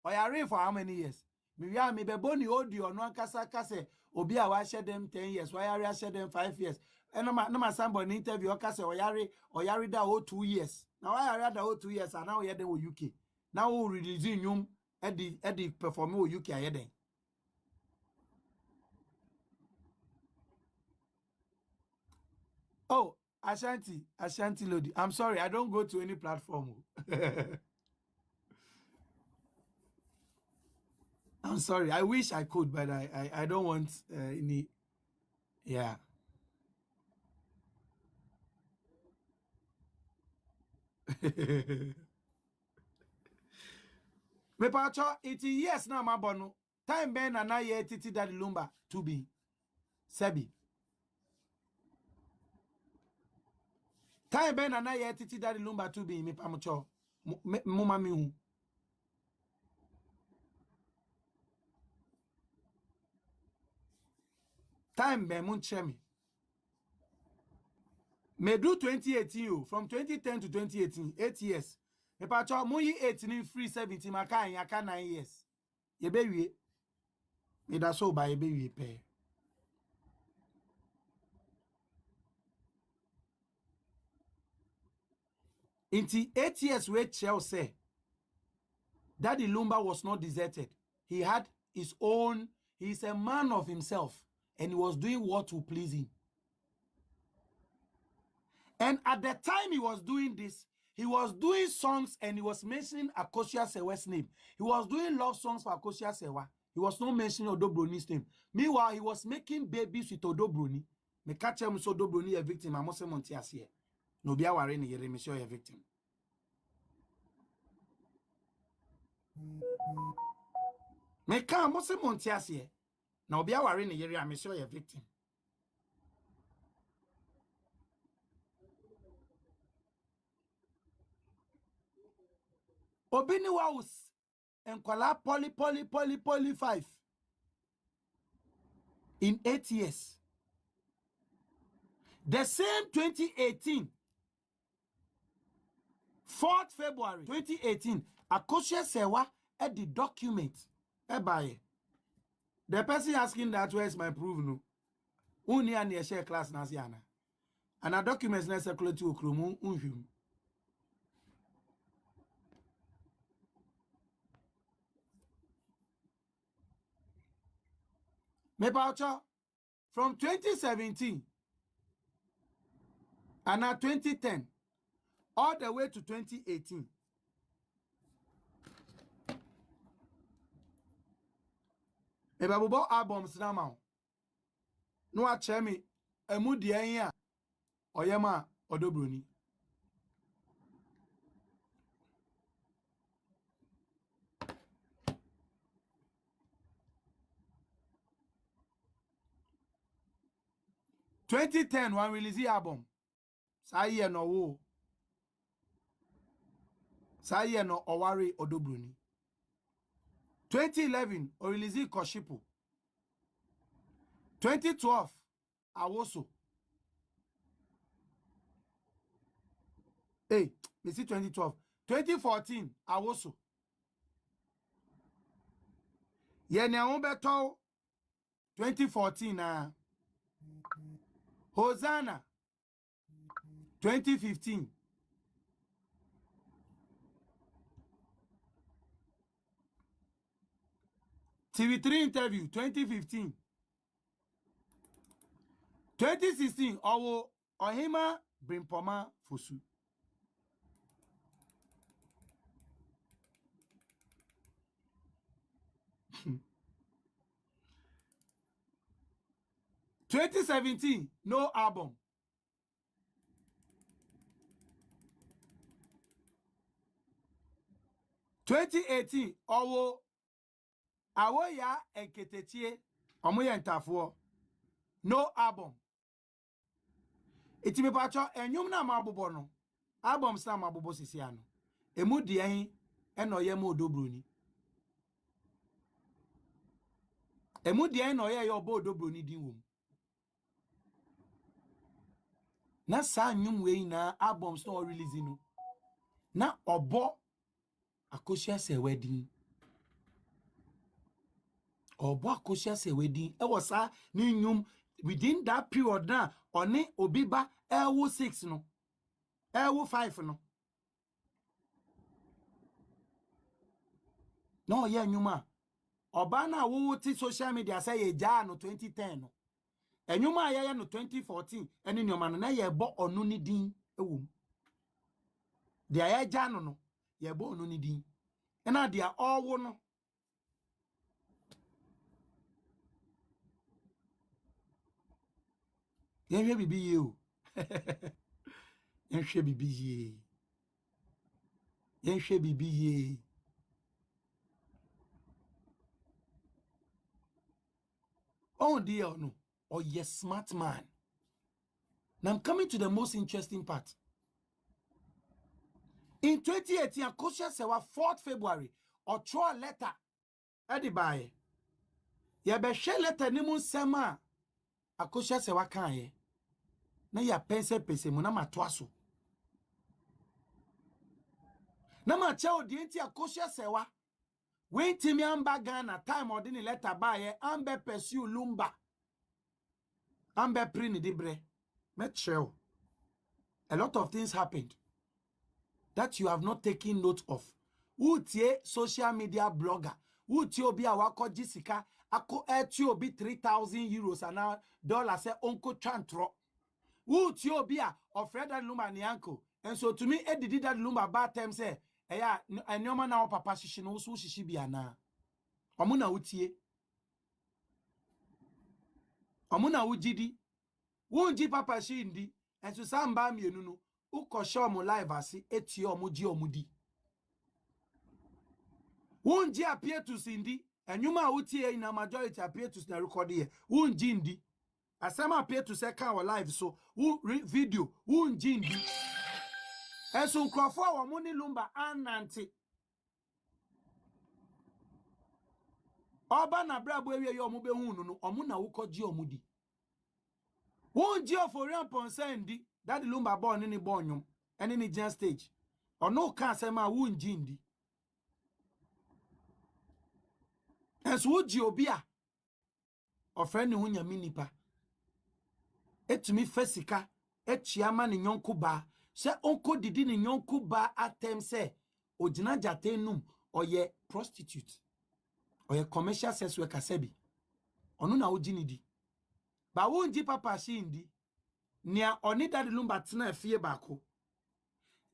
Or yare for how many years? Me be boni audio no kasa kase obi a wa share them 10 years, why yare share them 5 years. And no ma somebody interview or kase or yare da 2 years. Now why yare da 2 years and now we there UK. Now we releasing you at the performing UK then. Oh, Ashanti Lodi. I'm sorry, I don't go to any platform. I'm sorry. I wish I could, but I don't want any. Yeah. Me pacho, it yes now my bono. Time ben na ye titi Daddy Lumba to be. Sebi. Time ben na ye titi Daddy Lumba to be me pamucho. Muma mi hu. Time ben mun chemi. Me do 2018 from 2010 to 2018, 8 years. Me pacho mo yi 18 free 17 maka yaka 9 years. Ye be wie. Me da so ba ye be wie pe. Inti 8 years we say Daddy Lumba was not deserted. He had his own, he's a man of himself, and he was doing what to please him. And at the time he was doing this, he was doing songs and he was mentioning Akosua Sewa's name. He was doing love songs for Akosua Sewa. He was not mentioning Odobroni's name. Meanwhile, he was making babies with Odobroni. Me catch him so Odobroni a victim. I'm also Montias here. No be aware ni yere me show a victim. Me can mo se Montias here. Now be aware ni yere me show a victim. Obini was enkwala poly 5 in 8 years. The same 2018, 4th February 2018, Akosua Sewa at the document. The person asking that where's my proof no? Uni and share class nasiana. And a document na circulate to okromu unhum. Me paucha from 2017 and now 2010 all the way to 2018. Me babubo albums na ma. No a che me emu de yen a oyema odobroni. (2010) one release album. Sa ye no wo. Sa ye no oware odobroni. 2011 o release Koshipu. 2012 Awoso. Hey, me see 2012. 2014 Awoso. Ye ne won beto 2014 na Hosanna 2015. TV3 interview 2015. 2016 owo Ohima Brimpoma Fosu. Hmm. 2017 no album. 2018 owo Awoya Enketetie omoye ntafo no album. Iti me pacho enyum na mabobo no album sa mabobo sisi ano emu de hin eno ye ma odobroni emu de hin no ye obo odobroni din wom na sa nyum we na albums no release no na obo Akosua se wedding obo Akosua se wedding e was sa ni nyum within that period na oni obiba ewo 6 no ewo 5 no no ye nyuma oba na wo ti social media say ye ja no 2010 no enyuma ye no 2014 eni nyoma no na ye bo onu ni din ewum de ye ja no ye bo onu ni din na de owo no ye hwe bibi ye o ye hwe bibi ye ye hwe bibi ye oh dear no oh yes smart man. Now I'm coming to the most interesting part. In 2018, Akosua Sewa 4th February, or throw a letter at the buy. Ya be share letter ni mun sema Akosua Sewa kan ye. Na ya pese mu na matoa so. Na ma cha odi enti Akosua Sewa. When timi amba Ghana time ordini letter buy ambe pursue Lumba. Ambe prini dibre. Met show. A lot of things happened that you have not taken note of. Utie social media blogger. Utie obi awako jisika. Ako eti obi 3,000 euros and dollar se onko chantro. Utie obi a ofred Daddy Lumba ni anko. And so to me, edidi Daddy Lumba bad time say, eya, enyoma na o papa shishi no usu shishi biana. Omuna utie. Omuna ujidi. Unji papa shi indi. And so samba mienu no. Uko show mo live asi eti omuji omudi. Unji appear to Cindy, and you ma utie in a majority appear to the record here. Unji ndi. Asema appear to second our live so video unji ndi. And so Crawford wa money Lumba ananti. Oba na brabo ewe yo mube hunu no omuna ukoji omudi. Unji oforian ponsendi. Daddy Lumba born in the bonyum and in the gen stage. Or no can't say my wound jindi. And so would you be or friend who minipa? Et to me fesika, et chiaman in yonku ba, say uncle did in yonku ba at them say, o jina jate num or ye prostitute or ye commercial sex worker sebi. Onuna ujinidi. Ba won't ji papa she indi. Nia oni Daddy Lumba tina fie bako.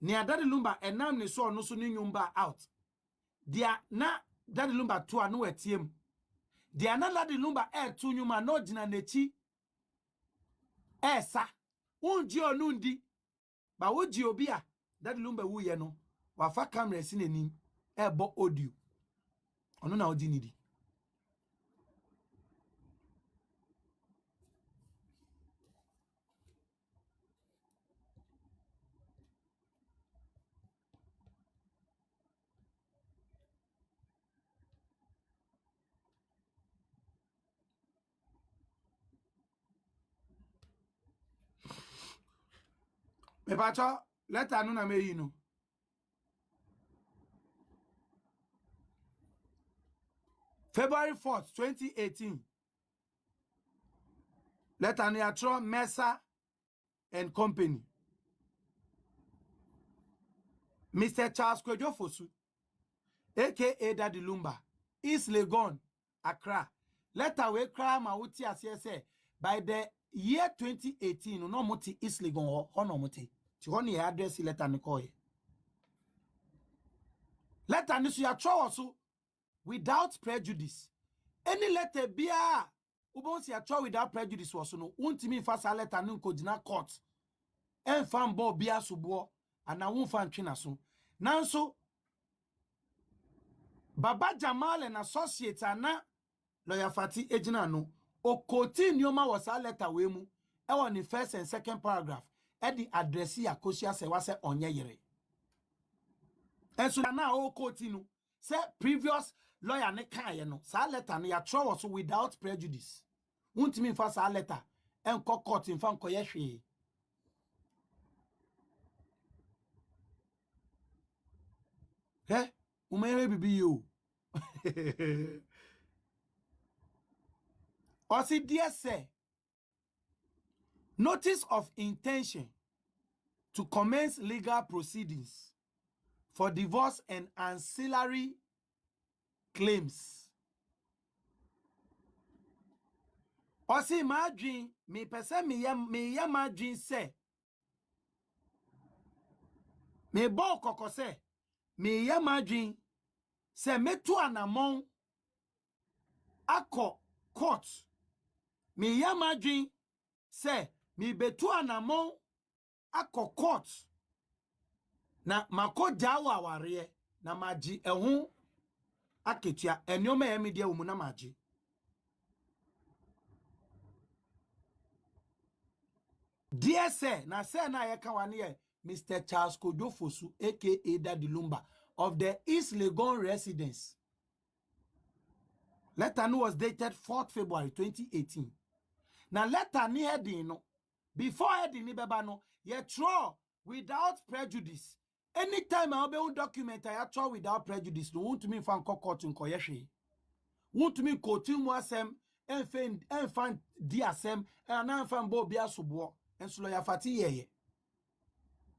Nia Daddy Lumba enam ni so ni nyumba out. Dia na Daddy Lumba tu anu etiem. The another Daddy Lumba tu nyuma no jina nechi sa unji onundi ba woji obi a Daddy Lumba wu ye no wafa camera si n'anim bo audio ono na odi nidi me pacho letter no na me yi no February 4th 2018 letter ni atro Mesa and Company Mr. Charles Kwejo Fosu aka Daddy Lumba East Legon Accra letter we cry ma wuti asese by the year 2018 no muti East Legon ho no muti ti ho ne address letter ni koye letter ni so ya tro so without prejudice any letter bia ubon si ya tro without prejudice was no untimi fa sa letter ni ko dina court enfan bo bia sobo ana wonfa ntwena so nanso Baba Jamal and associates ana lawyer Fati ejina no okoti nioma was a letter we mu e won the first and second paragraph e di address Akosua se wase onye yere enso na okoti no say previous lawyer ne kan ye no sa letter no ya tro was without prejudice untimi fa sa letter enko court mfa nkoye hwe umere bibi yo Osi dear say notice of intention to commence legal proceedings for divorce and ancillary claims. Osi madrin me pese me ye madrin say me bo koko say me ye madrin say me tu anamon akọ court me ye madrin say me betu anamon akọ court na mako jawa ware na maji ehun aketua enioma ya media wo mu na maji dear say na say na ye kan wane ye Mr. Charles Kojo Fosu aka Daddy Lumba of the East Legon residence. Letter no was dated 4th February 2018. Now letter ni heading no before heading ni beba no ye throw without prejudice. Anytime I be document I throw without prejudice no want to me fan court in koyehwe. Want to me kotu mu asem enfan di asem and enfan bo bia sobo enso lawyer Fati yeye.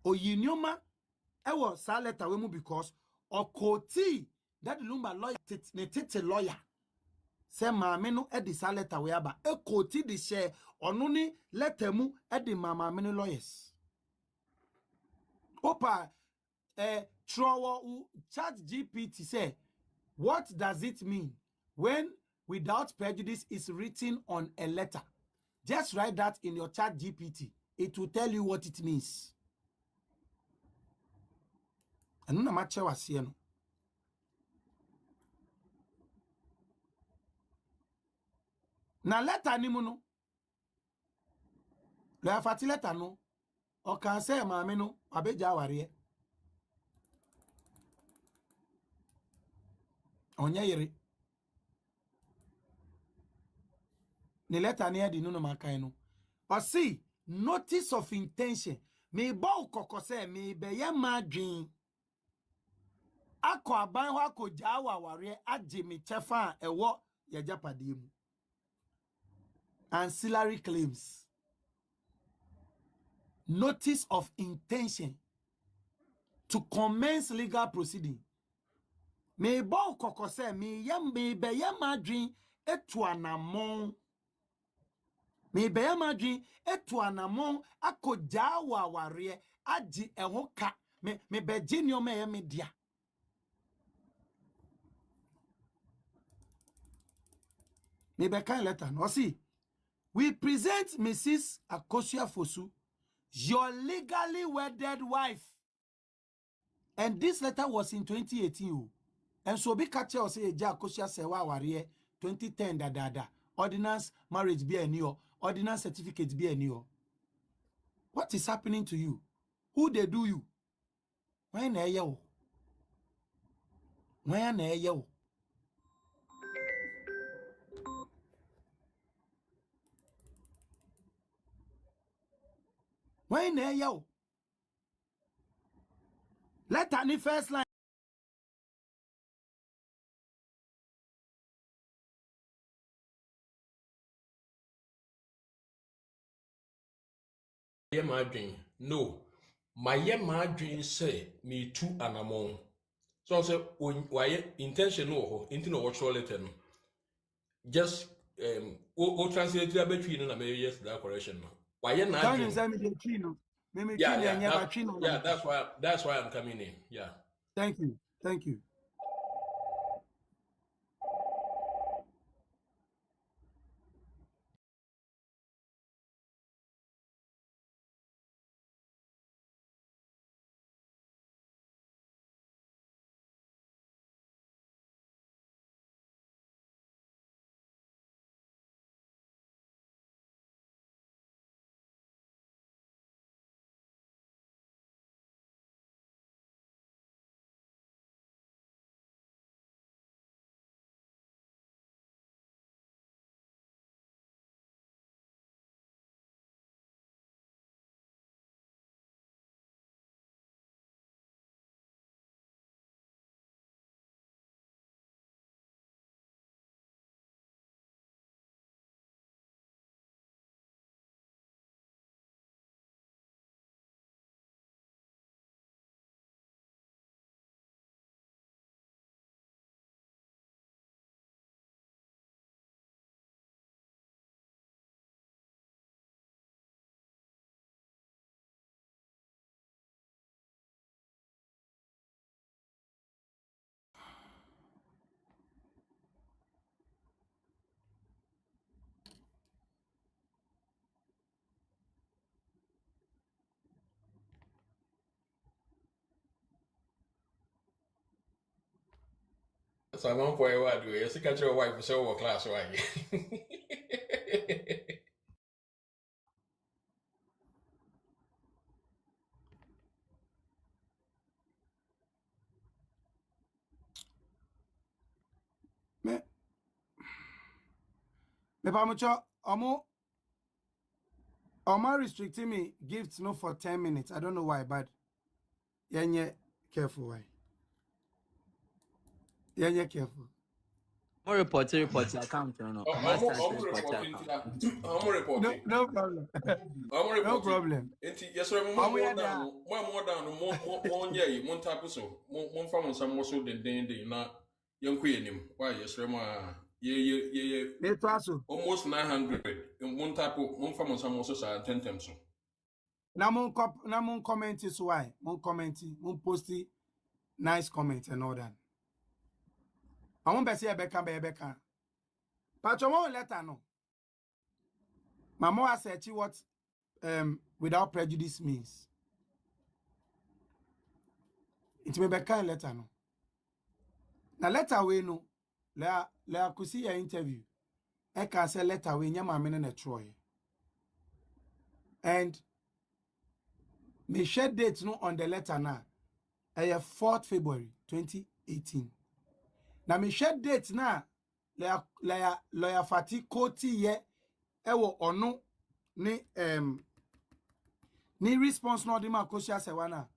Oyinioma ewo sa letter we mu because okoti Daddy Lumba lawyer ne tete lawyer se maame no edi sa letter we aba ekoti di share onu ni letter mu edi maame no lawyers opa trowo chat GPT say what does it mean when without prejudice is written on a letter? Just write that in your chat GPT, it will tell you what it means. And no matter what you know. Na letter ni mu no la Fati letter no o kan say maame no abeja ware onye yere ni letter ni edi no makan no o see notice of intention me bo kokko say me be ye madwin akọ aban ho akọja ware agye me chefa ewo ye japade mu ancillary claims. Notice of intention to commence legal proceeding. Me bo koko se me be yam madwin etu anamon. Me be yam madwin etu anamon akoja ware agi eho ka me be genio me media. Maybe kind letter. No, see, we present Mrs. Akosua Fosu, your legally wedded wife. And this letter was in 2018. And so be catcher or say Ja Akosua Sewa Warrior 2010 da. Ordinance marriage be a new, ordinance certificate be a new. What is happening to you? Who they do you? When are you? When are you? When are you? Let any first line. My dream, no. My dream say me too and among. So I say why intentional into no watch letter. Just translate that between and maybe yes that correction. Why not? Yeah, that's why I'm coming in. Yeah. Thank you. Thank you. So I'm on for a while. Yes, you catch your wife so class why. Me pamucho omo restricting me gifts no for 10 minutes. I don't know why, but yeah, careful why. Yeah, careful. More reporting account, no. I'm Reporting reporting. account. I'm reporting. No problem. I'm reporting. No problem. Yes, sir. More down. More yeah. More tap so. More from some more so than na young queen him. Why yes, sir. Yeah. It also. Almost 900. One tap. One from some more so 10 times so. Na mon comment is why. Mon comment, mon posti nice comment and all that. I won't be say Becca. But you won't let her know. Mama said what without prejudice means. It may be kind let her know. Now let her we know. Let her see your interview. I can say let her we nyama mene Troy. And me share date no on the letter now. 4th February 2018. Now me share date now. Lawyer Fati Koti ye ewo ono ni response no de ma Akosua Sewana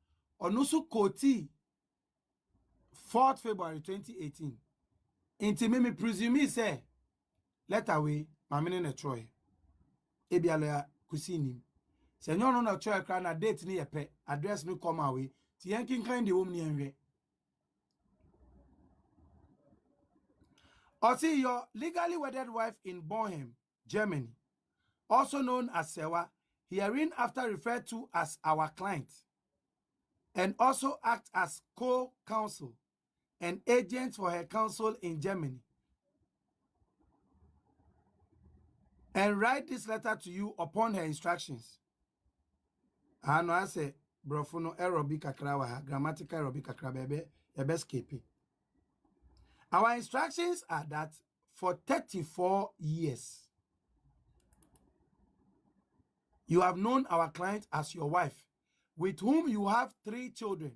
ono su Koti 4th February 2018. Inti me presume say letter we mamene na Troy ebia lawyer kusini se nyo no na Troy kra na date ni yepe address no come away ti yankin kind de wom ni enwe. Or see your legally wedded wife in Bonheim, Germany, also known as Sewa, herein after referred to as our client, and also act as co-counsel and agent for her counsel in Germany. and write this letter to you upon her instructions. Ano I say, brofono aerobic kakra grammatical aerobic kakra bebe escape. Our instructions are that for 34 years, you have known our client as your wife, with whom you have 3 children.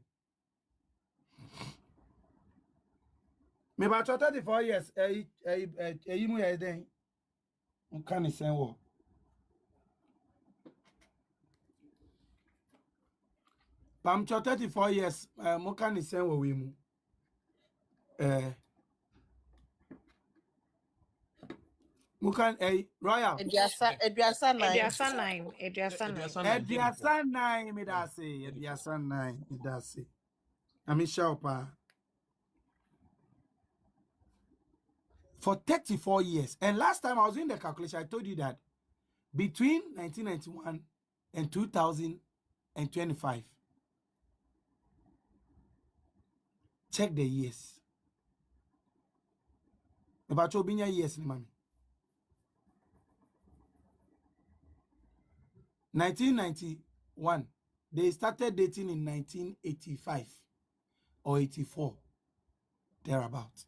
Me about 34 years, you know, then you can't say what. Pam 34 years, mo can't say what we mu. Mo can Royal. Eduasa nine. Eduasa nine. Eduasa nine. Ediasa 9 me da say, Ediasa 9 me da say. I'm sure for 34 years. And last time I was in the calculation, I told you that between 1991 and 2025, check the years. About your years, mommy. 1991, they started dating in 1985 or 84, thereabout.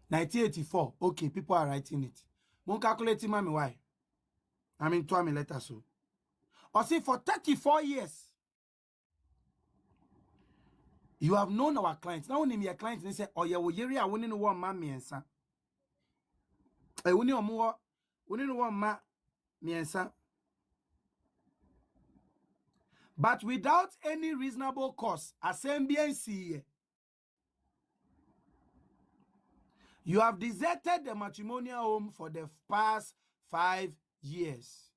1984, okay, people are writing it. Mon calculate, mommy, why? I mean, 12 letters so. Or see, for 34 years, you have known our clients. Now, when your clients, they say, oh, yeah, we are winning one mammy and son. I winning more, winning one ma, me and son. But without any reasonable cause, assembly, you have deserted the matrimonial home for the past 5 years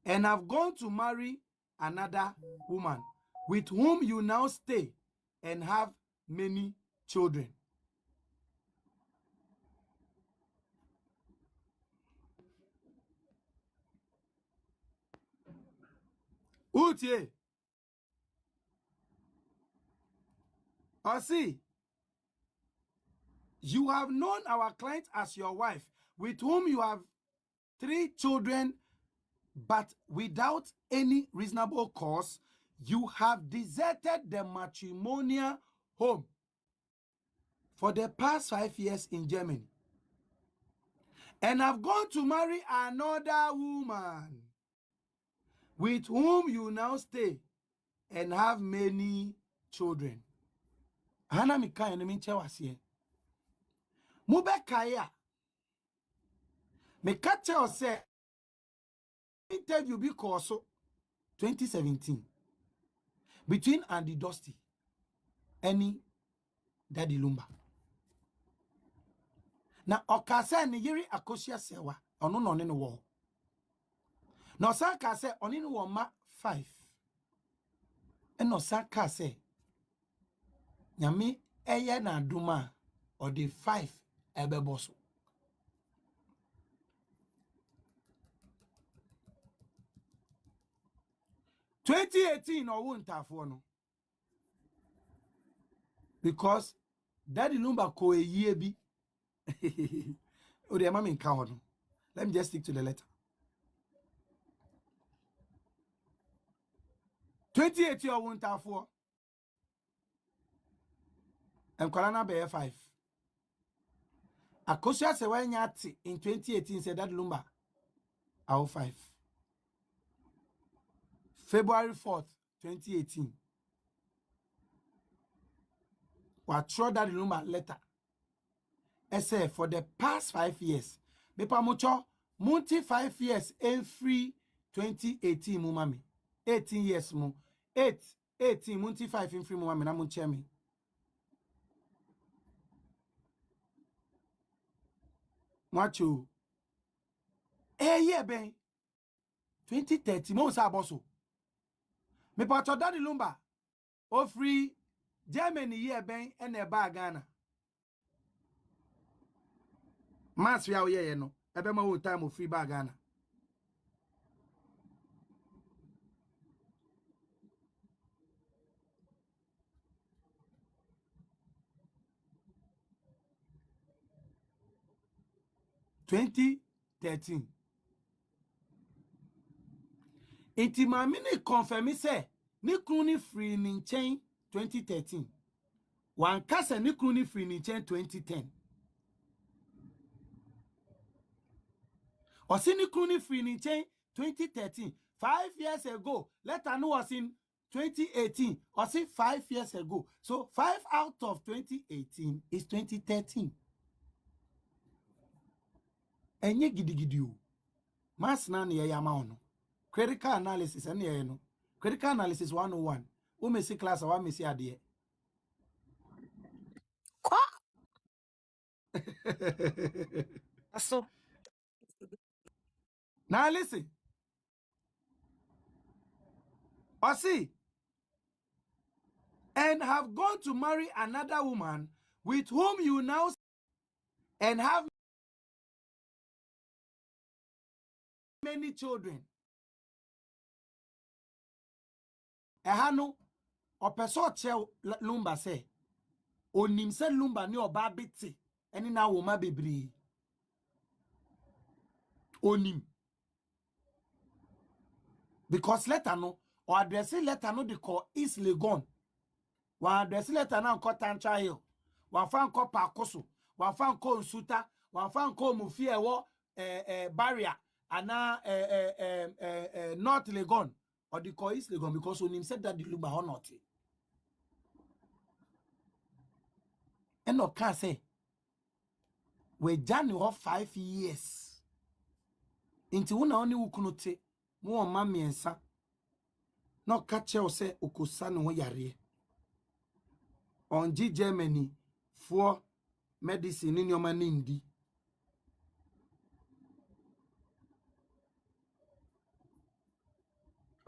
and have gone to marry another woman with whom you now stay and have many children. Utie. Osi. You have known our client as your wife, with whom you have 3 children, but without any reasonable cause, you have deserted the matrimonial home for the past 5 years in Germany and have gone to marry another woman with whom you now stay and have many children. Hana mika enemi chewasiye. Mube kaya. Me kache ose interview because 2017 between Andy Dusty and Daddy Lumba. Na okase ni Yiri Akosua sewa ono no ne no wo. Na osaka se oni no wo ma 5. And osaka se nyame eye na aduma or the 5 ebeboso. 2018 or won't have one because Daddy Lumba ko a year be. Oh, the mama in count. Let me just stick to the letter. 2018 or won't have 4 and Kolana Bear 5. Akosua se when yati in 2018 said Daddy Lumba our 5. February 4th, 2018. What throw Daddy Lumba letter. I say for the past 5 years. Mepa mucho munti 5 years every 2018 mumami. 18 years mu. 18 munti 5 in free mumami na munche me. Mwacho. Yeah ben. 2030 mo sa boso. Mepa cho Daddy Lumba. O free Germany year ben ene ba Ghana. Mas ya oye no. Ebe ma wo time of free ba Ghana. (2013) Inti maame ne confirm say ne kunu ne free ne nkyɛn 2013. Wan kasa ne kunu ne free ne nkyɛn 2010. Ɔsi ne kunu ne free ne nkyɛn 2013. 5 years ago. Letter no was in 2018. Ɔsi 5 years ago. So 5 out of 2018 is 2013. Enye gidigidi o. Mas na ne yama ono. Critical analysis ene ye no. Critical analysis 101. O mesi class wa mesi ade. So Now listen. Osi and have gone to marry another woman with whom you now and have many children. Ehano opeso che Lumba say onim se Lumba ni oba biti eni na woma bebri onim because letter no or address letter no de call East Legon wa address letter na nko Tantra Hill wa fa nko Pakoso wa fa nko Nsuta wa fa nko Mufi ewo barrier ana North Legon or the call East Legon because onim said that the Lumba or not. And no can say we January of 5 years. Inti una oni ukunote mo ma miensa. No catch you say okosa no yare. On G Germany for medicine in your manindi.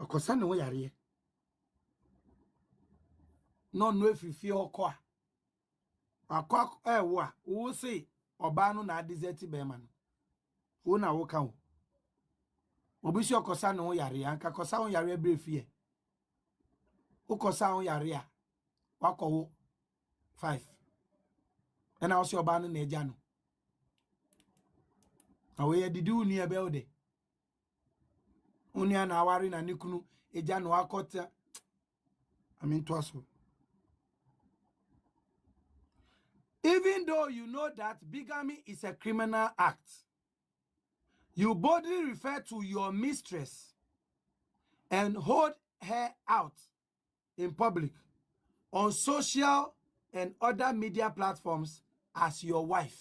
Okosa no yare. No if you feel kwa. Akwa wa wo say oba no na desert be man. Wo na wo kan. Obishi okosa no yare anka kosa on yare brefie. Ukosa on yare a wakowo 5. And I also oba no na eja no. Awe didi uni ebe ode. Uni na awari na nikunu eja no akota. I mean twaso. Even though you know that bigamy is a criminal act, you boldly refer to your mistress and hold her out in public on social and other media platforms as your wife.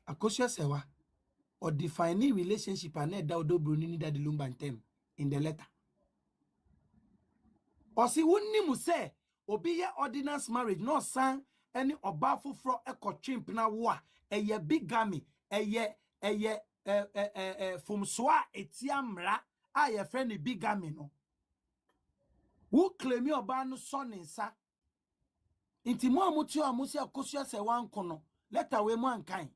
Akosua sewa or defining relationship and Daudo Brunini Daddy Lumba in the letter. Or see wouldn't mu say obi ye ordinance marriage no san any obafu fro eko chimp na wa eye bigamy eye fumsoa etiamra a ye friend bigamy no. Who claim you oba no son nsa inti mo amuti amusi Akosua se wan kono letter we mo ankan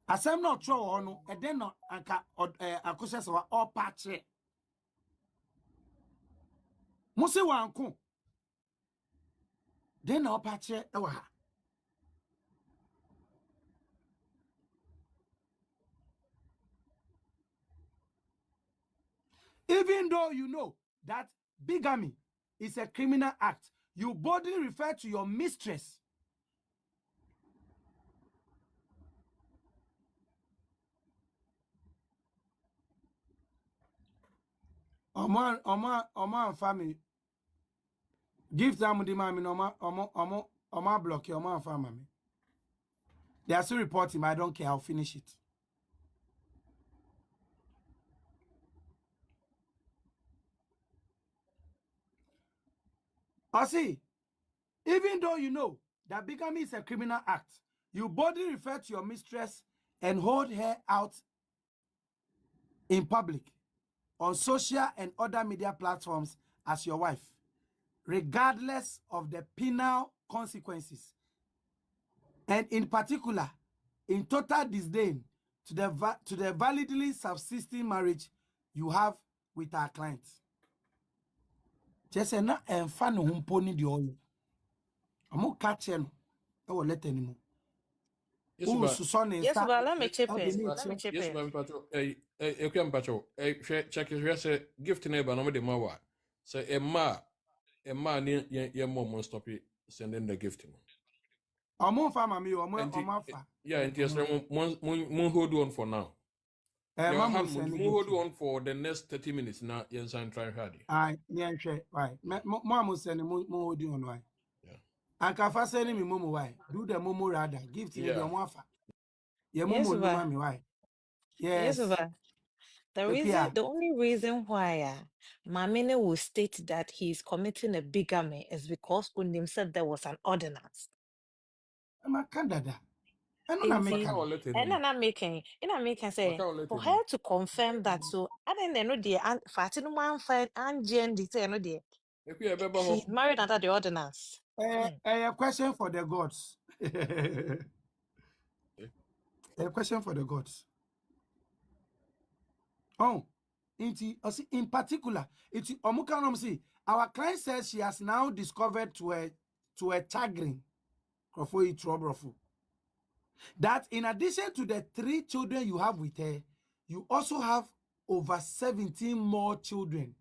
asem no tro ho no e den no anka Akosua se wa all patche musi wanko den na patche e wa. Even though you know that bigamy is a criminal act, you boldly refer to your mistress Oman family. Give them the mammy Oma block your Oman family. They are still reporting, but I don't care, I'll finish it. I see, even though you know that bigamy is a criminal act, you boldly refer to your mistress and hold her out in public on social and other media platforms as your wife, regardless of the penal consequences, and in particular, in total disdain to the validly subsisting marriage you have with our clients. Just na enfan humpo ni di oyo. Amo catch no e wo let anymore. Yes, Who but Susan Yes, is but let me chip okay, in. me Let me too. chip yes, in. ma'am, Pacho. Pacho. Check it. Yes, gift neighbor. No, the mawa. So, a man, your mom won't stop it sending the gift. Omo fa mami And omo fa. yeah, and yes, mon hold on for now. Your Mamu hand, send mon gift. hold on for the next 30 minutes now. Yes, I'm trying hard. Ai, nyenhwe, why? Mamu send mo hold on why? Yeah. Anka fa send me momo why? Do the momo rather. Gift ni bi Yeah. omo afa. Ye Yes, momo no but mami why? yes, Yes. but Epia. the only reason why Mamine will state that he's committing a bigamy is because Undim said there was an ordinance. Ama kandada. Eno na Inti, meka Maka no. or let and him. then I'm making say Maka or let for him. her to confirm that. So I didn't know the Fatima man find and GND say no dear. If you ever She's married under the ordinance. A question for the gods. A question for the gods. Oh, in particular, it's Omukanom see. Our client says she has now discovered to a chagrin that in addition to the 3 children you have with her, you also have over 17 more children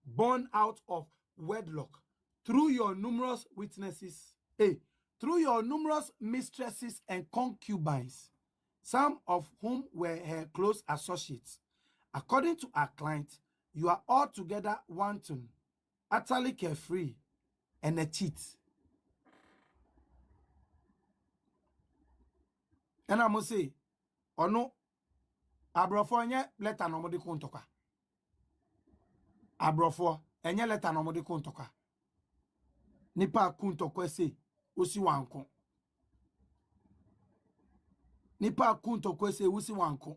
born out of wedlock through your numerous witnesses, through your numerous mistresses and concubines, some of whom were her close associates. According to our client, you are altogether wanton, utterly carefree, and a cheat. And I must say, or no, abrofo enye letter no mode kuntoka. Abrofo enye letter no mode kuntoka. Nipa kuntokwa se osi wanko. Nipa kuntokwa se osi wanko.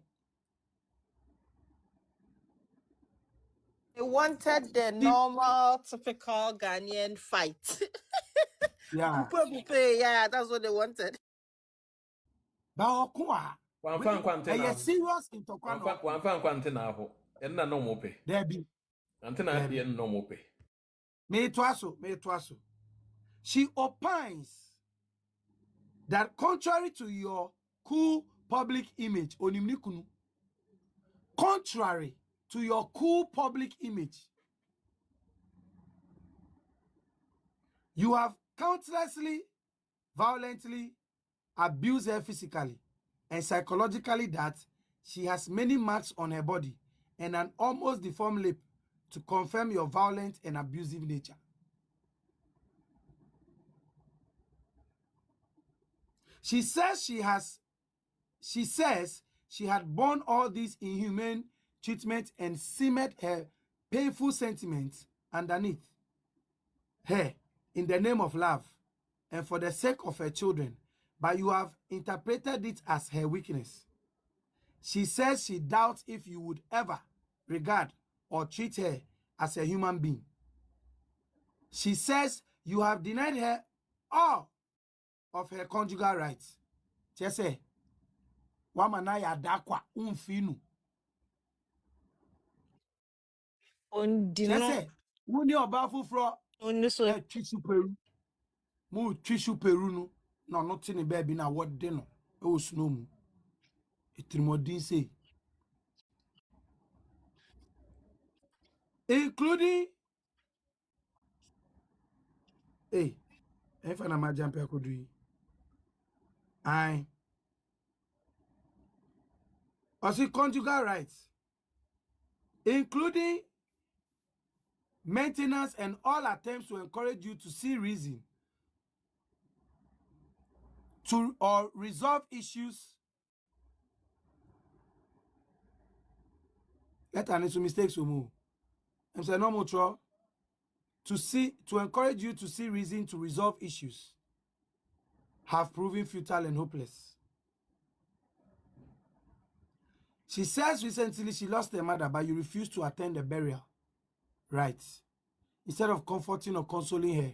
They wanted the normal, typical Ghanaian fight. Yeah. Coupe, yeah, that's what they wanted. Ba okwa. One fan A quantena. serious intokwa no. One fan quantena. And no more pay. There be. Antenna yen no more pay. Me twaso. She opines that contrary to your cool public image, onimnikunu, contrary to your cool public image, you have countlessly, violently abused her physically and psychologically, that she has many marks on her body and an almost deformed lip to confirm your violent and abusive nature. She says she had borne all these inhumane treatment and simmered her painful sentiments underneath her in the name of love and for the sake of her children, but you have interpreted it as her weakness. She says she doubts if you would ever regard or treat her as a human being. She says you have denied her all of her conjugal rights. She says, Wamanaya dakwa umfinu. She Ondino, says, Wuni obafu fro so tissue peru. Mu tissue peru no. No, not in the baby na what deno. Oh, snow mu. Itrimodin say. Including, if I'm a jumper could do. I see conjugal rights, including maintenance and all attempts to encourage you to see reason to or resolve issues. Let an issue mistakes we move. I'm saying no more to encourage you to see reason to resolve issues have proven futile and hopeless. She says recently she lost her mother, but you refused to attend the burial. Right. Instead of comforting or consoling her,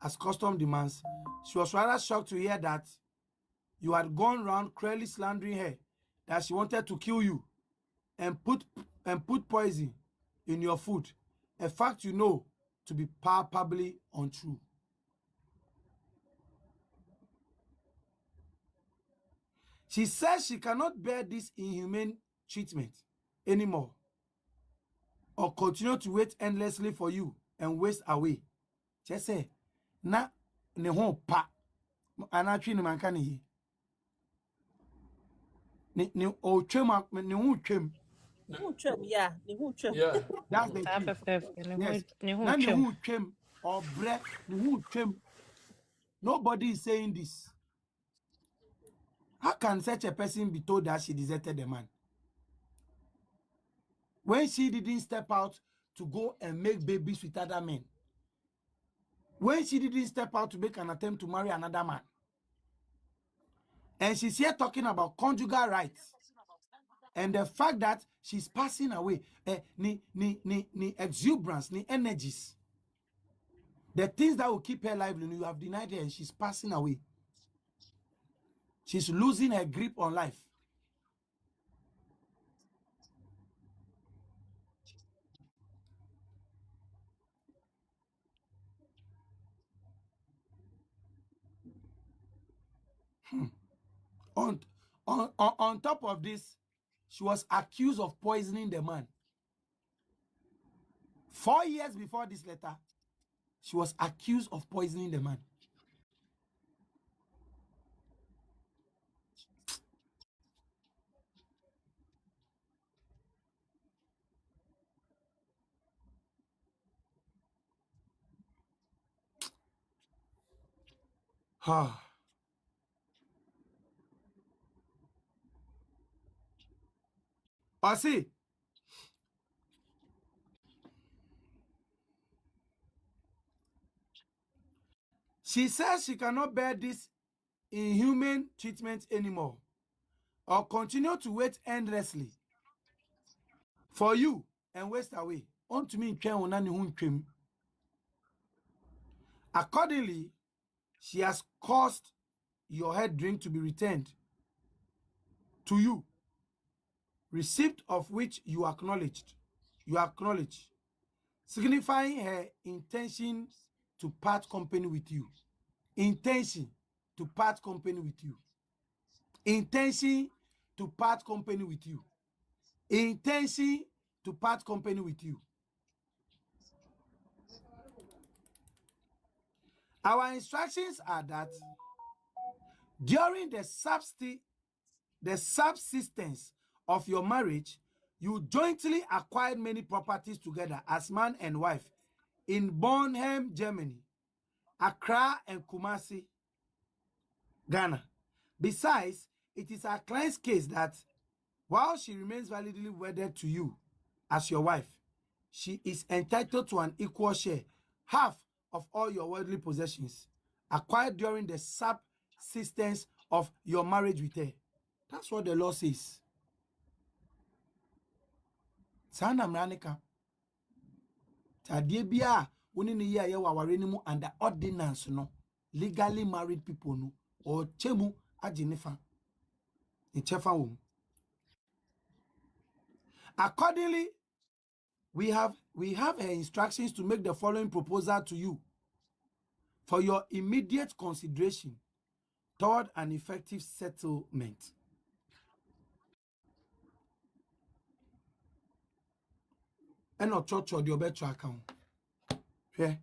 as custom demands, she was rather shocked to hear that you had gone round cruelly slandering her, that she wanted to kill you and put poison in your food, a fact you know to be palpably untrue. She says she cannot bear this inhumane treatment anymore or continue to wait endlessly for you and waste away. Just say, na ne ho pa anatwi ne manka ne ne o twem ne ho twem. Yeah, the who trim. Yeah. That's the key. Yes. Na ne ho twem or bre ne ho twem. Nobody is saying this. How can such a person be told that she deserted the man when she didn't step out to go and make babies with other men? When she didn't step out to make an attempt to marry another man? And she's here talking about conjugal rights and the fact that she's passing away. Ni exuberance, ni energies. The things that will keep her lively, you have denied her and she's passing away. She's losing her grip on life. On top of this, she was accused of poisoning the man. 4 years before this letter, she was accused of poisoning the man. I see. She says she cannot bear this inhuman treatment anymore or continue to wait endlessly for you and waste away. Accordingly, she has caused your head drink to be returned to you, receipt of which you acknowledge, signifying her intention to part company with you. Intention to part company with you. Intention to part company with you. Intention to part company with you. Our instructions are that during the subsistence of your marriage, you jointly acquired many properties together as man and wife in Bornholm, Germany, Accra and Kumasi, Ghana. Besides, it is our client's case that while she remains validly wedded to you as your wife, she is entitled to an equal share, half of all your worldly possessions, acquired during the subsistence of your marriage with her. That's what the law says. Sana mranika. Tadie bia woni ne ye waware ni mu under ordinance no. Legally married people no or chemu ajinefa. Ichefa wom. Accordingly, we have her instructions to make the following proposal to you for your immediate consideration toward an effective settlement. And not church or the better account. Yeah.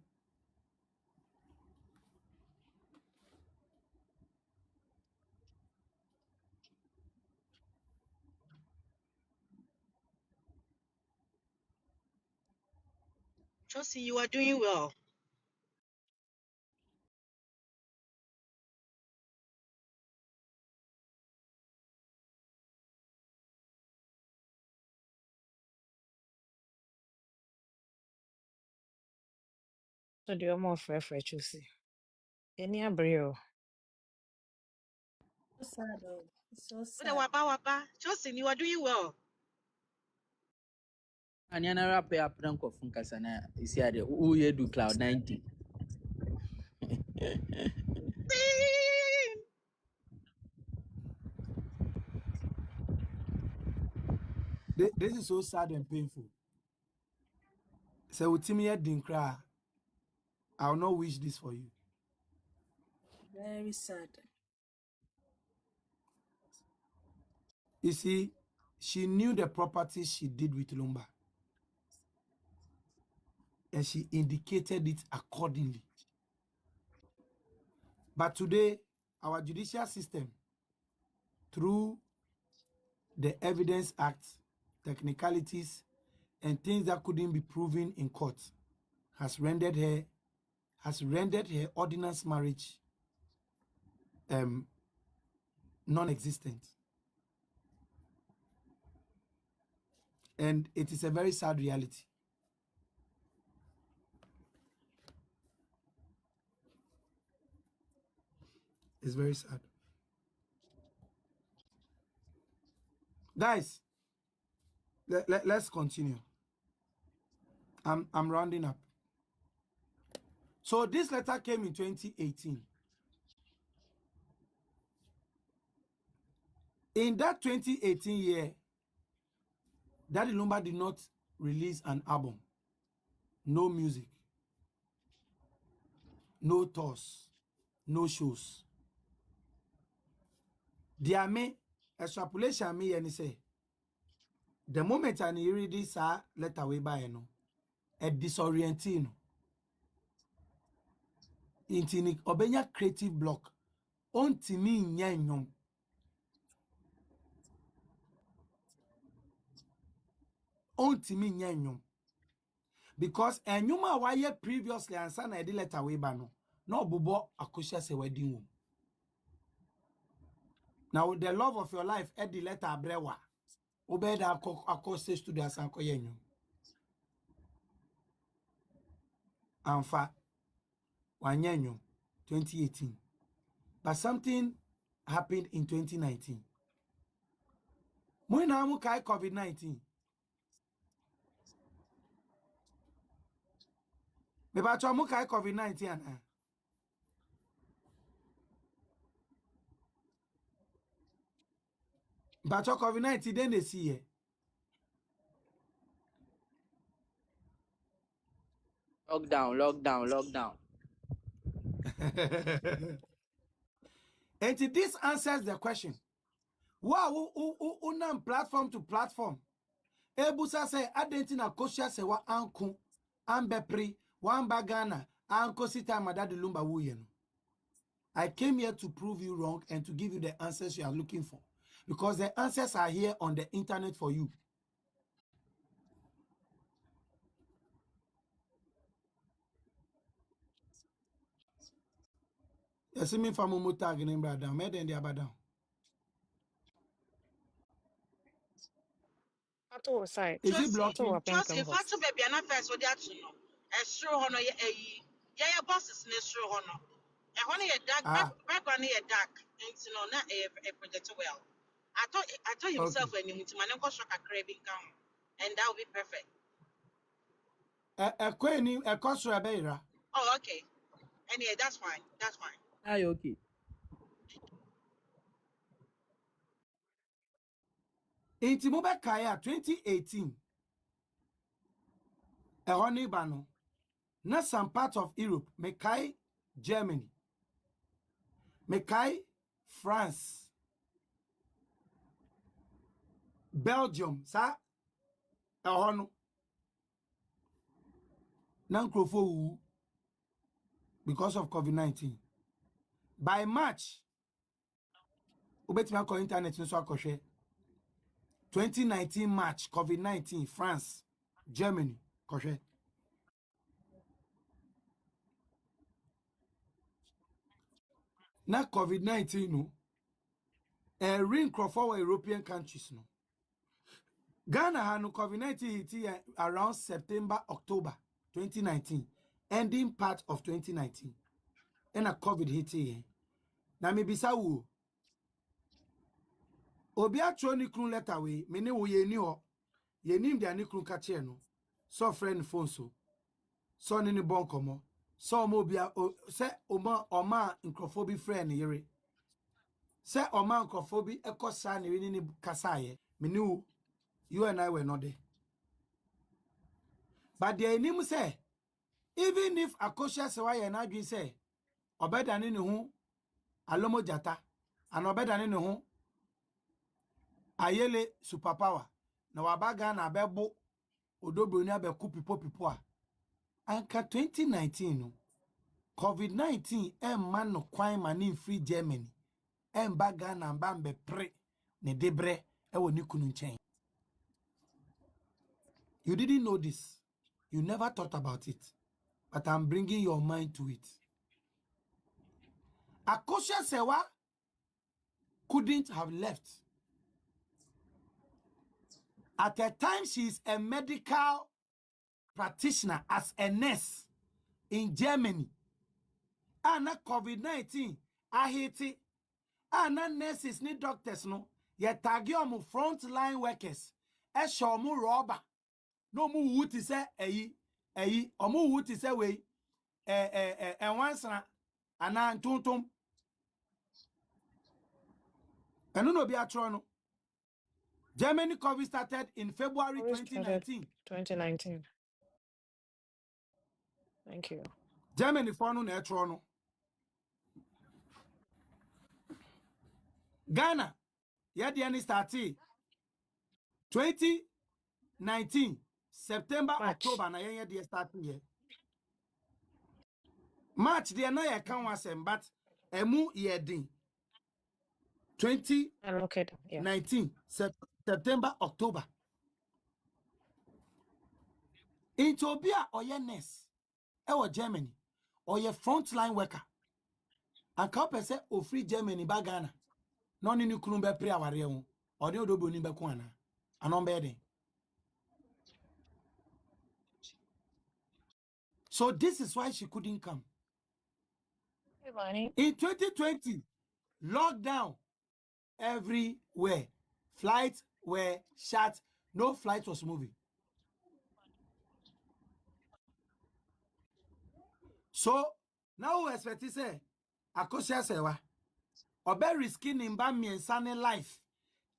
Josie, you are doing well. So the more fresh Josie. Any abreo. So sad, oh. It's so Uda sad. waba. Josie, you are doing well. Anyana rap ya pranko funkasa na isi ade uye do cloud 90. This is so sad and painful. So with me didn't cry. I'll not wish this for you. Very sad. You see, she knew the properties she did with Lumba, and she indicated it accordingly. But today, our judicial system, through the Evidence Act, technicalities, and things that couldn't be proven in court, has rendered her ordinance marriage non-existent. And it is a very sad reality. It's very sad. Guys, let's continue. I'm rounding up. So this letter came in 2018. In that 2018 year, Daddy Lumba did not release an album. No music. No tours. No shows. There may extrapolation me and say the moment I read this letter way by no a disorienting intini obenya creative block ontimi nya nyom ontimi nya nyom because enyuma waye previously answer na the letter way by no obobo Akosua se wedding wom. Now the love of your life at the letter abrewa obeda Akosua studio asanko yenyo anfa wanyenyo 2018, but something happened in 2019. Muna mu kai COVID-19. Me ba cho mu kai COVID-19 ana. Ba cho COVID-19 den dey see here. Lockdown. And this answers the question. Wow, unam platform to platform. Ebusa say adentina Akosua se wa anku ambepri wan bagana anko sita Daddy Lumba wuye no. I came here to prove you wrong and to give you the answers you are looking for. Because the answers are here on the internet for you. You see me from Mutag in Brother, made in the Abadan. Ato side. Is it Josie, blocking? Josie, if I to baby and first what that you know. A straw honor ye yeah bosses in a straw honor. And when you Ah, dark back on your dark, and you know not a project well. I told okay. himself when you need to my uncle shock a craving come. And that would be perfect. A queen, a Kosra Beira. Oh, okay. And yeah, that's fine. That's fine. Aye, okay. In Timobe Kaya 2018, a honey bano. Not some part of Europe, Mekai, Germany, Mekai, France, Belgium, sa a hono. Nankrofo because of COVID-19. By March, ubeti internet nso akoshe. 2019 March, COVID-19, France, Germany, koshe. Na COVID-19 no. A ring for European countries no. Ghana had no COVID-19 hit around September, October 2019, ending part of 2019. And a COVID hit here. Na me bisa wo. Obi atro ni krun letter we, me ne wo ye ni ho. Ye nim dia ni krun ka che no. So friend phone so ni bon komo. So mo bia se oma nkrofobi friend yere. Se oma nkrofobi ekosa ni ni kasaye. Me ni wo, you and I were not there. But the enemy say, even if Akosua se wa ye na adwin say, obedane ne ho alomo jata, and obedane ne ho ayele superpower na wabaga na bebo odobronya be pipo a anka 2019 no COVID-19 man no kwan mani free Germany baga na mbambe pre ne debre ewo ni kunu nchen. You didn't know this. You never thought about it. But I'm bringing your mind to it. Akosua Sewa couldn't have left. At a time, she is a medical practitioner as a nurse in Germany. And COVID-19, I hate it. And nurses need doctors, no. Ye tagi omu frontline workers. E show mu rubber. No mu wuti se omu wuti se we wansana ana ntuntum. Enu no be atrono. Germany COVID started in February 2019. 2019. Thank you. Germany for no atrono. Ghana, yeah, the end started 2019 September, March. October. Na yeah, the starting here. March, the na yeah can was but emu year din 2019 September, October. In Ethiopia or your nurse, or Germany, or your frontline worker. And couple say o free Germany ba Ghana. No ni kunumbe pre aware ho. Or the odobo ni be ko ana. Anon be. So this is why she couldn't come. Hey, Bonnie. In 2020, lockdown everywhere. Flights were shut. No flight was moving. So now we expect to say, Akosua Sewa, obe risking nimba miensa ne life.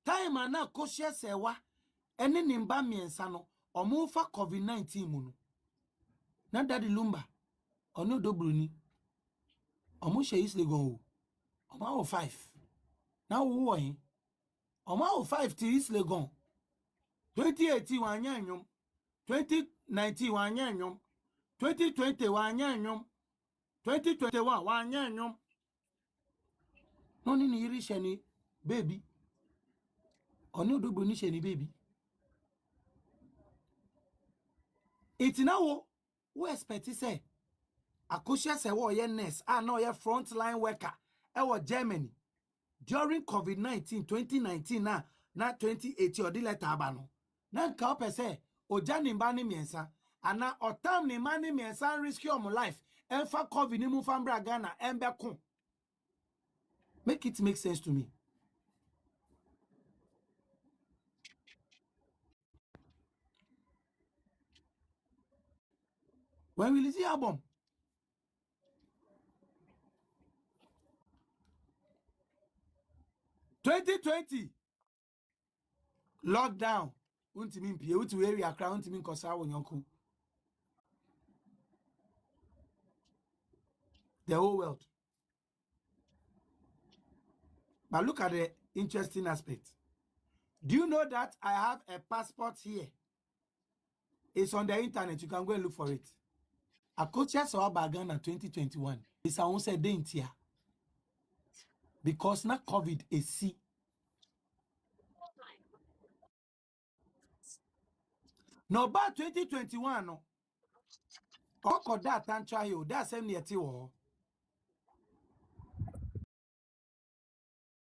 Time ana Akosua Sewa, ene nimba miensa no, omu fa COVID-19 munu. Na Daddy Lumba, ono dobruni. Omu she is legon. Oma o 5. Now who are Oma o 5 till is legon. 2018 wanyanyum. 2019 wanyanyum. 2020 wanyanyum. 2021 wanyanyum. No ni iri sheni baby. Ono dobruni sheni baby. It's now who expect to say Akosua Sewa ye nurse no ye frontline worker e Germany during COVID-19 2019 na 2080 odi letter abano na nka ope say oja ni mba ni miensa ana otam ni mani miensa risk your life enfa COVID ni mu fambra Ghana embeko. Make it make sense to me. When we release the album 2020 lockdown untimi mpie utu area kra untimi nkosa wonyanko. The whole world. But look at the interesting aspect. Do you know that I have a passport here? It's on the internet. You can go and look for it. Akosua Sewa Ghana 2021. It's a own said here. Because now COVID is see. No, but 2021 no. Oko that and try you. That's same near you.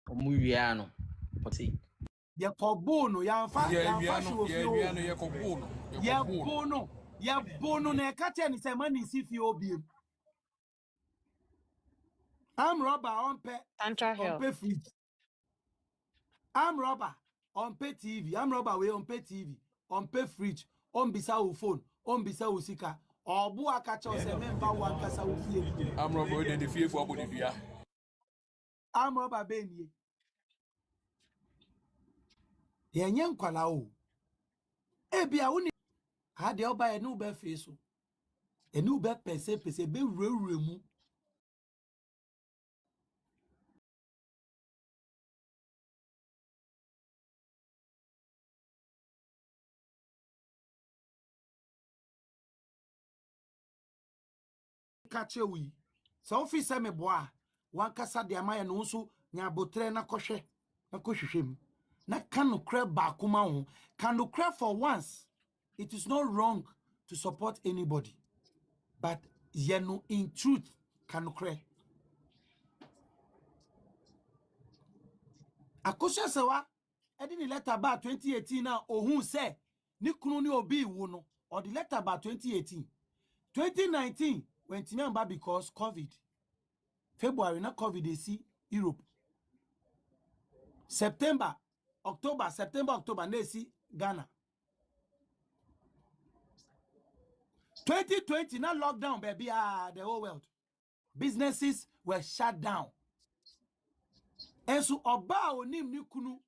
Omuviano. Poti. Ya kobono ya fa ya bono na kache ni sema ni si fi obi. I'm rubber on pay fridge. I'm rubber on pay TV. I'm rubber way on pay TV. On pay fridge. On bisa u phone. On bisa u sika. Obu akacha o se memba wan kasa u fie. I'm rubber in the fear for Bolivia. I'm rubber benye. Yenye nkwala o. Ebia uni ade oba enu be face o. Enu be pese be mu. catch we. So officer me boa. One kasa de amaya no so nya botre na kohwe na kohwehwem. Na kanu kra ba kuma ho. Kanu kra for once. It is not wrong to support anybody. But yenu in truth kanu kra. Akosua sewa edi ni letter ba 2018 na ohun se ni kunu ni obi wo no or the letter ba 2018 2019 when timamba because COVID February na COVID they see Europe September October they see Ghana 2020 na lockdown baby the whole world businesses were shut down and so oba onim ni kunu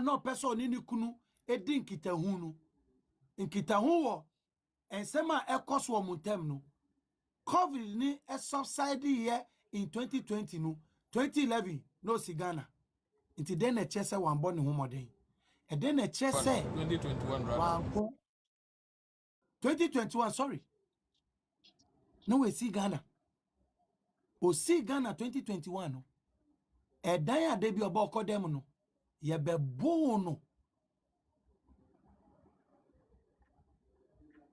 no person ni kunu edi nkitahu no nkitahu wo ensema ekos wo muntem no COVID ni a subsidy here in 2020 no 2011 no si Ghana inti den e chese wan born ho modern e den e chese 2021 rather 2021 sorry no we see Ghana o see Ghana 2021 no e dan ade bi oba okodem no ye bebo no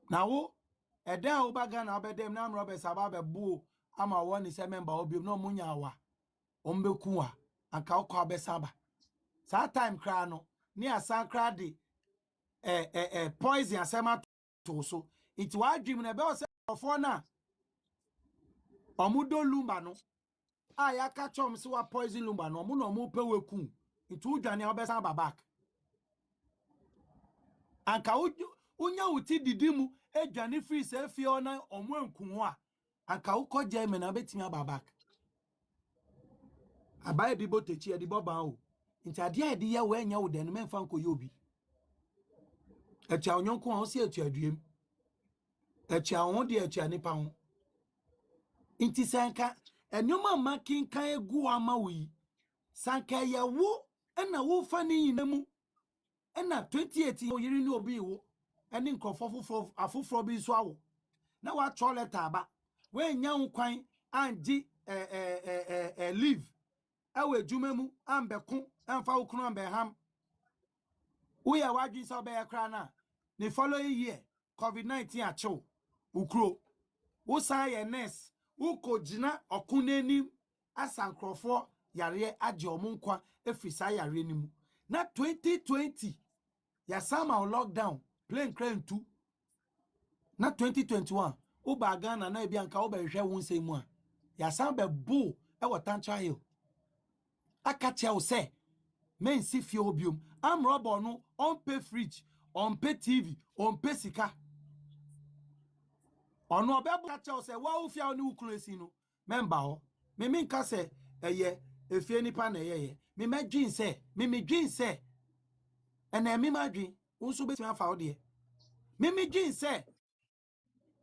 na wo e dan oba Ghana obedem na Roberts aba bebo ama woni se member obi no munya awa ombeku a anka okọ abesaba sa time kra no ni asan kra de poison asema to so it wa dream na be o se ofo na omudo lumba no ya ka chom se wa poison lumba no mu no mu pe weku it udwane obesa back anka unya uti didimu edwane free se fie ona omu enku ho a anka ukọ German na betimi back abaye di botechi e di boba o nti ade a de ya we nya wo den memfa nko yobi etia onyonko a o si etia aduem etia ho de etia nipa ho nti sanka enyoma makin kan egu ama wi sanka ye wo na wo fa ni yinamu na 2018 o yiri ni obi wo eni nkofo afoforo bi so awo na wa toilet aba we nya ho kwan anji leave awe jumemu ambeko amfa ukunu ambeham uya wadwi so be yakra na the following year COVID-19 acho ukro usa ye nurse ukojina okuneni asankrofo yare age omunkwa efisa yare nimu na 2020 ya sama lockdown plane crane 2 na 2021 uba Ghana na ebianka uba hwe wonse mu a ya sam be bu e wotancha hill akache o se men si fie obiom am robo no on pay fridge on pay TV on pay sika ono obebu kache o se wa ufia oni ukulesi no member ho me nka se eye efie nipa na eye me medwin se me medwin se ena me madwin unso betimi afa wo de me medwin se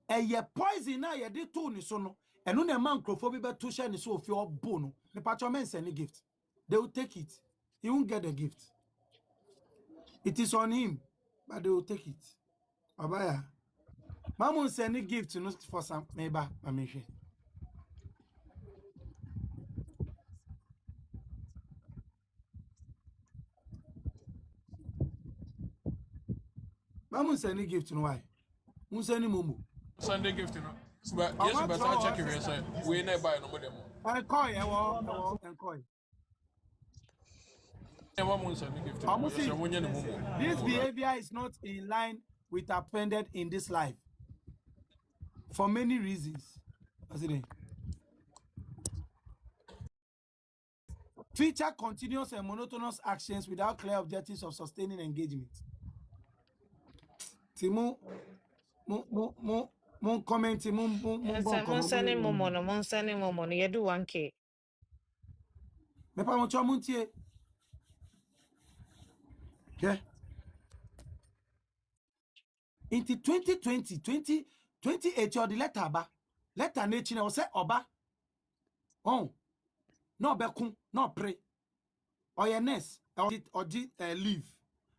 eye poison na ye de to ni so no eno na man krofo bi beto hye ni so ofie obo no me pacho men send a gift they will take it. He won't get the gift. It is on him, but they will take it. Abaya. Mama send a gift for some maybe Mamishe. Mama send a gift why? Who send him mumu? Sunday gift but yes but I check your side we never buy no more them I call you and call. This behavior is not in line with appended in this life for many reasons. Feature continuous and monotonous actions without clear objectives of sustaining engagement. Timu, mon comment, mon sending momo, you do 1K. Me pa mon chamuntie. Yeah. Into 2020, 2018 or the letter ba. Letter nature na say oba. Oh. No bekun, no pray. Or your nurse or leave.